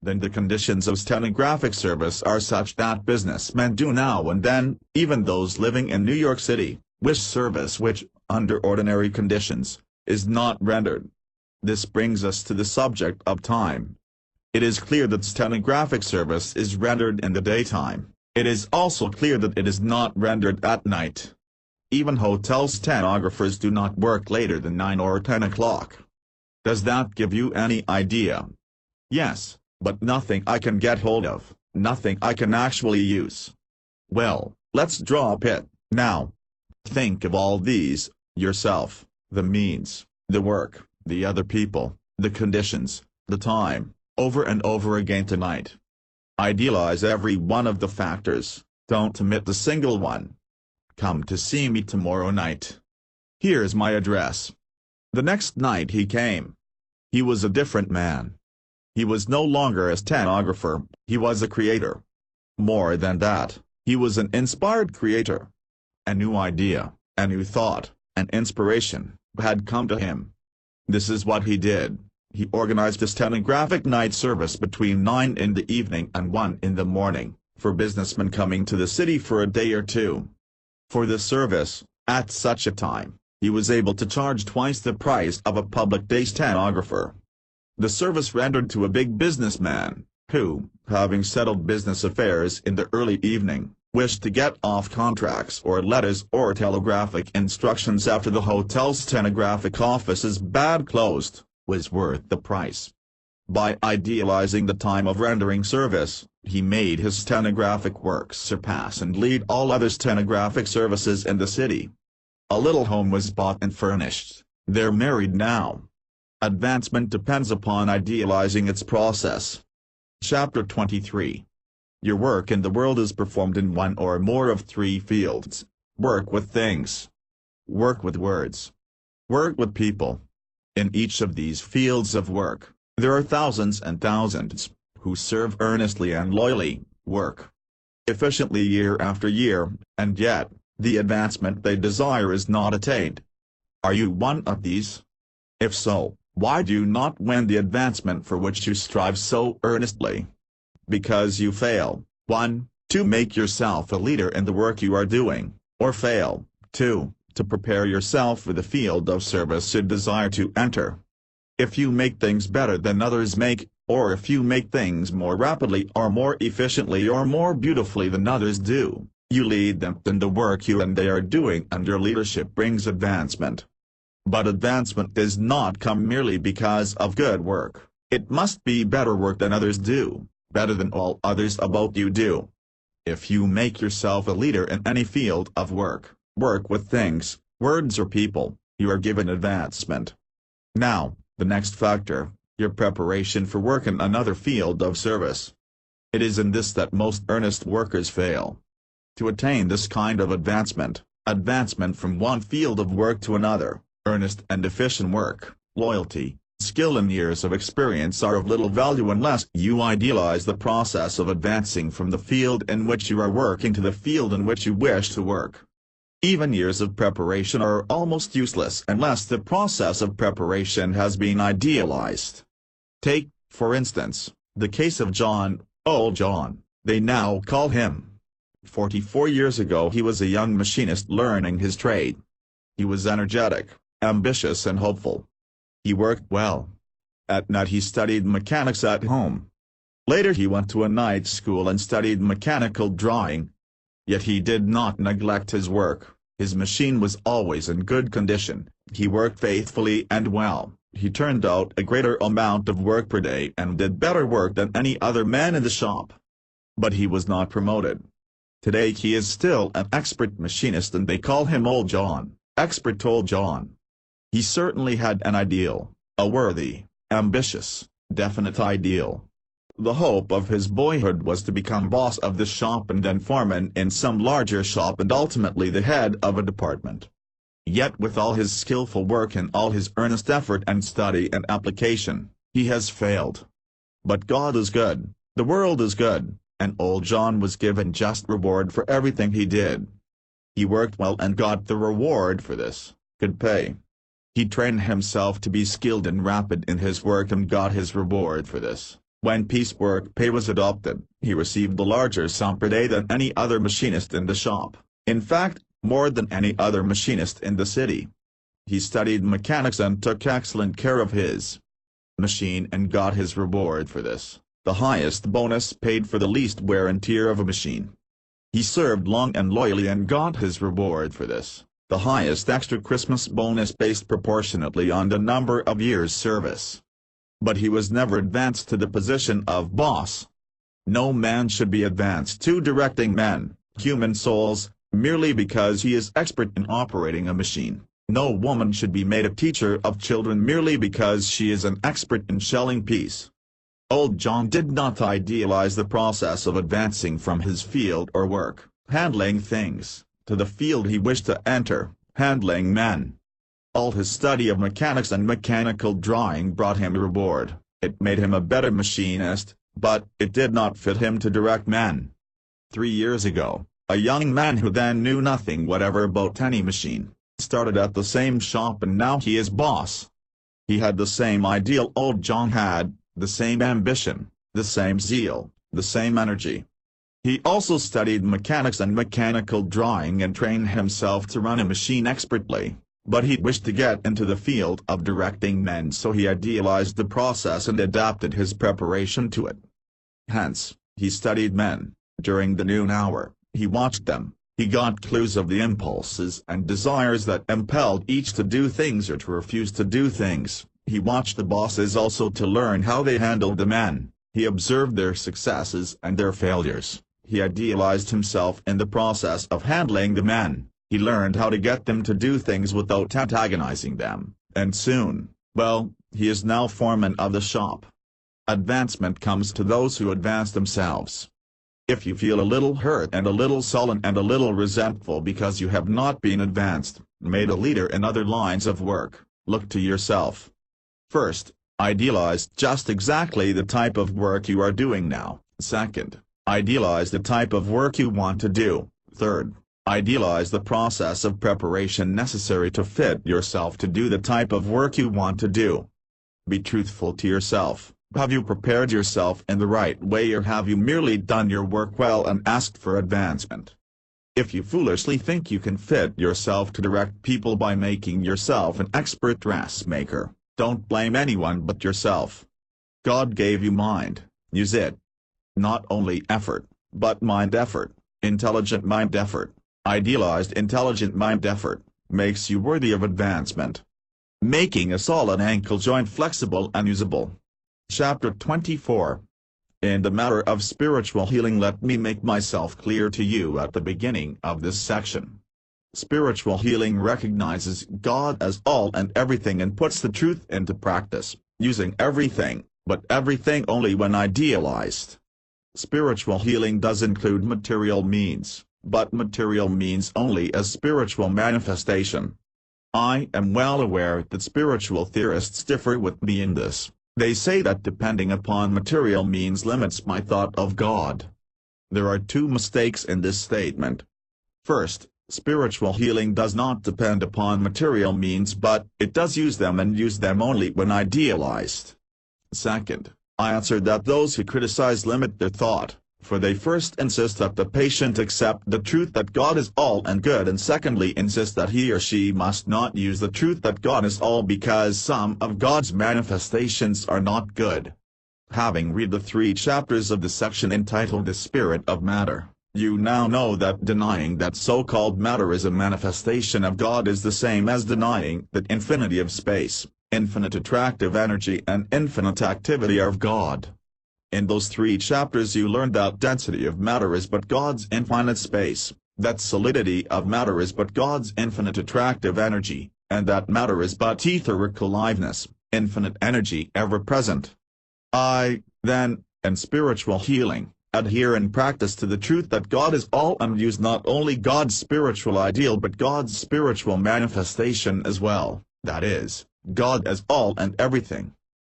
Then the conditions of stenographic service are such that businessmen do now and then, even those living in New York City, wish service which, under ordinary conditions, is not rendered. This brings us to the subject of time. It is clear that stenographic service is rendered in the daytime. It is also clear that it is not rendered at night. Even hotel stenographers do not work later than 9 or 10 o'clock. Does that give you any idea? Yes, but nothing I can get hold of, nothing I can actually use. Well, let's drop it, now. Think of all these, yourself, the means, the work, the other people, the conditions, the time, over and over again tonight. Idealize every one of the factors, don't omit a single one. Come to see me tomorrow night. Here's my address. The next night he came. He was a different man. He was no longer a stenographer, he was a creator. More than that, he was an inspired creator. A new idea, a new thought, an inspiration, had come to him. This is what he did. He organized a stenographic night service between 9 in the evening and 1 in the morning, for businessmen coming to the city for a day or two. For this service, at such a time, he was able to charge twice the price of a public day stenographer. The service rendered to a big businessman, who, having settled business affairs in the early evening, wished to get off contracts or letters or telegraphic instructions after the hotel's stenographic office's bad closed, was worth the price. By idealizing the time of rendering service, he made his stenographic work surpass and lead all other stenographic services in the city. A little home was bought and furnished. They're married now. Advancement depends upon idealizing its process. Chapter 23. Your work in the world is performed in one or more of three fields: work with things, work with words, work with people. In each of these fields of work, there are thousands and thousands, who serve earnestly and loyally, work efficiently year after year, and yet, the advancement they desire is not attained. Are you one of these? If so, why do you not win the advancement for which you strive so earnestly? Because you fail, 1. To make yourself a leader in the work you are doing, or fail, 2. To prepare yourself for the field of service you desire to enter. If you make things better than others make, or if you make things more rapidly or more efficiently or more beautifully than others do, you lead them in the work you and they are doing, and your leadership brings advancement. But advancement does not come merely because of good work. It must be better work than others do, better than all others about you do. If you make yourself a leader in any field of work, work with things, words or people, you are given advancement. Now, the next factor, your preparation for work in another field of service. It is in this that most earnest workers fail. To attain this kind of advancement from one field of work to another, earnest and efficient work, loyalty, skill and years of experience are of little value unless you idealize the process of advancing from the field in which you are working to the field in which you wish to work. Even years of preparation are almost useless unless the process of preparation has been idealized. Take, for instance, the case of John, Old John, they now call him. 44 years ago he was a young machinist learning his trade. He was energetic, ambitious and hopeful. He worked well. At night he studied mechanics at home. Later he went to a night school and studied mechanical drawing. Yet he did not neglect his work. His machine was always in good condition. He worked faithfully and well. He turned out a greater amount of work per day and did better work than any other man in the shop. But he was not promoted. Today he is still an expert machinist and they call him Old John, expert Old John. He certainly had an ideal, a worthy, ambitious, definite ideal. The hope of his boyhood was to become boss of the shop and then foreman in some larger shop and ultimately the head of a department. Yet with all his skillful work and all his earnest effort and study and application, he has failed. But God is good, the world is good, and Old John was given just reward for everything he did. He worked well and got the reward for this, good pay. He trained himself to be skilled and rapid in his work and got his reward for this. When piecework pay was adopted, he received a larger sum per day than any other machinist in the shop, in fact, more than any other machinist in the city. He studied mechanics and took excellent care of his machine and got his reward for this, the highest bonus paid for the least wear and tear of a machine. He served long and loyally and got his reward for this, the highest extra Christmas bonus based proportionately on the number of years' service. But he was never advanced to the position of boss. No man should be advanced to directing men, human souls, merely because he is expert in operating a machine. No woman should be made a teacher of children merely because she is an expert in shelling peas. Old John did not idealize the process of advancing from his field or work, handling things, to the field he wished to enter, handling men. All his study of mechanics and mechanical drawing brought him a reward. It made him a better machinist, but it did not fit him to direct men. 3 years ago, a young man who then knew nothing whatever about any machine, started at the same shop and now he is boss. He had the same ideal Old John had, the same ambition, the same zeal, the same energy. He also studied mechanics and mechanical drawing and trained himself to run a machine expertly, but he wished to get into the field of directing men, so he idealized the process and adapted his preparation to it. Hence, he studied men. During the noon hour, he watched them. He got clues of the impulses and desires that impelled each to do things or to refuse to do things. He watched the bosses also to learn how they handled the men. He observed their successes and their failures. He idealized himself in the process of handling the men. He learned how to get them to do things without antagonizing them, and soon, well, he is now foreman of the shop. Advancement comes to those who advance themselves. If you feel a little hurt and a little sullen and a little resentful because you have not been advanced, made a leader in other lines of work, look to yourself. First, idealize just exactly the type of work you are doing now. Second, idealize the type of work you want to do. Third, idealize the process of preparation necessary to fit yourself to do the type of work you want to do. Be truthful to yourself. Have you prepared yourself in the right way, or have you merely done your work well and asked for advancement? If you foolishly think you can fit yourself to direct people by making yourself an expert dressmaker, don't blame anyone but yourself. God gave you mind, use it. Not only effort, but mind effort, intelligent mind effort, idealized intelligent mind effort, makes you worthy of advancement. Making a solid ankle joint flexible and usable. Chapter 24. In the matter of spiritual healing, let me make myself clear to you at the beginning of this section. Spiritual healing recognizes God as all and everything and puts the truth into practice, using everything, but everything only when idealized. Spiritual healing does include material means, but material means only as spiritual manifestation. I am well aware that spiritual theorists differ with me in this. They say that depending upon material means limits my thought of God. There are two mistakes in this statement. First, spiritual healing does not depend upon material means, but it does use them and use them only when idealized. Second, I answer that those who criticize limit their thought, for they first insist that the patient accept the truth that God is all and good, and secondly insist that he or she must not use the truth that God is all because some of God's manifestations are not good. Having read the 3 chapters of the section entitled The Spirit of Matter, you now know that denying that so-called matter is a manifestation of God is the same as denying that infinity of space, infinite attractive energy and infinite activity are of God. In those 3 chapters you learned that density of matter is but God's infinite space, that solidity of matter is but God's infinite attractive energy, and that matter is but etheric aliveness, infinite energy ever present. I, then, in spiritual healing, adhere and practice to the truth that God is all and use not only God's spiritual ideal but God's spiritual manifestation as well, that is, God as all and everything.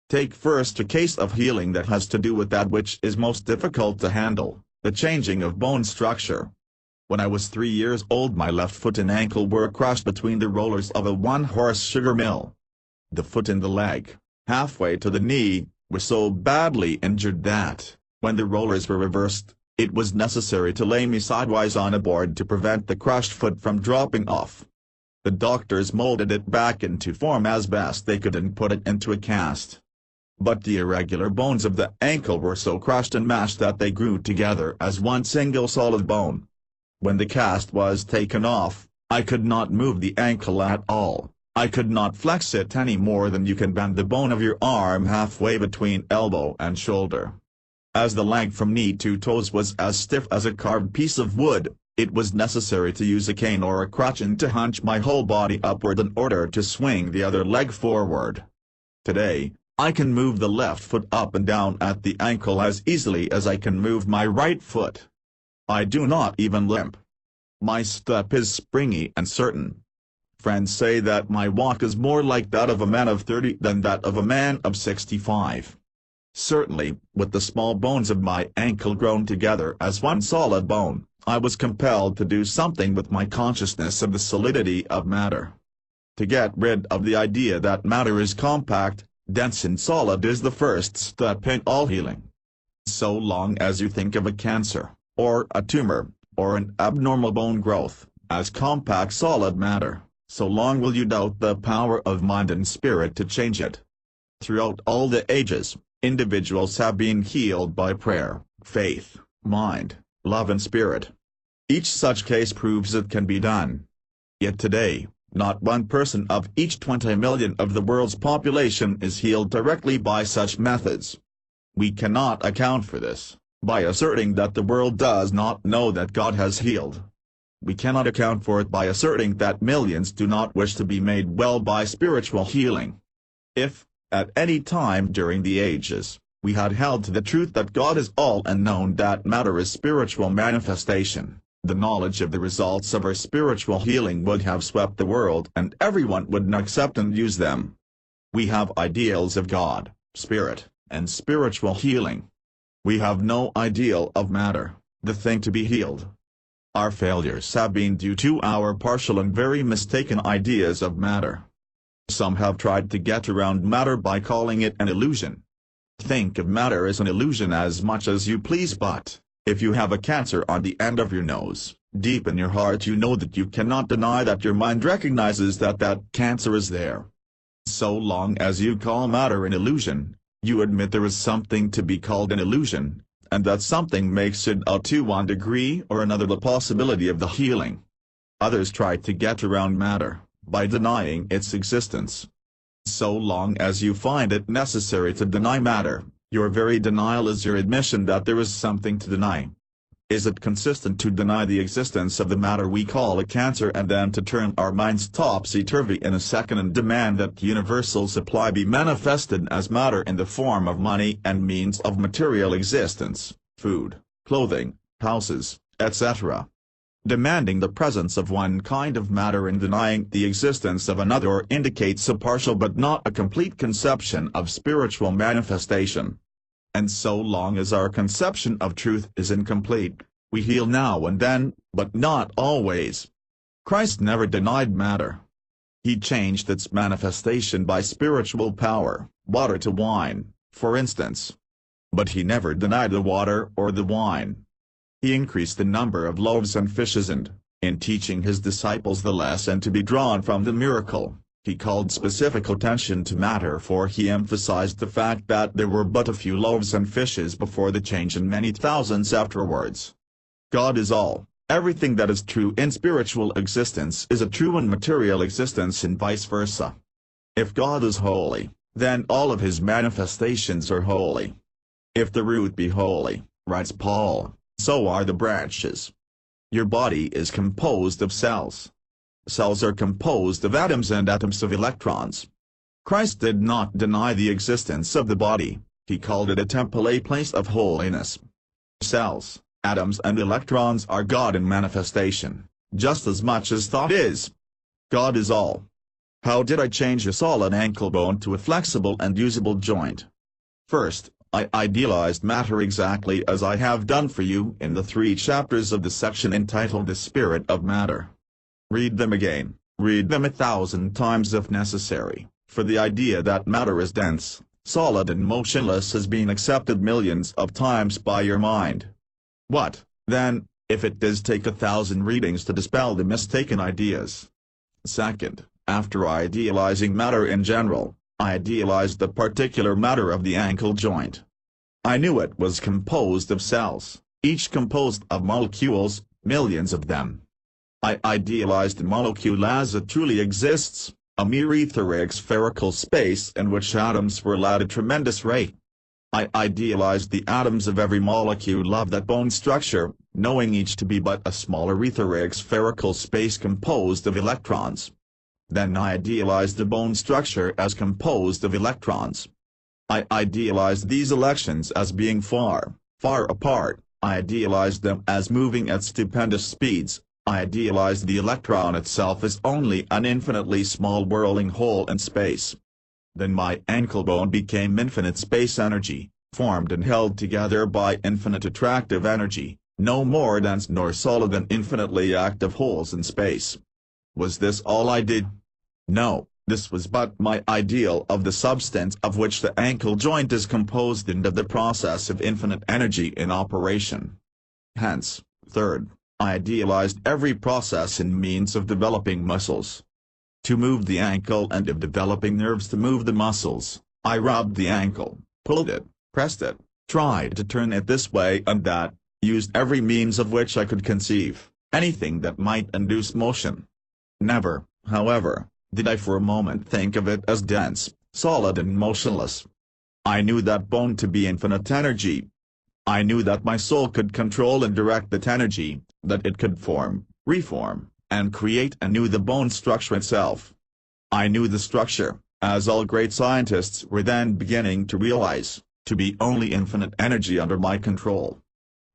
Take first a case of healing that has to do with that which is most difficult to handle, the changing of bone structure. When I was 3 years old, my left foot and ankle were crushed between the rollers of a 1-horse sugar mill. The foot and the leg, halfway to the knee, were so badly injured that, when the rollers were reversed, it was necessary to lay me sidewise on a board to prevent the crushed foot from dropping off. The doctors molded it back into form as best they could and put it into a cast. But the irregular bones of the ankle were so crushed and mashed that they grew together as one single solid bone. When the cast was taken off, I could not move the ankle at all. I could not flex it any more than you can bend the bone of your arm halfway between elbow and shoulder. As the leg from knee to toes was as stiff as a carved piece of wood, it was necessary to use a cane or a crutch and to hunch my whole body upward in order to swing the other leg forward. Today, I can move the left foot up and down at the ankle as easily as I can move my right foot. I do not even limp. My step is springy and certain. Friends say that my walk is more like that of a man of 30 than that of a man of 65. Certainly, with the small bones of my ankle grown together as one solid bone, I was compelled to do something with my consciousness of the solidity of matter. To get rid of the idea that matter is compact, dense and solid is the first step in all healing. So long as you think of a cancer, or a tumor, or an abnormal bone growth, as compact solid matter, so long will you doubt the power of mind and spirit to change it. Throughout all the ages, individuals have been healed by prayer, faith, mind, love and spirit. Each such case proves it can be done. Yet today, not one person of each 20 million of the world's population is healed directly by such methods. We cannot account for this by asserting that the world does not know that God has healed. We cannot account for it by asserting that millions do not wish to be made well by spiritual healing. If, at any time during the ages, we had held to the truth that God is all and known that matter is spiritual manifestation, the knowledge of the results of our spiritual healing would have swept the world and everyone would accept and use them. We have ideals of God, spirit, and spiritual healing. We have no ideal of matter, the thing to be healed. Our failures have been due to our partial and very mistaken ideas of matter. Some have tried to get around matter by calling it an illusion. Think of matter as an illusion as much as you please, but if you have a cancer on the end of your nose, deep in your heart you know that you cannot deny that your mind recognizes that that cancer is there. So long as you call matter an illusion, you admit there is something to be called an illusion, and that something makes it out to one degree or another the possibility of the healing. Others try to get around matter by denying its existence. So long as you find it necessary to deny matter, your very denial is your admission that there is something to deny. Is it consistent to deny the existence of the matter we call a cancer and then to turn our minds topsy-turvy in a second and demand that universal supply be manifested as matter in the form of money and means of material existence, food, clothing, houses, etc.? Demanding the presence of one kind of matter and denying the existence of another indicates a partial but not a complete conception of spiritual manifestation. And so long as our conception of truth is incomplete, we heal now and then, but not always. Christ never denied matter. He changed its manifestation by spiritual power, water to wine, for instance. But he never denied the water or the wine. He increased the number of loaves and fishes and, in teaching his disciples the lesson to be drawn from the miracle, he called specific attention to matter, for he emphasized the fact that there were but a few loaves and fishes before the change and many thousands afterwards. God is all. Everything that is true in spiritual existence is a true in material existence and vice versa. If God is holy, then all of his manifestations are holy. If the root be holy, writes Paul, so are the branches. Your body is composed of cells. Cells are composed of atoms and atoms of electrons. Christ did not deny the existence of the body, he called it a temple, a place of holiness. Cells, atoms and electrons are God in manifestation, just as much as thought is. God is all. How did I change a solid ankle bone to a flexible and usable joint? First, I idealized matter exactly as I have done for you in the 3 chapters of the section entitled The Spirit of Matter. Read them again, read them 1,000 times if necessary, for the idea that matter is dense, solid and motionless has been accepted millions of times by your mind. What, then, if it does take 1,000 readings to dispel the mistaken ideas? Second, after idealizing matter in general, I idealized the particular matter of the ankle joint. I knew it was composed of cells, each composed of molecules, millions of them. I idealized the molecule as it truly exists, a mere etheric spherical space in which atoms were allowed a tremendous rate. I idealized the atoms of every molecule of that bone structure, knowing each to be but a smaller etheric spherical space composed of electrons. Then I idealized the bone structure as composed of electrons. I idealized these electrons as being far, far apart. I idealized them as moving at stupendous speeds. I idealized the electron itself as only an infinitely small whirling hole in space. Then my ankle bone became infinite space energy, formed and held together by infinite attractive energy, no more dense nor solid than infinitely active holes in space. Was this all I did? No, this was but my ideal of the substance of which the ankle joint is composed and of the process of infinite energy in operation. Hence, third, I idealized every process and means of developing muscles. To move the ankle and of developing nerves to move the muscles, I rubbed the ankle, pulled it, pressed it, tried to turn it this way and that, used every means of which I could conceive, anything that might induce motion. Never, however, did I for a moment think of it as dense, solid and motionless. I knew that bone to be infinite energy. I knew that my soul could control and direct that energy, that it could form, reform, and create anew the bone structure itself. I knew the structure, as all great scientists were then beginning to realize, to be only infinite energy under my control.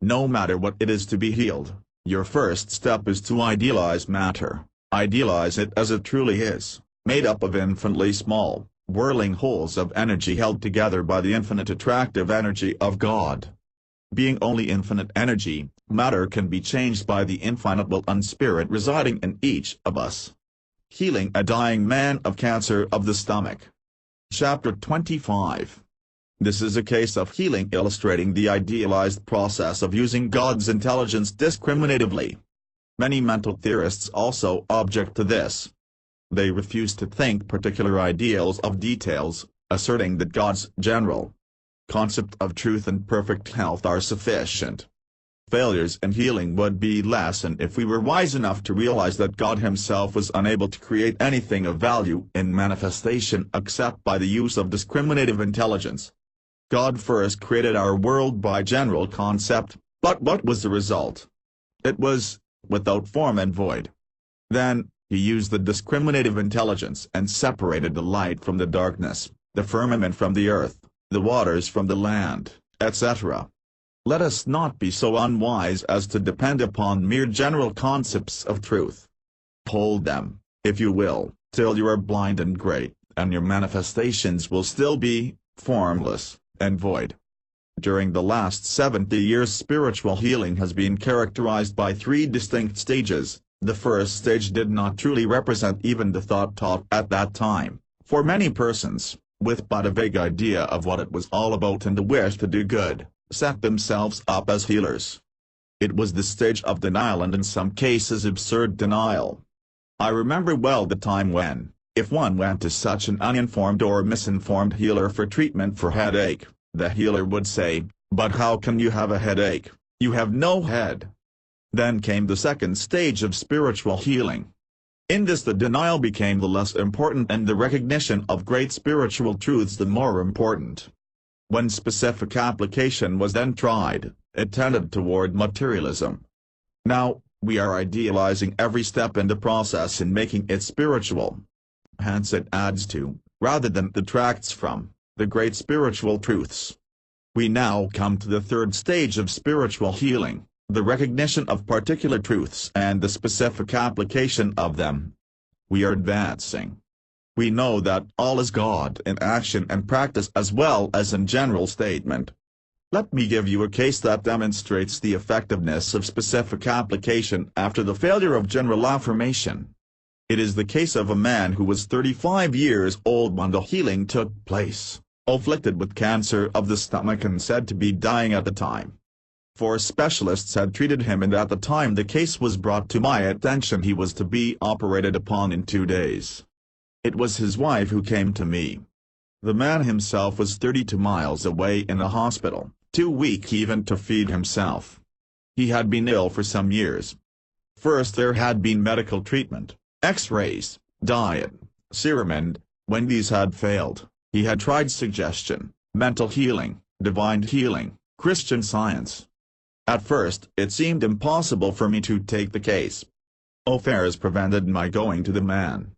No matter what it is to be healed, your first step is to idealize matter, idealize it as it truly is, made up of infinitely small, whirling wholes of energy held together by the infinite attractive energy of God. Being only infinite energy, matter can be changed by the infinite will and spirit residing in each of us. Healing a dying man of cancer of the stomach. Chapter 25. This is a case of healing illustrating the idealized process of using God's intelligence discriminatively. Many mental theorists also object to this. They refuse to think particular ideals of details, asserting that God's general concept of truth and perfect health are sufficient. Failures in healing would be lessened if we were wise enough to realize that God himself was unable to create anything of value in manifestation except by the use of discriminative intelligence. God first created our world by general concept, but what was the result? It was, without form and void. Then, he used the discriminative intelligence and separated the light from the darkness, the firmament from the earth, the waters from the land, etc. Let us not be so unwise as to depend upon mere general concepts of truth. Hold them, if you will, till you are blind and great, and your manifestations will still be formless and void. During the last 70 years spiritual healing has been characterized by three distinct stages. The first stage did not truly represent even the thought taught at that time, for many persons, with but a vague idea of what it was all about and the wish to do good, set themselves up as healers. It was the stage of denial and in some cases absurd denial. I remember well the time when, if one went to such an uninformed or misinformed healer for treatment for headache, the healer would say, "But how can you have a headache? You have no head." Then came the second stage of spiritual healing. In this the denial became the less important and the recognition of great spiritual truths the more important. When specific application was then tried, it tended toward materialism. Now, we are idealizing every step in the process in making it spiritual. Hence it adds to, rather than detracts from, the great spiritual truths. We now come to the third stage of spiritual healing, the recognition of particular truths and the specific application of them. We are advancing. We know that all is God in action and practice as well as in general statement. Let me give you a case that demonstrates the effectiveness of specific application after the failure of general affirmation. It is the case of a man who was 35 years old when the healing took place, afflicted with cancer of the stomach and said to be dying at the time. 4 specialists had treated him and at the time the case was brought to my attention he was to be operated upon in 2 days. It was his wife who came to me. The man himself was 32 miles away in a hospital, too weak even to feed himself. He had been ill for some years. First there had been medical treatment, X-rays, diet, serum and, when these had failed, he had tried suggestion, mental healing, divine healing, Christian Science. At first it seemed impossible for me to take the case. Affairs prevented my going to the man.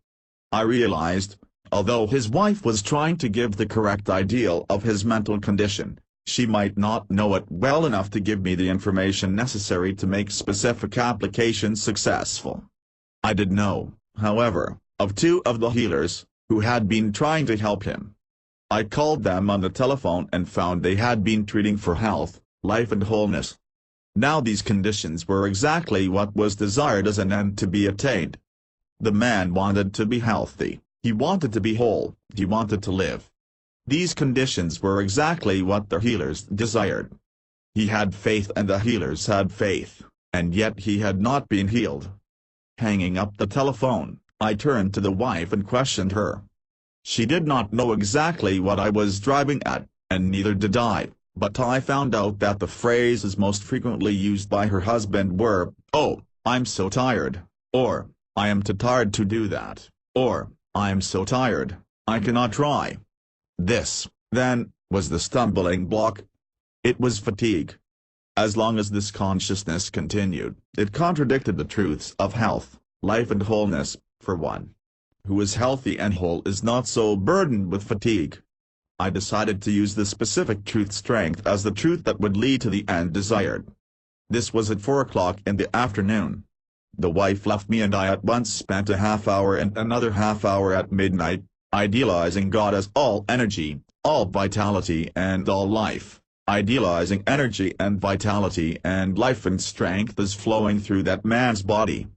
I realized, although his wife was trying to give the correct ideal of his mental condition, she might not know it well enough to give me the information necessary to make specific application successful. I did know, however, of 2 of the healers, who had been trying to help him. I called them on the telephone and found they had been treating for health, life and wholeness. Now these conditions were exactly what was desired as an end to be attained. The man wanted to be healthy, he wanted to be whole, he wanted to live. These conditions were exactly what the healers desired. He had faith and the healers had faith, and yet he had not been healed. Hanging up the telephone, I turned to the wife and questioned her. She did not know exactly what I was driving at, and neither did I, but I found out that the phrases most frequently used by her husband were, "Oh, I'm so tired," or, "I am too tired to do that," or, "I am so tired, I cannot try." This, then, was the stumbling block. It was fatigue. As long as this consciousness continued, it contradicted the truths of health, life and wholeness. For one who is healthy and whole is not so burdened with fatigue. I decided to use the specific truth strength as the truth that would lead to the end desired. This was at 4 o'clock in the afternoon. The wife left me and I at once spent a half hour and another half hour at midnight, idealizing God as all energy, all vitality and all life, idealizing energy and vitality and life and strength as flowing through that man's body.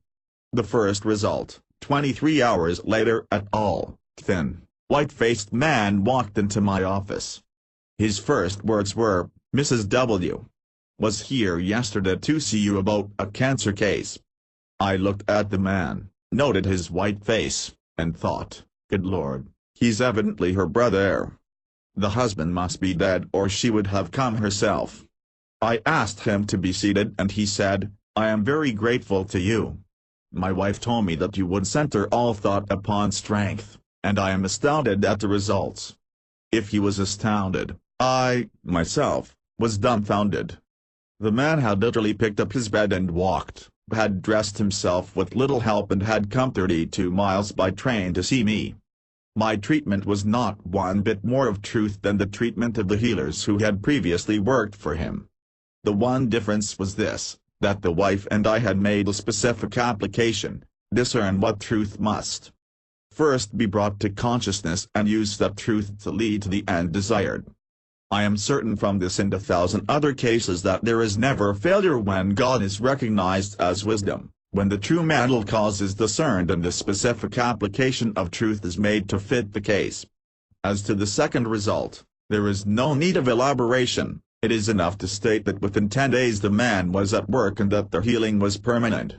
The first result, 23 hours later, a tall, thin, white-faced man walked into my office. His first words were, "Mrs. W. was here yesterday to see you about a cancer case." I looked at the man, noted his white face, and thought, "Good Lord, he's evidently her brother. The husband must be dead or she would have come herself." I asked him to be seated and he said, "I am very grateful to you. My wife told me that you would center all thought upon strength, and I am astounded at the results." If he was astounded, I, myself, was dumbfounded. The man had literally picked up his bed and walked, had dressed himself with little help and had come 32 miles by train to see me. My treatment was not one bit more of truth than the treatment of the healers who had previously worked for him. The one difference was this, that the wife and I had made a specific application, discern what truth must first be brought to consciousness and use that truth to lead to the end desired. I am certain from this and 1,000 other cases that there is never failure when God is recognized as wisdom, when the true mental cause is discerned and the specific application of truth is made to fit the case. As to the second result, there is no need of elaboration. It is enough to state that within 10 days the man was at work and that the healing was permanent.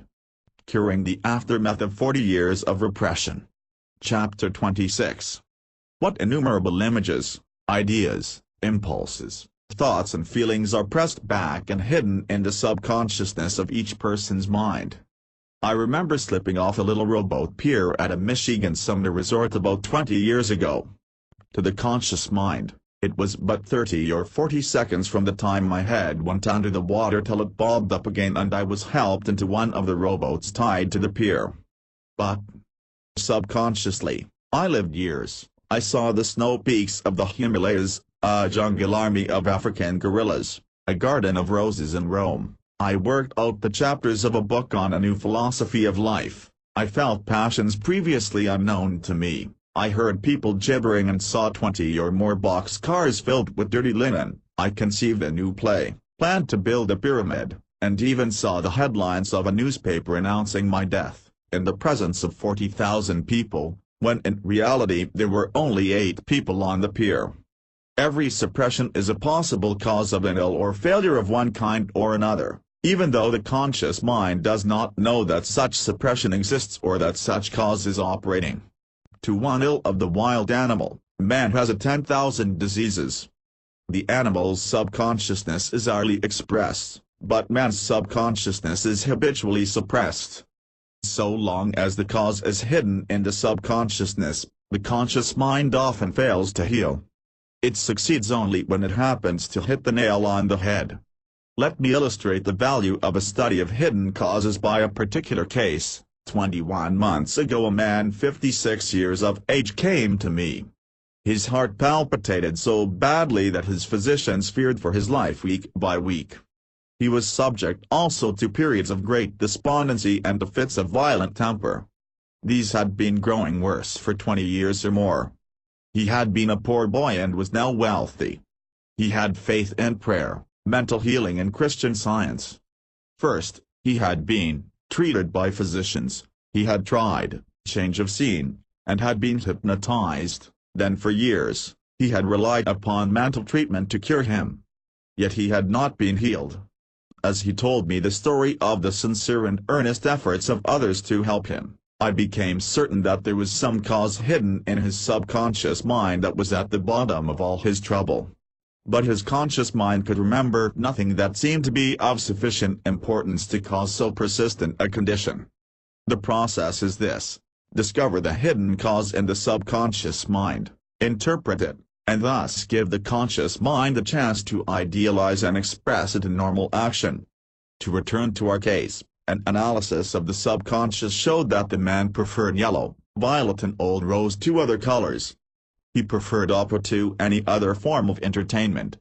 Curing the aftermath of 40 years of repression. Chapter 26. What innumerable images, ideas, impulses, thoughts and feelings are pressed back and hidden in the subconsciousness of each person's mind. I remember slipping off a little rowboat pier at a Michigan summer resort about 20 years ago. To the conscious mind, it was but 30 or 40 seconds from the time my head went under the water till it bobbed up again and I was helped into one of the rowboats tied to the pier. But subconsciously, I lived years. I saw the snow peaks of the Himalayas, a jungle army of African gorillas, a garden of roses in Rome. I worked out the chapters of a book on a new philosophy of life. I felt passions previously unknown to me. I heard people gibbering and saw 20 or more boxcars filled with dirty linen. I conceived a new play, planned to build a pyramid, and even saw the headlines of a newspaper announcing my death, in the presence of 40,000 people, when in reality there were only 8 people on the pier. Every suppression is a possible cause of an ill or failure of one kind or another, even though the conscious mind does not know that such suppression exists or that such cause is operating. To one ill of the wild animal, man has 10,000 diseases. The animal's subconsciousness is hourly expressed, but man's subconsciousness is habitually suppressed. So long as the cause is hidden in the subconsciousness, the conscious mind often fails to heal. It succeeds only when it happens to hit the nail on the head. Let me illustrate the value of a study of hidden causes by a particular case. 21 months ago a man 56 years of age came to me. His heart palpitated so badly that his physicians feared for his life week by week. He was subject also to periods of great despondency and to fits of violent temper. These had been growing worse for 20 years or more. He had been a poor boy and was now wealthy. He had faith in prayer, mental healing and Christian Science. First, he had been treated by physicians, he had tried change of scene, and had been hypnotized. Then for years, he had relied upon mental treatment to cure him. yet he had not been healed. As he told me the story of the sincere and earnest efforts of others to help him, I became certain that there was some cause hidden in his subconscious mind that was at the bottom of all his trouble. But his conscious mind could remember nothing that seemed to be of sufficient importance to cause so persistent a condition. The process is this: discover the hidden cause in the subconscious mind, interpret it, and thus give the conscious mind the chance to idealize and express it in normal action. To return to our case, an analysis of the subconscious showed that the man preferred yellow, violet and old rose to other colors. He preferred opera to any other form of entertainment.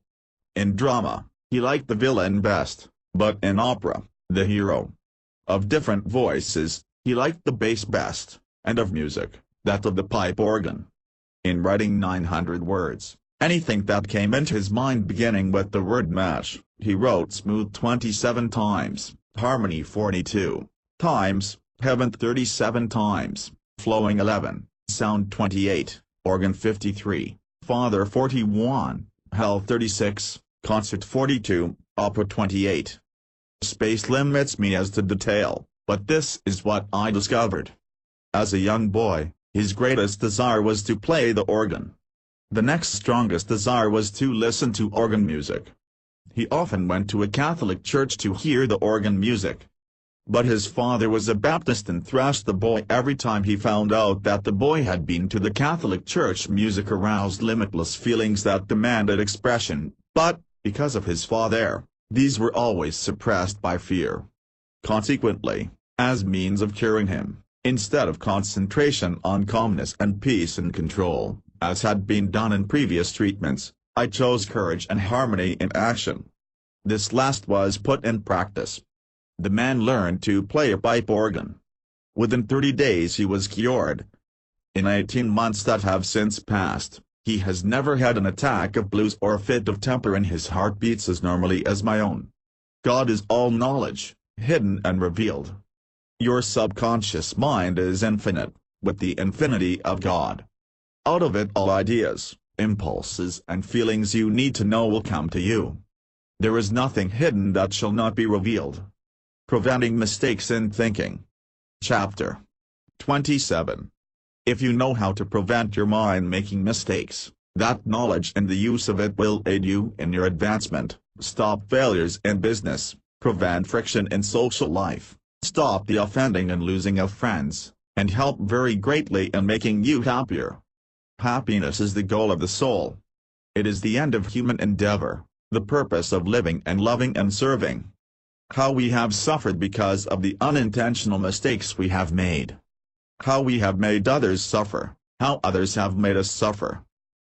In drama, he liked the villain best, but in opera, the hero. Of different voices, he liked the bass best, and of music, that of the pipe organ. In writing 900 words, anything that came into his mind beginning with the word match, he wrote smooth 27 times, harmony 42 times, heaven 37 times, flowing 11, sound 28, organ 53, father 41, hell 36, concert 42, opera 28. Space limits me as to detail, but this is what I discovered. As a young boy, his greatest desire was to play the organ. The next strongest desire was to listen to organ music. He often went to a Catholic church to hear the organ music. But his father was a Baptist and thrashed the boy every time he found out that the boy had been to the Catholic church. Music aroused limitless feelings that demanded expression, but, because of his father, these were always suppressed by fear. Consequently, as means of curing him, instead of concentration on calmness and peace and control, as had been done in previous treatments, I chose courage and harmony in action. This last was put in practice. The man learned to play a pipe organ. Within 30 days he was cured. In 18 months that have since passed, he has never had an attack of blues or a fit of temper, and his heart beats as normally as my own. God is all knowledge, hidden and revealed. Your subconscious mind is infinite, with the infinity of God. Out of it all ideas, impulses and feelings you need to know will come to you. There is nothing hidden that shall not be revealed. Preventing mistakes in thinking. Chapter 27. If you know how to prevent your mind making mistakes, that knowledge and the use of it will aid you in your advancement, stop failures in business, prevent friction in social life, stop the offending and losing of friends, and help very greatly in making you happier. Happiness is the goal of the soul. It is the end of human endeavor, the purpose of living and loving and serving. How we have suffered because of the unintentional mistakes we have made. How we have made others suffer, how others have made us suffer.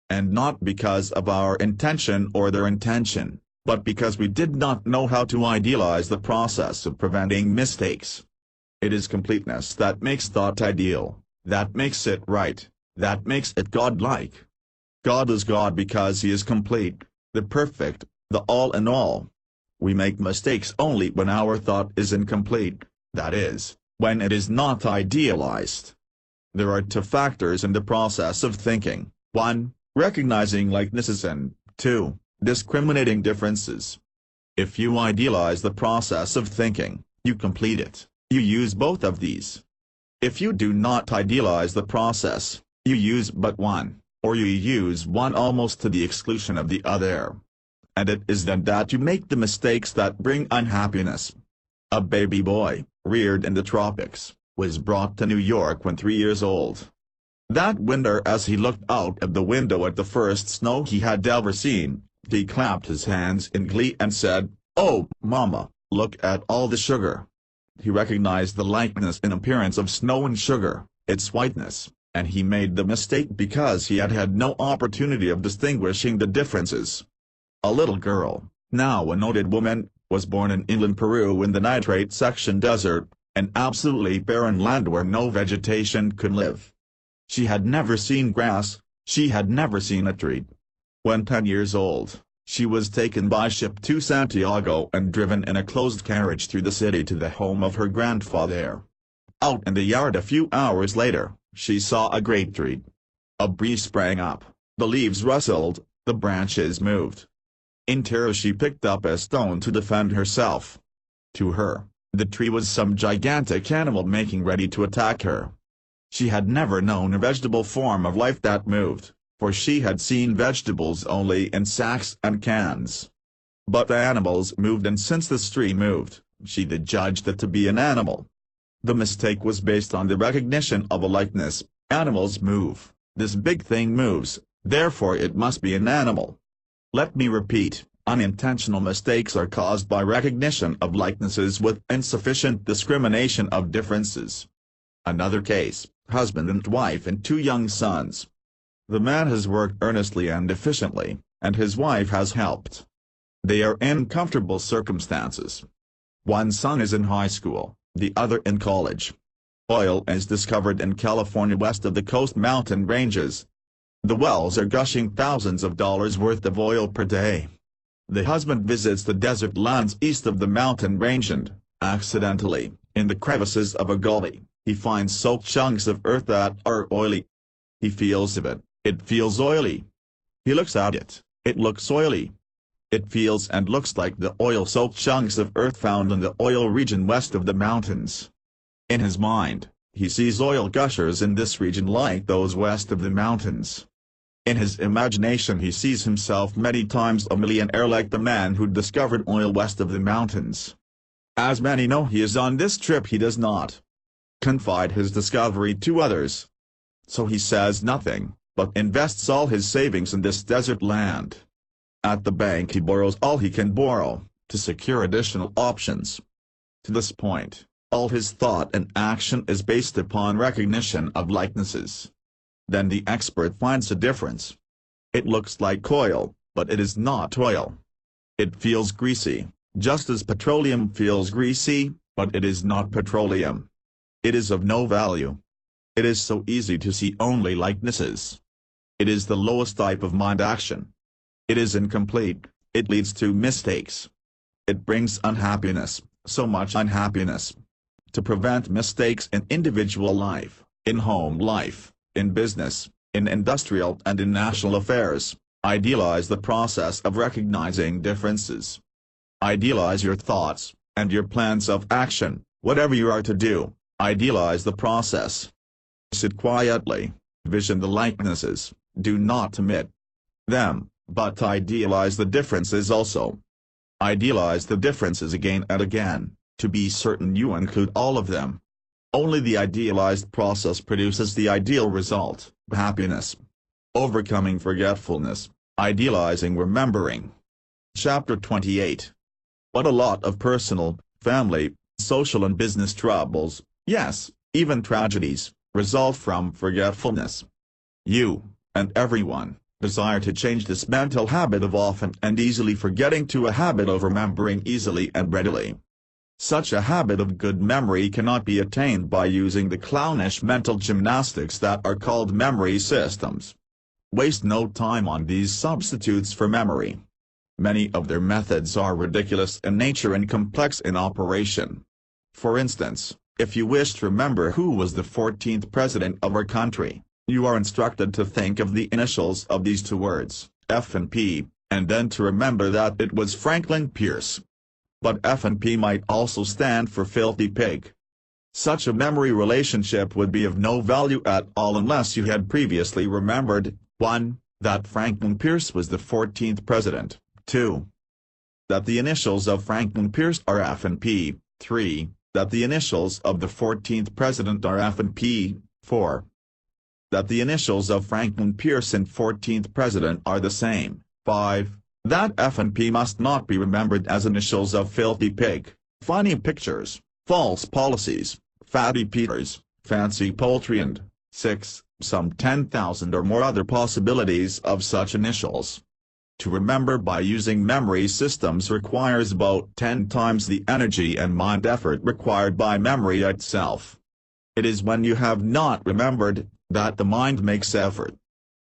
And not because of our intention or their intention, but because we did not know how to idealize the process of preventing mistakes. It is completeness that makes thought ideal, that makes it right, that makes it godlike. God is God because he is complete, the perfect, the all in all. We make mistakes only when our thought is incomplete, that is, when it is not idealized. There are two factors in the process of thinking: 1, recognizing likenesses, and 2, discriminating differences. If you idealize the process of thinking, you complete it, you use both of these. If you do not idealize the process, you use but one, or you use one almost to the exclusion of the other. And it is then that you make the mistakes that bring unhappiness. A baby boy, reared in the tropics, was brought to New York when 3 years old. That winter, as he looked out of the window at the first snow he had ever seen, he clapped his hands in glee and said, "Oh, Mama, look at all the sugar." He recognized the likeness in appearance of snow and sugar, its whiteness, and he made the mistake because he had had no opportunity of distinguishing the differences. A little girl, now a noted woman, was born in inland Peru in the nitrate section desert, an absolutely barren land where no vegetation could live. She had never seen grass, she had never seen a tree. When 10 years old, she was taken by ship to Santiago and driven in a closed carriage through the city to the home of her grandfather. Out in the yard a few hours later, she saw a great tree. A breeze sprang up, the leaves rustled, the branches moved. In terror she picked up a stone to defend herself. To her, the tree was some gigantic animal making ready to attack her. She had never known a vegetable form of life that moved, for she had seen vegetables only in sacks and cans. But the animals moved, and since this tree moved, she did judge it to be an animal. The mistake was based on the recognition of a likeness. Animals move, this big thing moves, therefore it must be an animal. Let me repeat, unintentional mistakes are caused by recognition of likenesses with insufficient discrimination of differences. Another case, husband and wife and 2 young sons. The man has worked earnestly and efficiently, and his wife has helped. They are in comfortable circumstances. One son is in high school, the other in college. Oil is discovered in California west of the Coast Mountain Ranges. The wells are gushing thousands of dollars worth of oil per day. The husband visits the desert lands east of the mountain range and, accidentally, in the crevices of a gully, he finds soaked chunks of earth that are oily. He feels of it, it feels oily. He looks at it, it looks oily. It feels and looks like the oil-soaked chunks of earth found in the oil region west of the mountains. In his mind, he sees oil gushers in this region like those west of the mountains. In his imagination he sees himself many times a millionaire like the man who discovered oil west of the mountains. As many know he is on this trip, he does not confide his discovery to others. So he says nothing, but invests all his savings in this desert land. At the bank he borrows all he can borrow, to secure additional options. To this point, all his thought and action is based upon recognition of likenesses. Then the expert finds a difference. It looks like oil, but it is not oil. It feels greasy, just as petroleum feels greasy, but it is not petroleum. It is of no value. It is so easy to see only likenesses. It is the lowest type of mind action. It is incomplete, it leads to mistakes. It brings unhappiness, so much unhappiness. To prevent mistakes in individual life, in home life, in business, in industrial and in national affairs, idealize the process of recognizing differences. Idealize your thoughts, and your plans of action, whatever you are to do, idealize the process. Sit quietly, vision the likenesses, do not omit them, but idealize the differences also. Idealize the differences again and again, to be certain you include all of them. Only the idealized process produces the ideal result, happiness. Overcoming forgetfulness, idealizing remembering. Chapter 28. What a lot of personal, family, social and business troubles, yes, even tragedies, result from forgetfulness. You, and everyone, desire to change this mental habit of often and easily forgetting to a habit of remembering easily and readily. Such a habit of good memory cannot be attained by using the clownish mental gymnastics that are called memory systems. Waste no time on these substitutes for memory. Many of their methods are ridiculous in nature and complex in operation. For instance, if you wish to remember who was the 14th president of our country, you are instructed to think of the initials of these 2 words, F and P, and then to remember that it was Franklin Pierce. But F and P might also stand for filthy pig. Such a memory relationship would be of no value at all unless you had previously remembered, 1. That Franklin Pierce was the 14th president, 2. That the initials of Franklin Pierce are F and P, 3. That the initials of the 14th president are F and P, 4. That the initials of Franklin Pierce and 14th president are the same, 5. That F and P must not be remembered as initials of filthy pig, funny pictures, false policies, fatty Peters, fancy poultry and, 6. Some 10,000 or more other possibilities of such initials. To remember by using memory systems requires about 10 times the energy and mind effort required by memory itself. It is when you have not remembered, that the mind makes effort.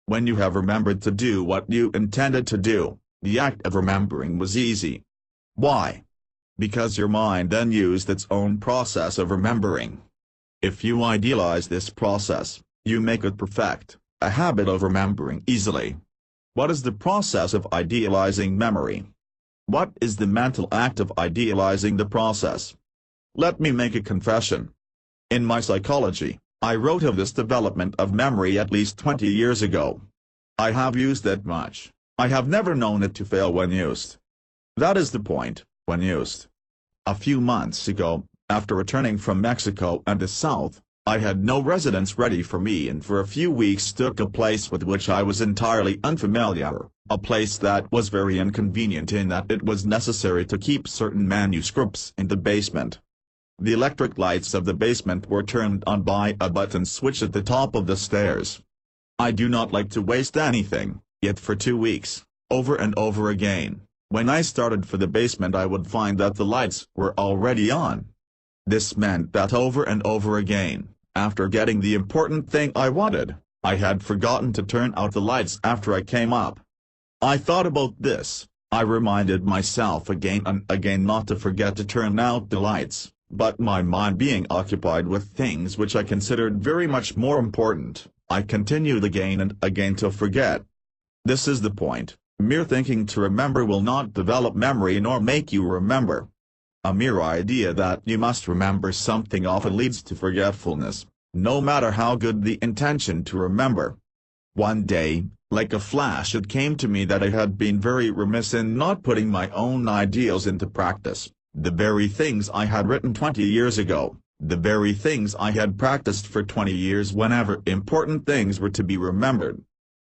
When you have remembered to do what you intended to do, the act of remembering was easy. Why? Because your mind then used its own process of remembering. If you idealize this process, you make it perfect, a habit of remembering easily. What is the process of idealizing memory? What is the mental act of idealizing the process? Let me make a confession. In my psychology, I wrote of this development of memory at least 20 years ago. I have used it much. I have never known it to fail when used. That is the point, when used. A few months ago, after returning from Mexico and the South, I had no residence ready for me and for a few weeks took a place with which I was entirely unfamiliar, a place that was very inconvenient in that it was necessary to keep certain manuscripts in the basement. The electric lights of the basement were turned on by a button switch at the top of the stairs. I do not like to waste anything, yet for 2 weeks, over and over again, when I started for the basement I would find that the lights were already on. This meant that over and over again, after getting the important thing I wanted, I had forgotten to turn out the lights after I came up. I thought about this, I reminded myself again and again not to forget to turn out the lights, but my mind being occupied with things which I considered very much more important, I continued again and again to forget. This is the point, mere thinking to remember will not develop memory nor make you remember. A mere idea that you must remember something often leads to forgetfulness, no matter how good the intention to remember. One day, like a flash it came to me that I had been very remiss in not putting my own ideals into practice, the very things I had written 20 years ago, the very things I had practiced for 20 years whenever important things were to be remembered.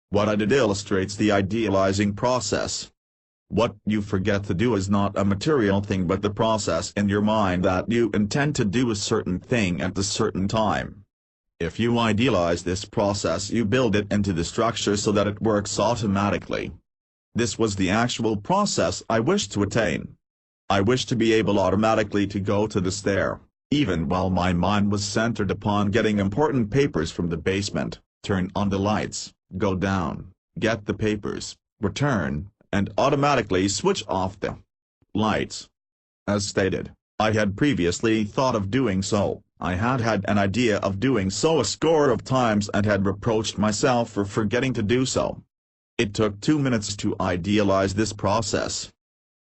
What I did illustrates the idealizing process. What you forget to do is not a material thing but the process in your mind that you intend to do a certain thing at a certain time. If you idealize this process you build it into the structure so that it works automatically. This was the actual process I wished to attain. I wished to be able automatically to go to the stair, even while my mind was centered upon getting important papers from the basement, turn on the lights, go down, get the papers, return, and automatically switch off the lights. As stated, I had previously thought of doing so, I had had an idea of doing so a score of times and had reproached myself for forgetting to do so. It took 2 minutes to idealize this process.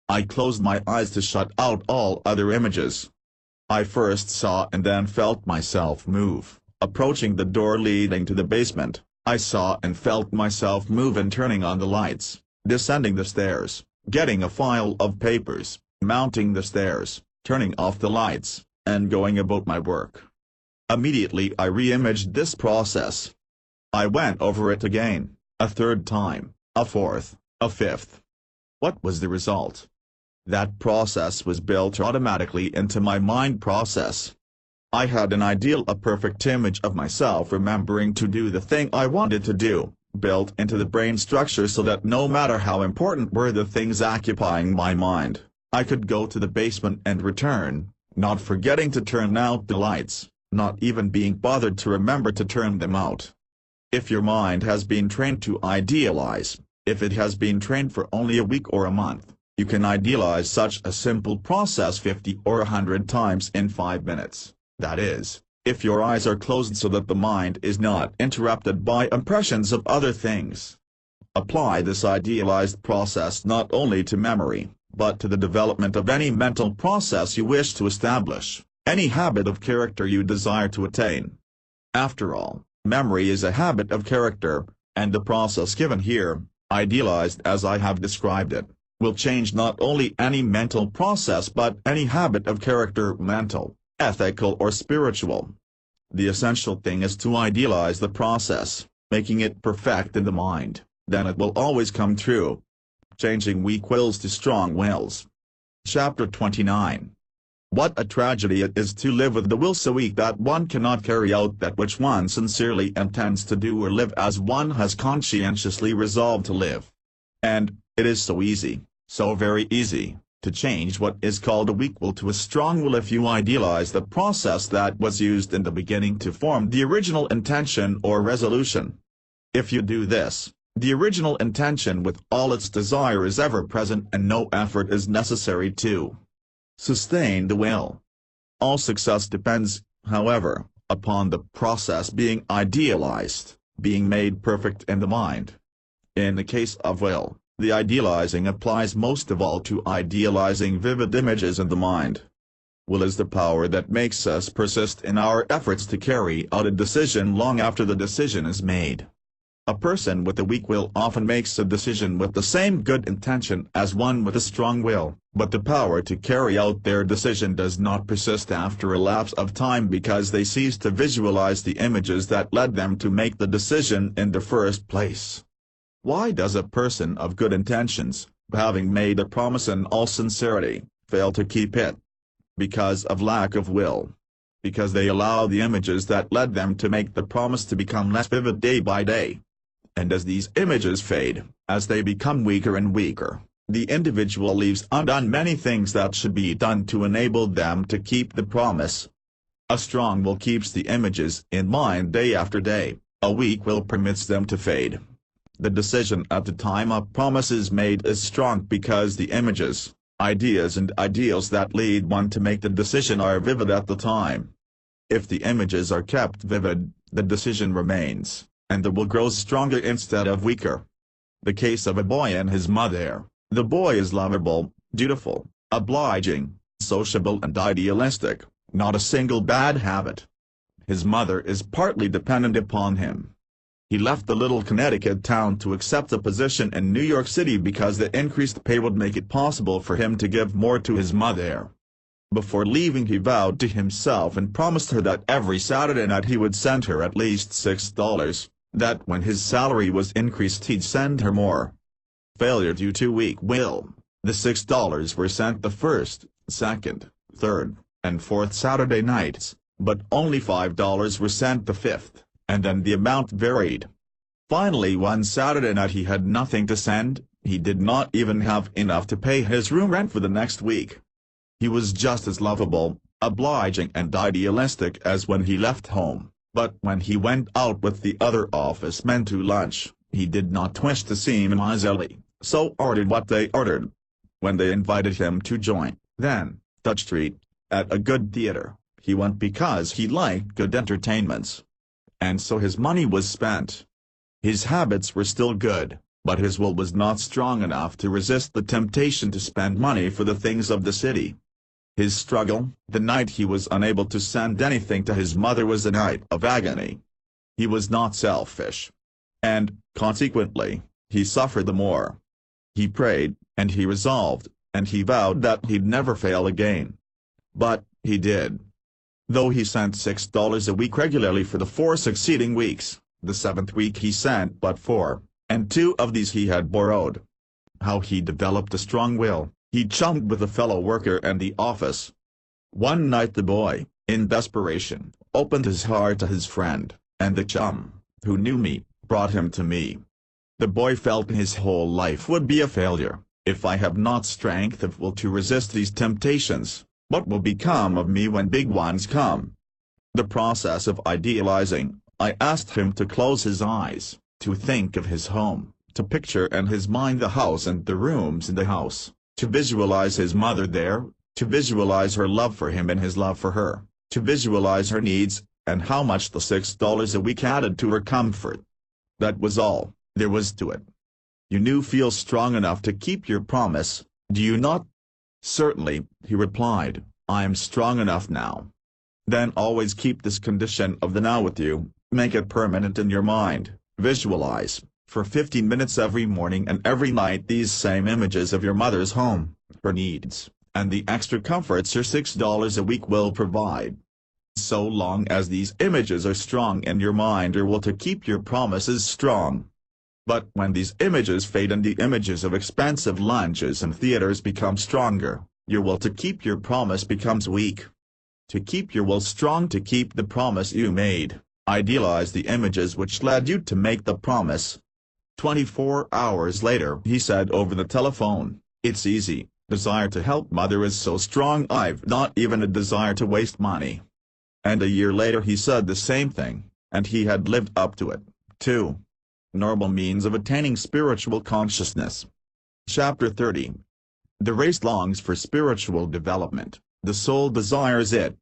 I closed my eyes to shut out all other images. I first saw and then felt myself move, approaching the door leading to the basement. I saw and felt myself move and turning on the lights, descending the stairs, getting a file of papers, mounting the stairs, turning off the lights, and going about my work. Immediately I re-imaged this process. I went over it again, a third time, a fourth, a fifth. What was the result? That process was built automatically into my mind process. I had an ideal, a perfect image of myself remembering to do the thing I wanted to do, built into the brain structure so that no matter how important were the things occupying my mind, I could go to the basement and return, not forgetting to turn out the lights, not even being bothered to remember to turn them out. If your mind has been trained to idealize, if it has been trained for only a week or a month, you can idealize such a simple process 50 or 100 times in 5 minutes, that is, if your eyes are closed so that the mind is not interrupted by impressions of other things. Apply this idealized process not only to memory, but to the development of any mental process you wish to establish, any habit of character you desire to attain. After all, memory is a habit of character, and the process given here, idealized as I have described it, will change not only any mental process but any habit of character, mental, ethical or spiritual. The essential thing is to idealize the process, making it perfect in the mind, then it will always come true. Changing weak wills to strong wills. Chapter 29. What a tragedy it is to live with the will so weak that one cannot carry out that which one sincerely intends to do or live as one has conscientiously resolved to live. And, it is so easy, so very easy, to change what is called a weak will to a strong will if you idealize the process that was used in the beginning to form the original intention or resolution. If you do this, the original intention with all its desire is ever present and no effort is necessary to sustain the will. All success depends, however, upon the process being idealized, being made perfect in the mind. In the case of will, the idealizing applies most of all to idealizing vivid images in the mind. Will is the power that makes us persist in our efforts to carry out a decision long after the decision is made. A person with a weak will often makes a decision with the same good intention as one with a strong will, but the power to carry out their decision does not persist after a lapse of time because they cease to visualize the images that led them to make the decision in the first place. Why does a person of good intentions, having made a promise in all sincerity, fail to keep it? Because of lack of will. Because they allow the images that led them to make the promise to become less vivid day by day. And as these images fade, as they become weaker and weaker, the individual leaves undone many things that should be done to enable them to keep the promise. A strong will keeps the images in mind day after day, a weak will permits them to fade. The decision at the time a promise is made is strong because the images, ideas and ideals that lead one to make the decision are vivid at the time. If the images are kept vivid, the decision remains, and the will grows stronger instead of weaker. The case of a boy and his mother. The boy is lovable, dutiful, obliging, sociable and idealistic, not a single bad habit. His mother is partly dependent upon him. He left the little Connecticut town to accept a position in New York City because the increased pay would make it possible for him to give more to his mother. Before leaving he vowed to himself and promised her that every Saturday night he would send her at least $6, that when his salary was increased he'd send her more. Failure due to weak will. The $6 were sent the first, second, third, and fourth Saturday nights, but only $5 were sent the fifth, and then the amount varied. Finally one Saturday night he had nothing to send, he did not even have enough to pay his room rent for the next week. He was just as lovable, obliging and idealistic as when he left home, but when he went out with the other office men to lunch, he did not wish to seem miserly, so ordered what they ordered. When they invited him to join, then, Dutch Street, at a good theater, he went because he liked good entertainments. And so his money was spent. His habits were still good, but his will was not strong enough to resist the temptation to spend money for the things of the city. His struggle, the night he was unable to send anything to his mother, was a night of agony. He was not selfish. And, consequently, he suffered the more. He prayed, and he resolved, and he vowed that he'd never fail again. But, he did. Though he sent $6 a week regularly for the 4 succeeding weeks, the 7th week he sent but 4, and 2 of these he had borrowed. How he developed a strong will. He chummed with a fellow worker and the office. One night the boy, in desperation, opened his heart to his friend, and the chum, who knew me, brought him to me. The boy felt his whole life would be a failure. If I have not strength of will to resist these temptations, what will become of me when big ones come? The process of idealizing, I asked him to close his eyes, to think of his home, to picture in his mind the house and the rooms in the house, to visualize his mother there, to visualize her love for him and his love for her, to visualize her needs, and how much the $6 a week added to her comfort. That was all there was to it. You feel strong enough to keep your promise, do you not? Certainly, he replied, I am strong enough now. Then always keep this condition of the now with you, make it permanent in your mind, visualize, for 15 minutes every morning and every night, these same images of your mother's home, her needs, and the extra comforts your $6 a week will provide. So long as these images are strong in your mind, your will to keep your promises strong. But when these images fade and the images of expensive lunches and theaters become stronger, your will to keep your promise becomes weak. To keep your will strong, to keep the promise you made, idealize the images which led you to make the promise. 24 hours later he said over the telephone, it's easy, desire to help mother is so strong I've not even a desire to waste money. And a year later he said the same thing, and he had lived up to it, too. Normal means of attaining spiritual consciousness. Chapter 30. The race longs for spiritual development, the soul desires it.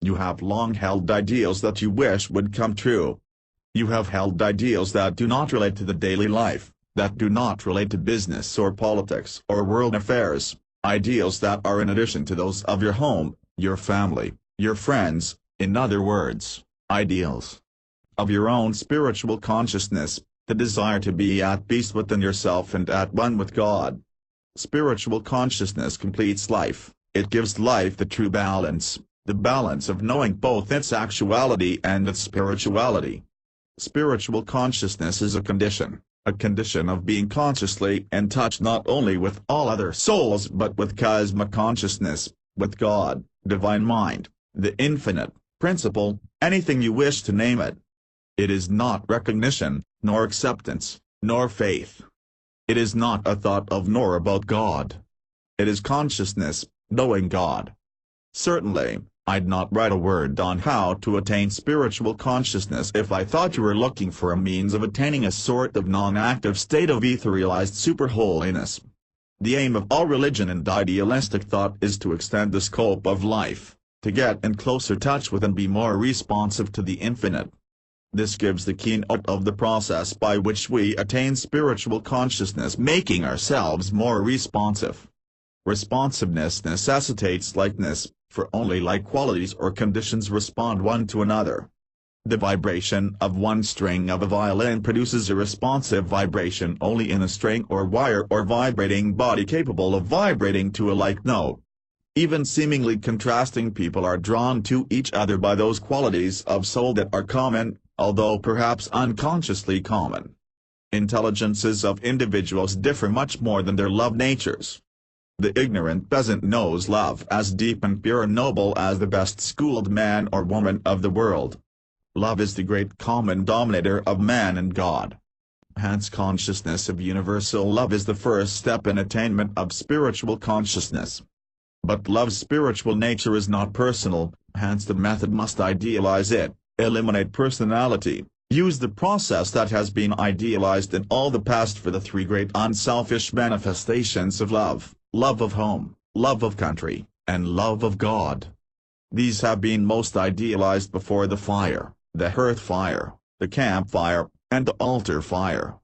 You have long held ideals that you wish would come true. You have held ideals that do not relate to the daily life, that do not relate to business or politics or world affairs, ideals that are in addition to those of your home, your family, your friends, in other words, ideals of your own spiritual consciousness, the desire to be at peace within yourself and at one with God. Spiritual consciousness completes life, it gives life the true balance, the balance of knowing both its actuality and its spirituality. Spiritual consciousness is a condition of being consciously in touch not only with all other souls but with cosmic consciousness, with God, divine mind, the infinite, principle, anything you wish to name it. It is not recognition, nor acceptance, nor faith. It is not a thought of nor about God. It is consciousness, knowing God. Certainly, I'd not write a word on how to attain spiritual consciousness if I thought you were looking for a means of attaining a sort of non-active state of etherealized super-holiness. The aim of all religion and idealistic thought is to extend the scope of life, to get in closer touch with and be more responsive to the infinite. This gives the keynote of the process by which we attain spiritual consciousness, making ourselves more responsive. Responsiveness necessitates likeness, for only like qualities or conditions respond one to another. The vibration of one string of a violin produces a responsive vibration only in a string or wire or vibrating body capable of vibrating to a like note. Even seemingly contrasting people are drawn to each other by those qualities of soul that are common, although perhaps unconsciously common. Intelligences of individuals differ much more than their love natures. The ignorant peasant knows love as deep and pure and noble as the best-schooled man or woman of the world. Love is the great common denominator of man and God. Hence consciousness of universal love is the first step in attainment of spiritual consciousness. But love's spiritual nature is not personal, hence the method must idealize it, eliminate personality, use the process that has been idealized in all the past for the three great unselfish manifestations of love: love of home, love of country, and love of God. These have been most idealized before the fire, the hearth fire, the campfire, and the altar fire.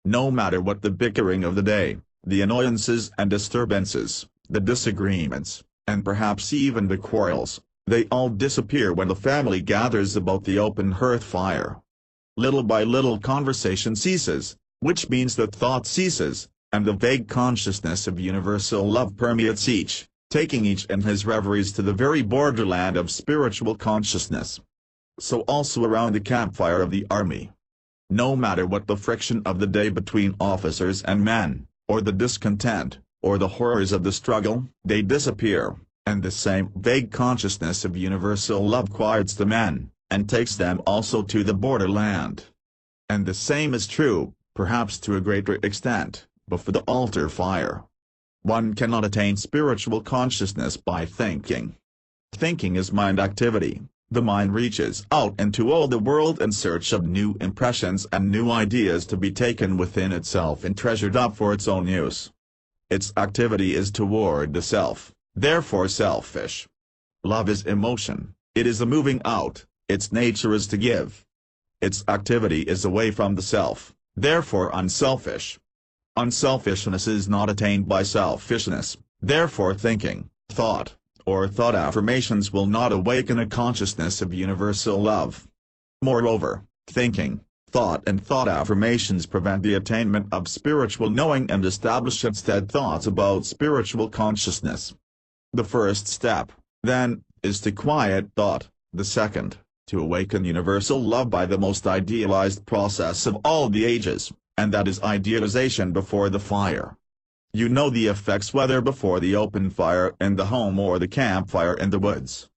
No matter what the bickering of the day, the annoyances and disturbances, the disagreements, and perhaps even the quarrels, they all disappear when the family gathers about the open hearth fire. Little by little conversation ceases, which means that thought ceases, and the vague consciousness of universal love permeates each, taking each in his reveries to the very borderland of spiritual consciousness. So also around the campfire of the army. No matter what the friction of the day between officers and men, or the discontent, or the horrors of the struggle, they disappear, and the same vague consciousness of universal love quiets the men, and takes them also to the borderland. And the same is true, perhaps to a greater extent, before the altar fire. One cannot attain spiritual consciousness by thinking. Thinking is mind activity. The mind reaches out into all the world in search of new impressions and new ideas to be taken within itself and treasured up for its own use. Its activity is toward the self, therefore selfish. Love is emotion, it is a moving out, its nature is to give. Its activity is away from the self, therefore unselfish. Unselfishness is not attained by selfishness, therefore thinking, thought, or thought affirmations will not awaken a consciousness of universal love. Moreover, thinking, thought and thought affirmations prevent the attainment of spiritual knowing and establish instead thoughts about spiritual consciousness. The first step, then, is to quiet thought, the second, to awaken universal love by the most idealized process of all the ages, and that is idealization before the fire. You know the effects whether before the open fire in the home or the campfire in the woods.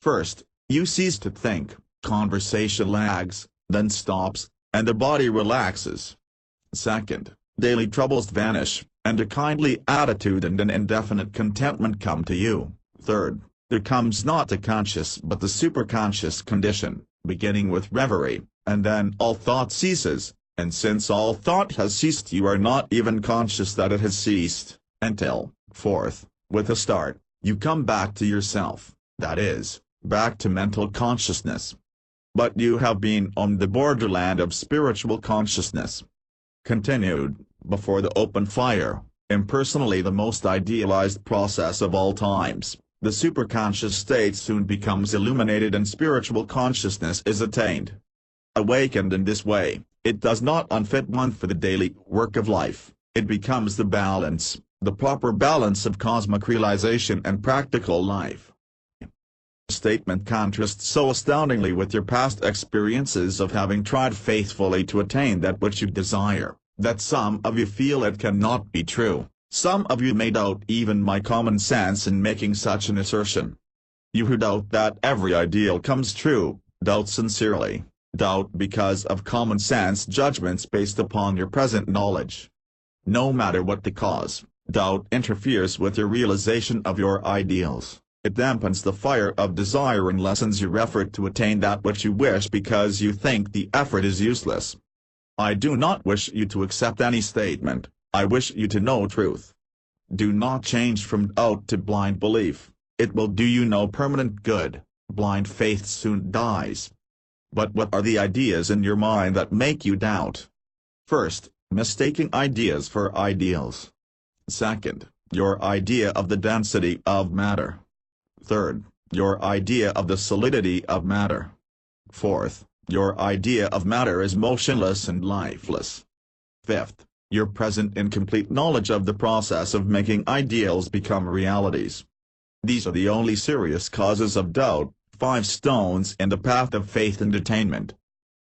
First, you cease to think, conversation lags, then stops, and the body relaxes. Second, daily troubles vanish, and a kindly attitude and an indefinite contentment come to you. Third, there comes not the conscious but the superconscious condition, beginning with reverie, and then all thought ceases. And since all thought has ceased you are not even conscious that it has ceased, until, fourth, with a start, you come back to yourself, that is, back to mental consciousness. But you have been on the borderland of spiritual consciousness. Continued, before the open fire, impersonally the most idealized process of all times, the superconscious state soon becomes illuminated and spiritual consciousness is attained. Awakened in this way, it does not unfit one for the daily work of life, it becomes the balance, the proper balance of cosmic realization and practical life. Statement contrasts so astoundingly with your past experiences of having tried faithfully to attain that which you desire, that some of you feel it cannot be true. Some of you may doubt even my common sense in making such an assertion. You who doubt that every ideal comes true, doubt sincerely, doubt because of common sense judgments based upon your present knowledge. No matter what the cause, doubt interferes with your realization of your ideals. It dampens the fire of desire and lessens your effort to attain that which you wish because you think the effort is useless. I do not wish you to accept any statement, I wish you to know truth. Do not change from doubt to blind belief, it will do you no permanent good, blind faith soon dies. But what are the ideas in your mind that make you doubt? First, mistaking ideas for ideals. Second, your idea of the density of matter. Third, your idea of the solidity of matter. Fourth, your idea of matter is motionless and lifeless. Fifth, your present incomplete knowledge of the process of making ideals become realities. These are the only serious causes of doubt, 5 stones in the path of faith and attainment.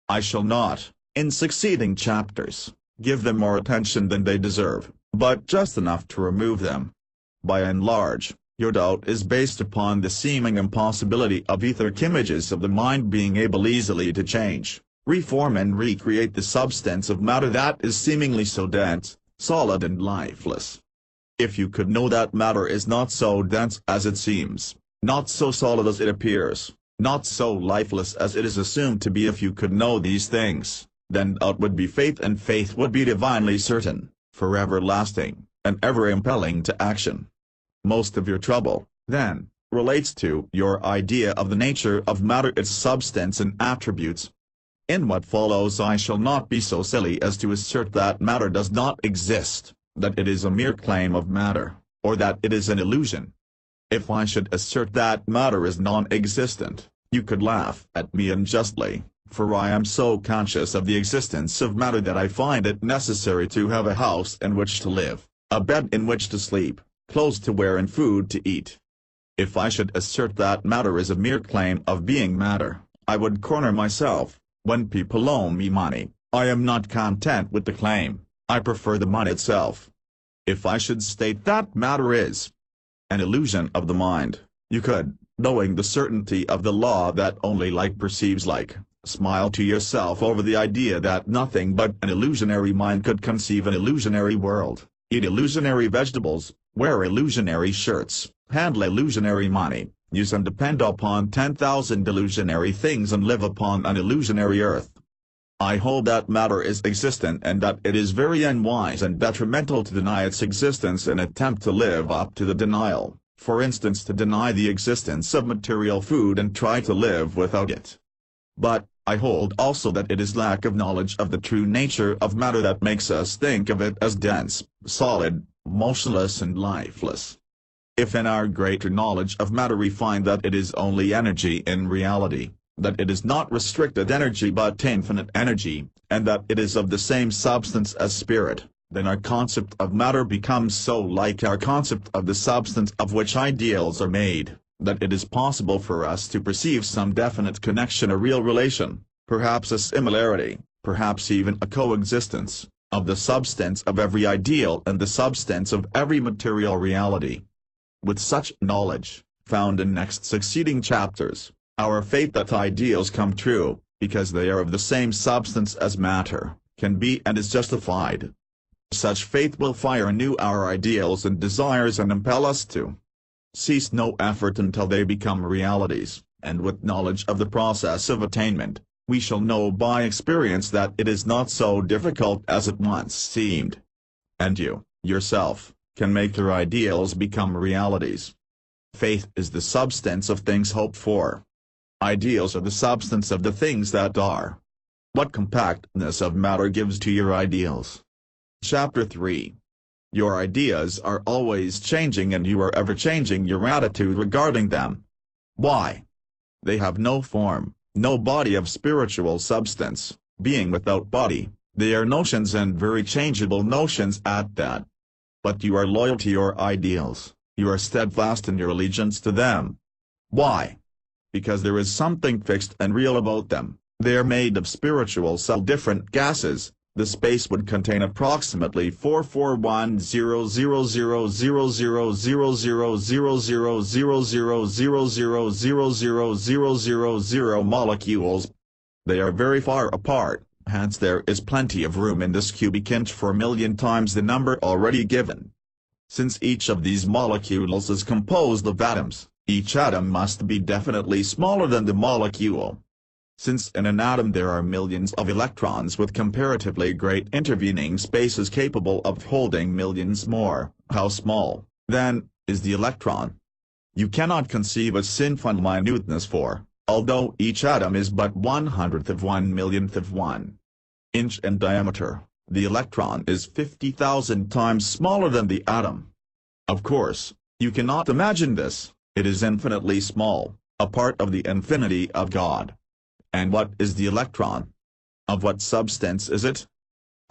I shall not, in succeeding chapters, give them more attention than they deserve, but just enough to remove them. By and large, your doubt is based upon the seeming impossibility of etheric images of the mind being able easily to change, reform and recreate the substance of matter that is seemingly so dense, solid and lifeless. If you could know that matter is not so dense as it seems, not so solid as it appears, not so lifeless as it is assumed to be, if you could know these things, then doubt would be faith and faith would be divinely certain, forever lasting, and ever impelling to action. Most of your trouble, then, relates to your idea of the nature of matter, its substance and attributes. In what follows I shall not be so silly as to assert that matter does not exist, that it is a mere claim of matter, or that it is an illusion. If I should assert that matter is non-existent, you could laugh at me unjustly, for I am so conscious of the existence of matter that I find it necessary to have a house in which to live, a bed in which to sleep, clothes to wear and food to eat. If I should assert that matter is a mere claim of being matter, I would corner myself. When people owe me money, I am not content with the claim, I prefer the money itself. If I should state that matter is an illusion of the mind, you could, knowing the certainty of the law that only like perceives like, smile to yourself over the idea that nothing but an illusionary mind could conceive an illusionary world, eat illusionary vegetables, wear illusionary shirts, handle illusionary money, use and depend upon 10,000 illusionary things and live upon an illusionary earth. I hold that matter is existent and that it is very unwise and detrimental to deny its existence and attempt to live up to the denial, for instance to deny the existence of material food and try to live without it. But, I hold also that it is lack of knowledge of the true nature of matter that makes us think of it as dense, solid, motionless and lifeless. If in our greater knowledge of matter we find that it is only energy in reality, that it is not restricted energy but infinite energy, and that it is of the same substance as spirit, then our concept of matter becomes so like our concept of the substance of which ideals are made, that it is possible for us to perceive some definite connection, a real relation, perhaps a similarity, perhaps even a coexistence, of the substance of every ideal and the substance of every material reality. With such knowledge, found in next succeeding chapters, our faith that ideals come true, because they are of the same substance as matter, can be and is justified. Such faith will fire anew our ideals and desires and impel us to cease no effort until they become realities, and with knowledge of the process of attainment, we shall know by experience that it is not so difficult as it once seemed. And you, yourself, can make your ideals become realities. Faith is the substance of things hoped for. Ideals are the substance of the things that are. What compactness of matter gives to your ideals? Chapter 3. Your ideas are always changing and you are ever changing your attitude regarding them. Why? They have no form, no body of spiritual substance, being without body, they are notions and very changeable notions at that. But you are loyal to your ideals, you are steadfast in your allegiance to them. Why? Because there is something fixed and real about them. They are made of spiritual different gases. The space would contain approximately 4410000000000000000 molecules. They are very far apart, hence there is plenty of room in this cubic inch for a million times the number already given. Since each of these molecules is composed of atoms, each atom must be definitely smaller than the molecule. Since in an atom there are millions of electrons with comparatively great intervening spaces capable of holding millions more, how small, then, is the electron? You cannot conceive its infinite minuteness for, although each atom is but 1/100th of 1/1,000,000th of 1 inch in diameter, the electron is 50,000 times smaller than the atom. Of course, you cannot imagine this, it is infinitely small, a part of the infinity of God. And what is the electron? Of what substance is it?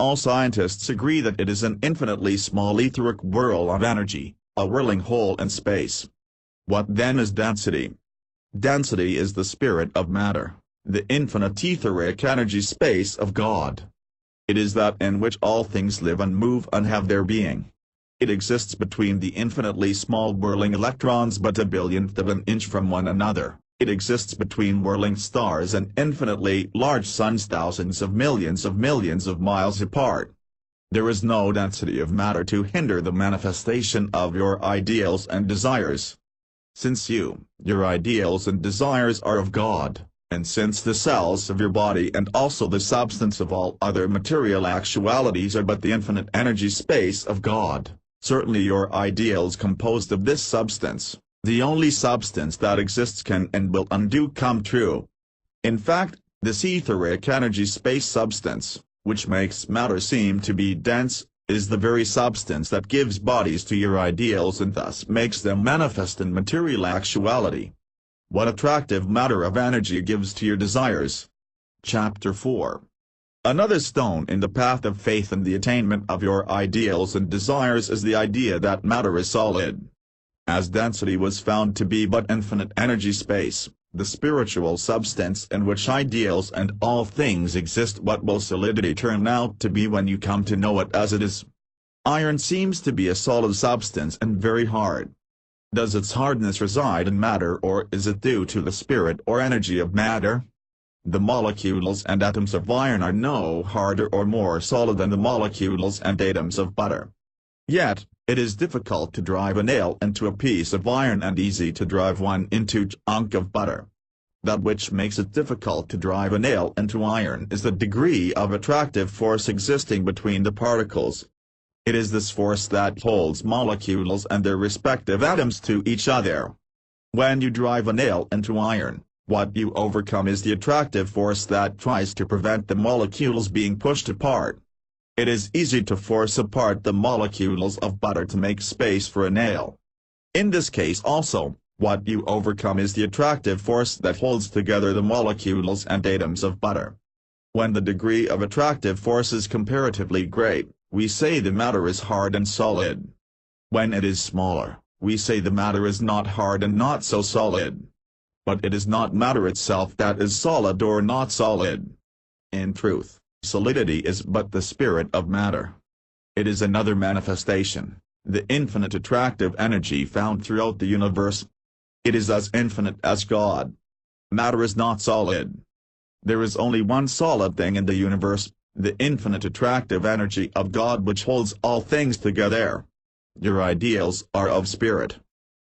All scientists agree that it is an infinitely small etheric whirl of energy, a whirling hole in space. What then is density? Density is the spirit of matter, the infinite etheric energy space of God. It is that in which all things live and move and have their being. It exists between the infinitely small whirling electrons but a billionth of an inch from one another. It exists between whirling stars and infinitely large suns thousands of millions of miles apart. There is no density of matter to hinder the manifestation of your ideals and desires. Since your ideals and desires are of God, and since the cells of your body and also the substance of all other material actualities are but the infinite energy space of God, certainly your ideals composed of this substance, the only substance that exists can and will come true. In fact, this etheric energy space substance, which makes matter seem to be dense, is the very substance that gives bodies to your ideals and thus makes them manifest in material actuality. What attractive matter of energy gives to your desires? Chapter 4. Another stone in the path of faith and the attainment of your ideals and desires is the idea that matter is solid. As density was found to be but infinite energy space, the spiritual substance in which ideals and all things exist, what will solidity turn out to be when you come to know it as it is? Iron seems to be a solid substance and very hard. Does its hardness reside in matter or is it due to the spirit or energy of matter? The molecules and atoms of iron are no harder or more solid than the molecules and atoms of butter. Yet, it is difficult to drive a nail into a piece of iron and easy to drive one into a chunk of butter. That which makes it difficult to drive a nail into iron is the degree of attractive force existing between the particles. It is this force that holds molecules and their respective atoms to each other. When you drive a nail into iron, what you overcome is the attractive force that tries to prevent the molecules being pushed apart. It is easy to force apart the molecules of butter to make space for a nail. In this case also, what you overcome is the attractive force that holds together the molecules and atoms of butter. When the degree of attractive force is comparatively great, we say the matter is hard and solid. When it is smaller, we say the matter is not hard and not so solid. But it is not matter itself that is solid or not solid. In truth, solidity is but the spirit of matter. It is another manifestation, the infinite attractive energy found throughout the universe. It is as infinite as God. Matter is not solid. There is only one solid thing in the universe, the infinite attractive energy of God which holds all things together. Your ideals are of spirit.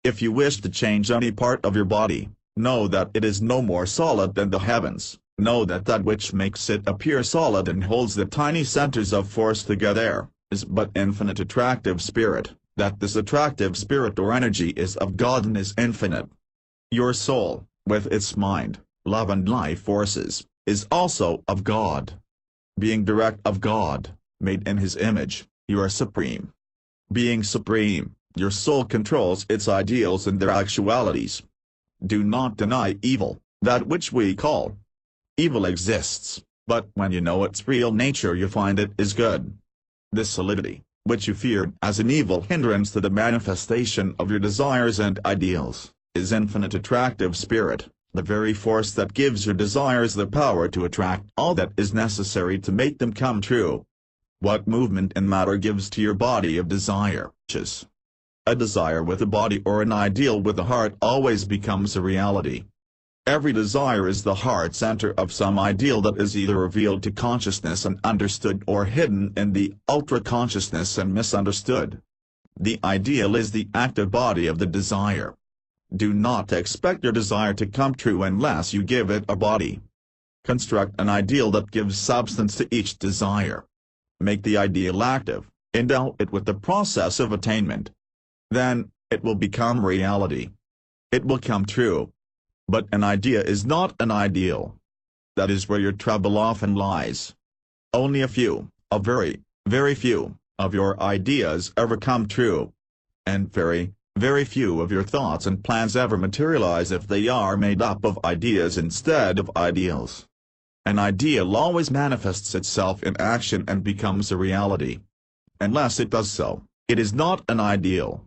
If you wish to change any part of your body, know that it is no more solid than the heavens. Know that that which makes it appear solid and holds the tiny centers of force together, is but infinite attractive spirit, that this attractive spirit or energy is of God and is infinite. Your soul, with its mind, love and life forces, is also of God. Being direct of God, Made in His image, you are supreme. Being supreme, your soul controls its ideals and their actualities. Do not deny evil. That which we call evil exists, but when you know its real nature you find it is good. This solidity, which you feared as an evil hindrance to the manifestation of your desires and ideals, is infinite attractive spirit, the very force that gives your desires the power to attract all that is necessary to make them come true. What movement in matter gives to your body of desire? A desire with a body or an ideal with a heart always becomes a reality. Every desire is the heart center of some ideal that is either revealed to consciousness and understood or hidden in the ultra-consciousness and misunderstood. The ideal is the active body of the desire. Do not expect your desire to come true unless you give it a body. Construct an ideal that gives substance to each desire. Make the ideal active, endow it with the process of attainment. Then, it will become reality. It will come true. But an idea is not an ideal. That is where your trouble often lies. Only a few, a very, very few, of your ideas ever come true. And very, very few of your thoughts and plans ever materialize if they are made up of ideas instead of ideals. An ideal always manifests itself in action and becomes a reality. Unless it does so, it is not an ideal.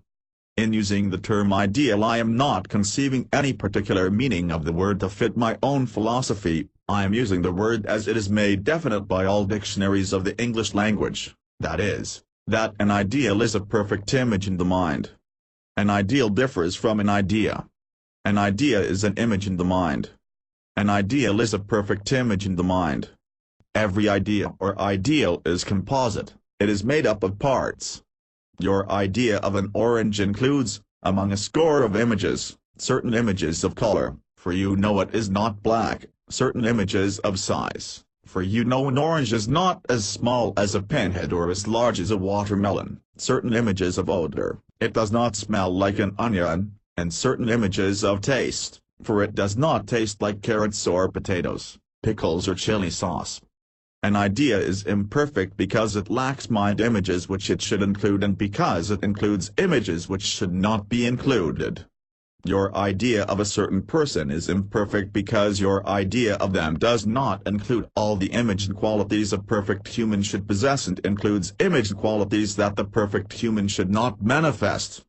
In using the term ideal, I am not conceiving any particular meaning of the word to fit my own philosophy. I am using the word as it is made definite by all dictionaries of the English language, that is, that an ideal is a perfect image in the mind. An ideal differs from an idea. An idea is an image in the mind. An ideal is a perfect image in the mind. Every idea or ideal is composite, it is made up of parts. Your idea of an orange includes, among a score of images, certain images of color, for you know it is not black, certain images of size, for you know an orange is not as small as a pinhead or as large as a watermelon, certain images of odor, it does not smell like an onion, and certain images of taste, for it does not taste like carrots or potatoes, pickles or chili sauce. An idea is imperfect because it lacks mind images which it should include and because it includes images which should not be included. Your idea of a certain person is imperfect because your idea of them does not include all the image and qualities a perfect human should possess and includes image and qualities that the perfect human should not manifest.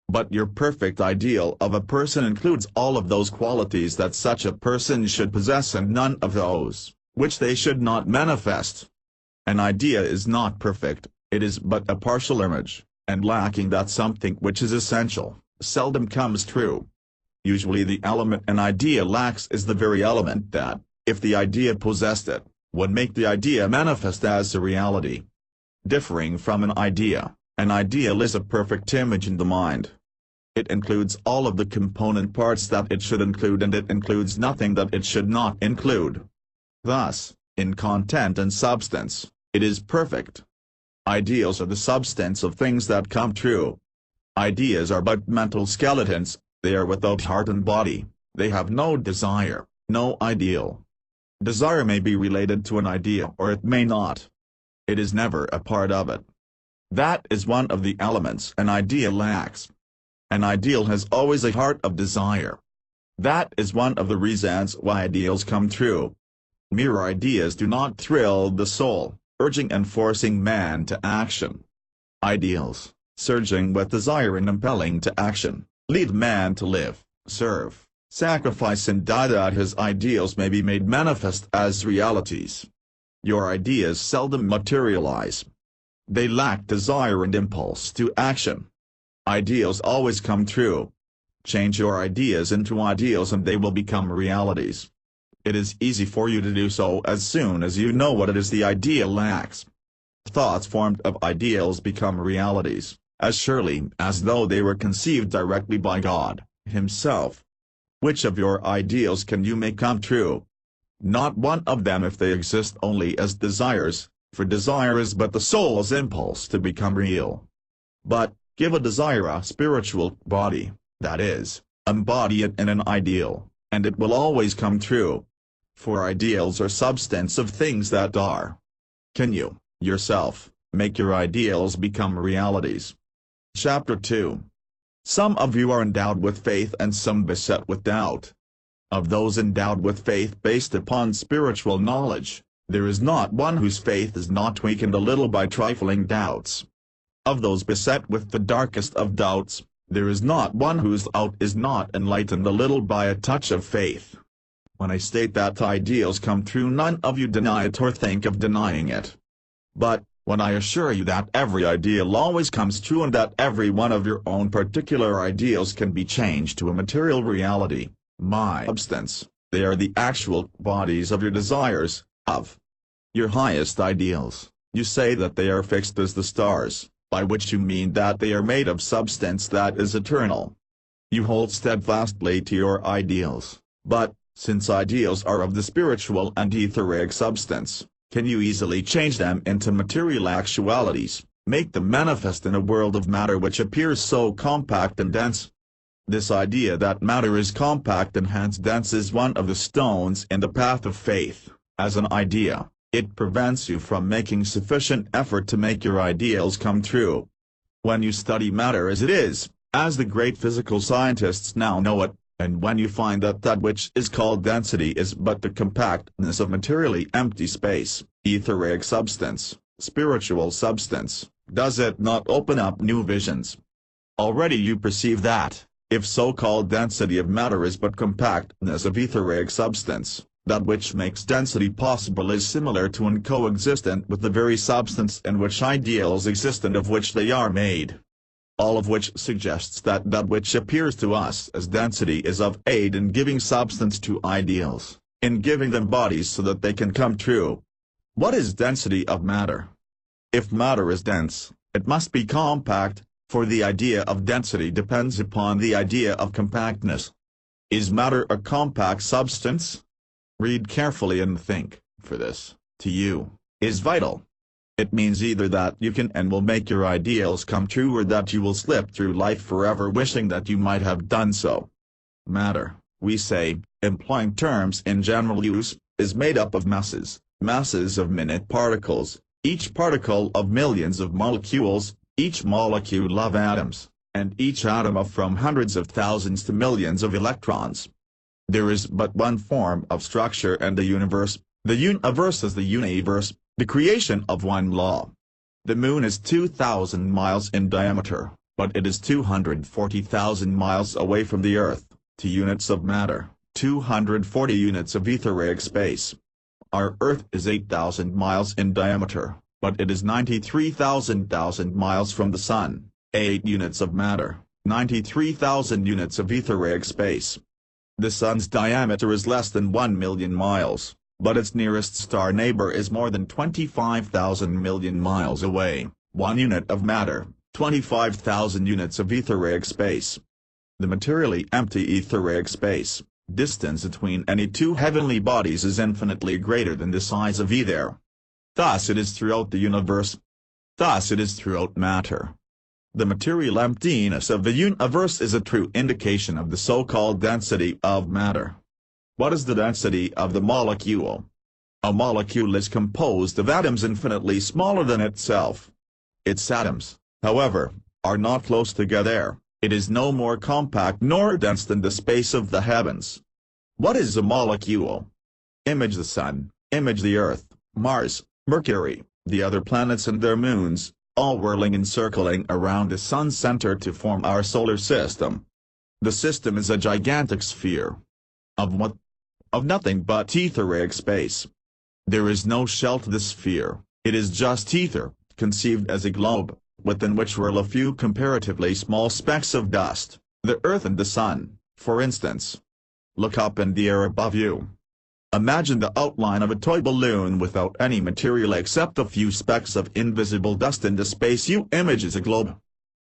But your perfect ideal of a person includes all of those qualities that such a person should possess and none of those which they should not manifest. An idea is not perfect, it is but a partial image, and lacking that something which is essential, seldom comes true. Usually the element an idea lacks is the very element that, if the idea possessed it, would make the idea manifest as a reality. Differing from an ideal is a perfect image in the mind. It includes all of the component parts that it should include and it includes nothing that it should not include. Thus, in content and substance, it is perfect. Ideals are the substance of things that come true. Ideas are but mental skeletons, they are without heart and body, they have no desire, no ideal. Desire may be related to an idea or it may not. It is never a part of it. That is one of the elements an idea lacks. An ideal has always a heart of desire. That is one of the reasons why ideals come true. Mere ideas do not thrill the soul, urging and forcing man to action. Ideals, surging with desire and impelling to action, lead man to live, serve, sacrifice and die that his ideals may be made manifest as realities. Your ideas seldom materialize. They lack desire and impulse to action. Ideals always come true. Change your ideas into ideals and they will become realities. It is easy for you to do so as soon as you know what it is the ideal lacks. Thoughts formed of ideals become realities, as surely as though they were conceived directly by God Himself. Which of your ideals can you make come true? Not one of them if they exist only as desires, for desire is but the soul's impulse to become real. But, give a desire a spiritual body, that is, embody it in an ideal, and it will always come true. For ideals are substance of things that are. Can you, yourself, make your ideals become realities. Chapter 2. Some of you are endowed with faith and some beset with doubt. Of those endowed with faith based upon spiritual knowledge, there is not one whose faith is not weakened a little by trifling doubts. Of those beset with the darkest of doubts, there is not one whose doubt is not enlightened a little by a touch of faith. When I state that ideals come true, none of you deny it or think of denying it. But, when I assure you that every ideal always comes true and that every one of your own particular ideals can be changed to a material reality, my substance, they are the actual bodies of your desires, of your highest ideals, you say that they are fixed as the stars, by which you mean that they are made of substance that is eternal. You hold steadfastly to your ideals, but, since ideals are of the spiritual and etheric substance, can you easily change them into material actualities, make them manifest in a world of matter which appears so compact and dense? This idea that matter is compact and hence dense is one of the stones in the path of faith. As an idea, it prevents you from making sufficient effort to make your ideals come true. When you study matter as it is, as the great physical scientists now know it, and when you find that that which is called density is but the compactness of materially empty space, etheric substance, spiritual substance, does it not open up new visions? Already you perceive that, if so-called density of matter is but compactness of etheric substance, that which makes density possible is similar to and coexistent with the very substance in which ideals exist and of which they are made. All of which suggests that that which appears to us as density is of aid in giving substance to ideals, in giving them bodies so that they can come true. What is density of matter? If matter is dense, it must be compact, for the idea of density depends upon the idea of compactness. Is matter a compact substance? Read carefully and think, for this, to you, is vital. It means either that you can and will make your ideals come true or that you will slip through life forever wishing that you might have done so. Matter, we say, employing terms in general use, is made up of masses of minute particles, each particle of millions of molecules, each molecule of atoms, and each atom of from hundreds of thousands to millions of electrons. There is but one form of structure and the universe. The universe is the universe, the creation of one law. The moon is 2,000 miles in diameter, but it is 240,000 miles away from the Earth, 2 units of matter, 240 units of etheric space. Our Earth is 8,000 miles in diameter, but it is 93,000 miles from the Sun, 8 units of matter, 93,000 units of etheric space. The Sun's diameter is less than 1 million miles, but its nearest star neighbor is more than 25,000 million miles away, 1 unit of matter, 25,000 units of etheric space. The materially empty etheric space, distance between any two heavenly bodies is infinitely greater than the size of either. Thus it is throughout the universe. Thus it is throughout matter. The material emptiness of the universe is a true indication of the so-called density of matter. What is the density of the molecule? A molecule is composed of atoms infinitely smaller than itself. Its atoms, however, are not close together. It is no more compact nor dense than the space of the heavens. What is a molecule? Image the Sun, image the Earth, Mars, Mercury, the other planets and their moons, all whirling and circling around the Sun's center to form our solar system. The system is a gigantic sphere. Of what? Of nothing but etheric space. There is no shell to the sphere, it is just ether, conceived as a globe, within which whirl a few comparatively small specks of dust, the Earth and the Sun, for instance. Look up in the air above you. Imagine the outline of a toy balloon without any material except a few specks of invisible dust in the space you image as a globe.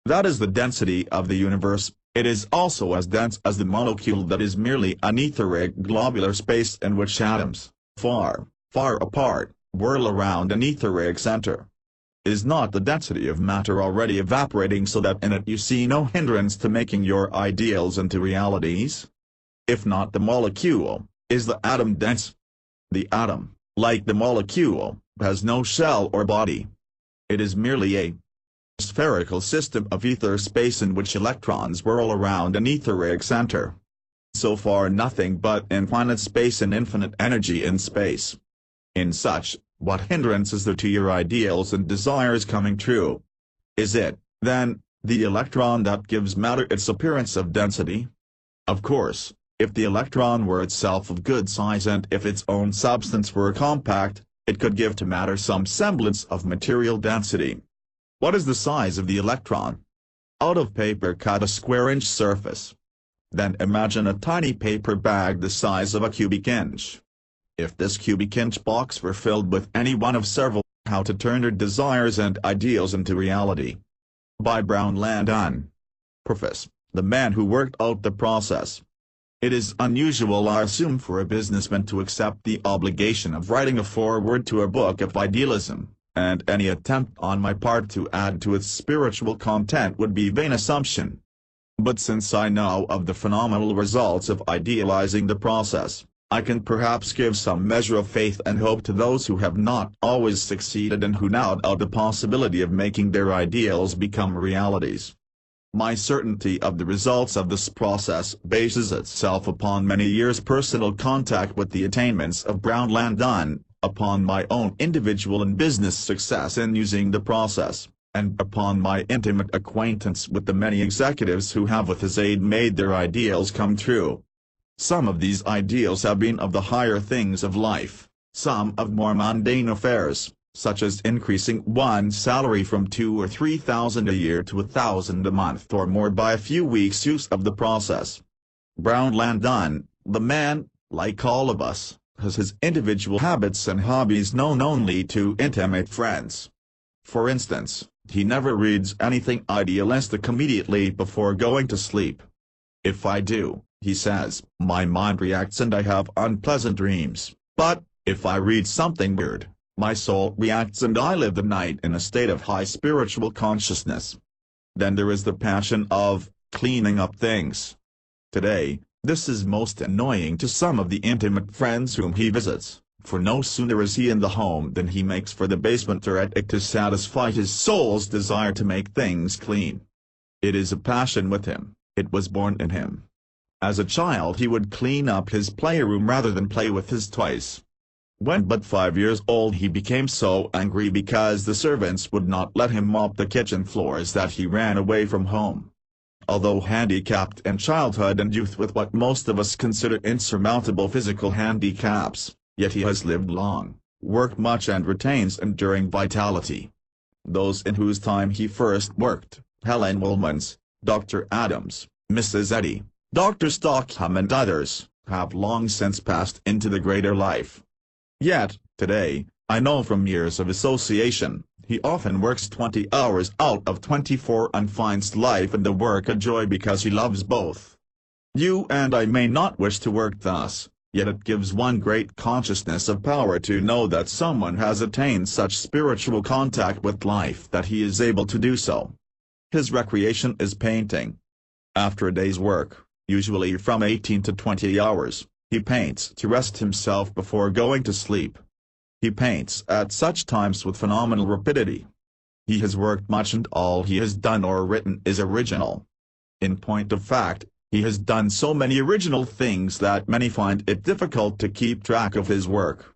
That is the density of the universe. It is also as dense as the molecule that is merely an etheric globular space in which atoms, far, far apart, whirl around an etheric center. Is not the density of matter already evaporating so that in it you see no hindrance to making your ideals into realities? If not the molecule, is the atom dense? The atom, like the molecule, has no shell or body. It is merely a spherical system of ether space in which electrons whirl around an etheric center. So far nothing but infinite space and infinite energy in space. In such, what hindrance is there to your ideals and desires coming true? Is it, then, the electron that gives matter its appearance of density? Of course, if the electron were itself of good size and if its own substance were compact, it could give to matter some semblance of material density. What is the size of the electron? Out of paper cut a square-inch surface. Then imagine a tiny paper bag the size of a cubic inch. If this cubic inch box were filled with any one of several, how to turn your desires and ideals into reality. By Brown Landon. Preface: the man who worked out the process. It is unusual, I assume, for a businessman to accept the obligation of writing a foreword to a book of idealism, and any attempt on my part to add to its spiritual content would be vain assumption. But since I know of the phenomenal results of idealizing the process, I can perhaps give some measure of faith and hope to those who have not always succeeded and who now doubt the possibility of making their ideals become realities. My certainty of the results of this process bases itself upon many years' personal contact with the attainments of Brown Landon, upon my own individual and business success in using the process, and upon my intimate acquaintance with the many executives who have with his aid made their ideals come true. Some of these ideals have been of the higher things of life, some of more mundane affairs, such as increasing one's salary from $2,000 or $3,000 a year to $1,000 a month or more by a few weeks' use of the process. Brown Landon, the man, like all of us, has his individual habits and hobbies known only to intimate friends. For instance, he never reads anything idealistic immediately before going to sleep. If I do, he says, my mind reacts and I have unpleasant dreams, but, if I read something weird, my soul reacts and I live the night in a state of high spiritual consciousness. Then there is the passion of cleaning up things. Today, this is most annoying to some of the intimate friends whom he visits, for no sooner is he in the home than he makes for the basement or attic to satisfy his soul's desire to make things clean. It is a passion with him, it was born in him. As a child he would clean up his playroom rather than play with his toys. When but 5 years old he became so angry because the servants would not let him mop the kitchen floors that he ran away from home. Although handicapped in childhood and youth with what most of us consider insurmountable physical handicaps, yet he has lived long, worked much and retains enduring vitality. Those in whose time he first worked, Helen Woolmans, Dr. Adams, Mrs. Eddy, Dr. Stockham and others, have long since passed into the greater life. Yet, today, I know from years of association, he often works 20 hours out of 24 and finds life and the work a joy because he loves both. You and I may not wish to work thus, yet it gives one great consciousness of power to know that someone has attained such spiritual contact with life that he is able to do so. His recreation is painting. After a day's work, usually from 18 to 20 hours, he paints to rest himself before going to sleep. He paints at such times with phenomenal rapidity. He has worked much and all he has done or written is original. In point of fact, he has done so many original things that many find it difficult to keep track of his work.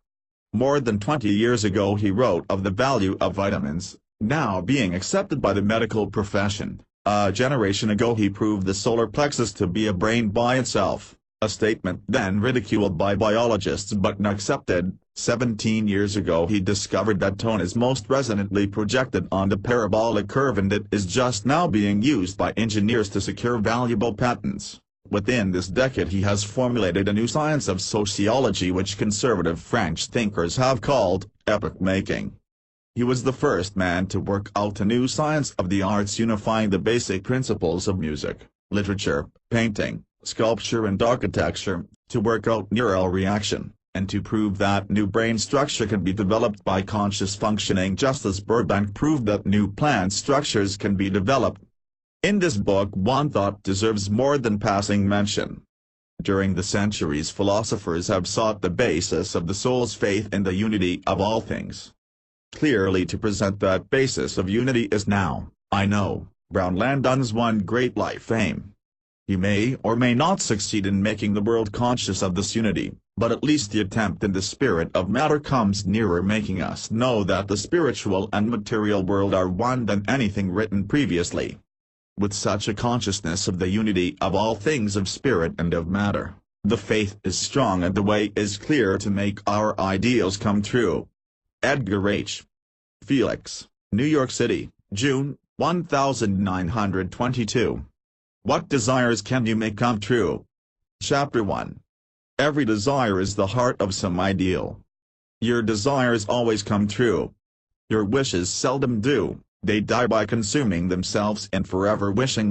More than 20 years ago he wrote of the value of vitamins, now being accepted by the medical profession. A generation ago he proved the solar plexus to be a brain by itself, a statement then ridiculed by biologists but now accepted. 17 years ago he discovered that tone is most resonantly projected on the parabolic curve and it is just now being used by engineers to secure valuable patents. Within this decade he has formulated a new science of sociology which conservative French thinkers have called epoch making. He was the first man to work out a new science of the arts unifying the basic principles of music, literature, painting, sculpture and architecture, to work out neural reaction, and to prove that new brain structure can be developed by conscious functioning just as Burbank proved that new plant structures can be developed. In this book one thought deserves more than passing mention. During the centuries philosophers have sought the basis of the soul's faith in the unity of all things. clearly to present that basis of unity is now, I know, Brown Landon's one great life aim. He may or may not succeed in making the world conscious of this unity, but at least the attempt in the spirit of matter comes nearer making us know that the spiritual and material world are one than anything written previously. With such a consciousness of the unity of all things of spirit and of matter, the faith is strong and the way is clear to make our ideals come true. Edgar H. Felix, New York City, June, 1922. What desires can you make come true? Chapter 1. Every desire is the heart of some ideal. Your desires always come true. Your wishes seldom do, they die by consuming themselves in forever wishing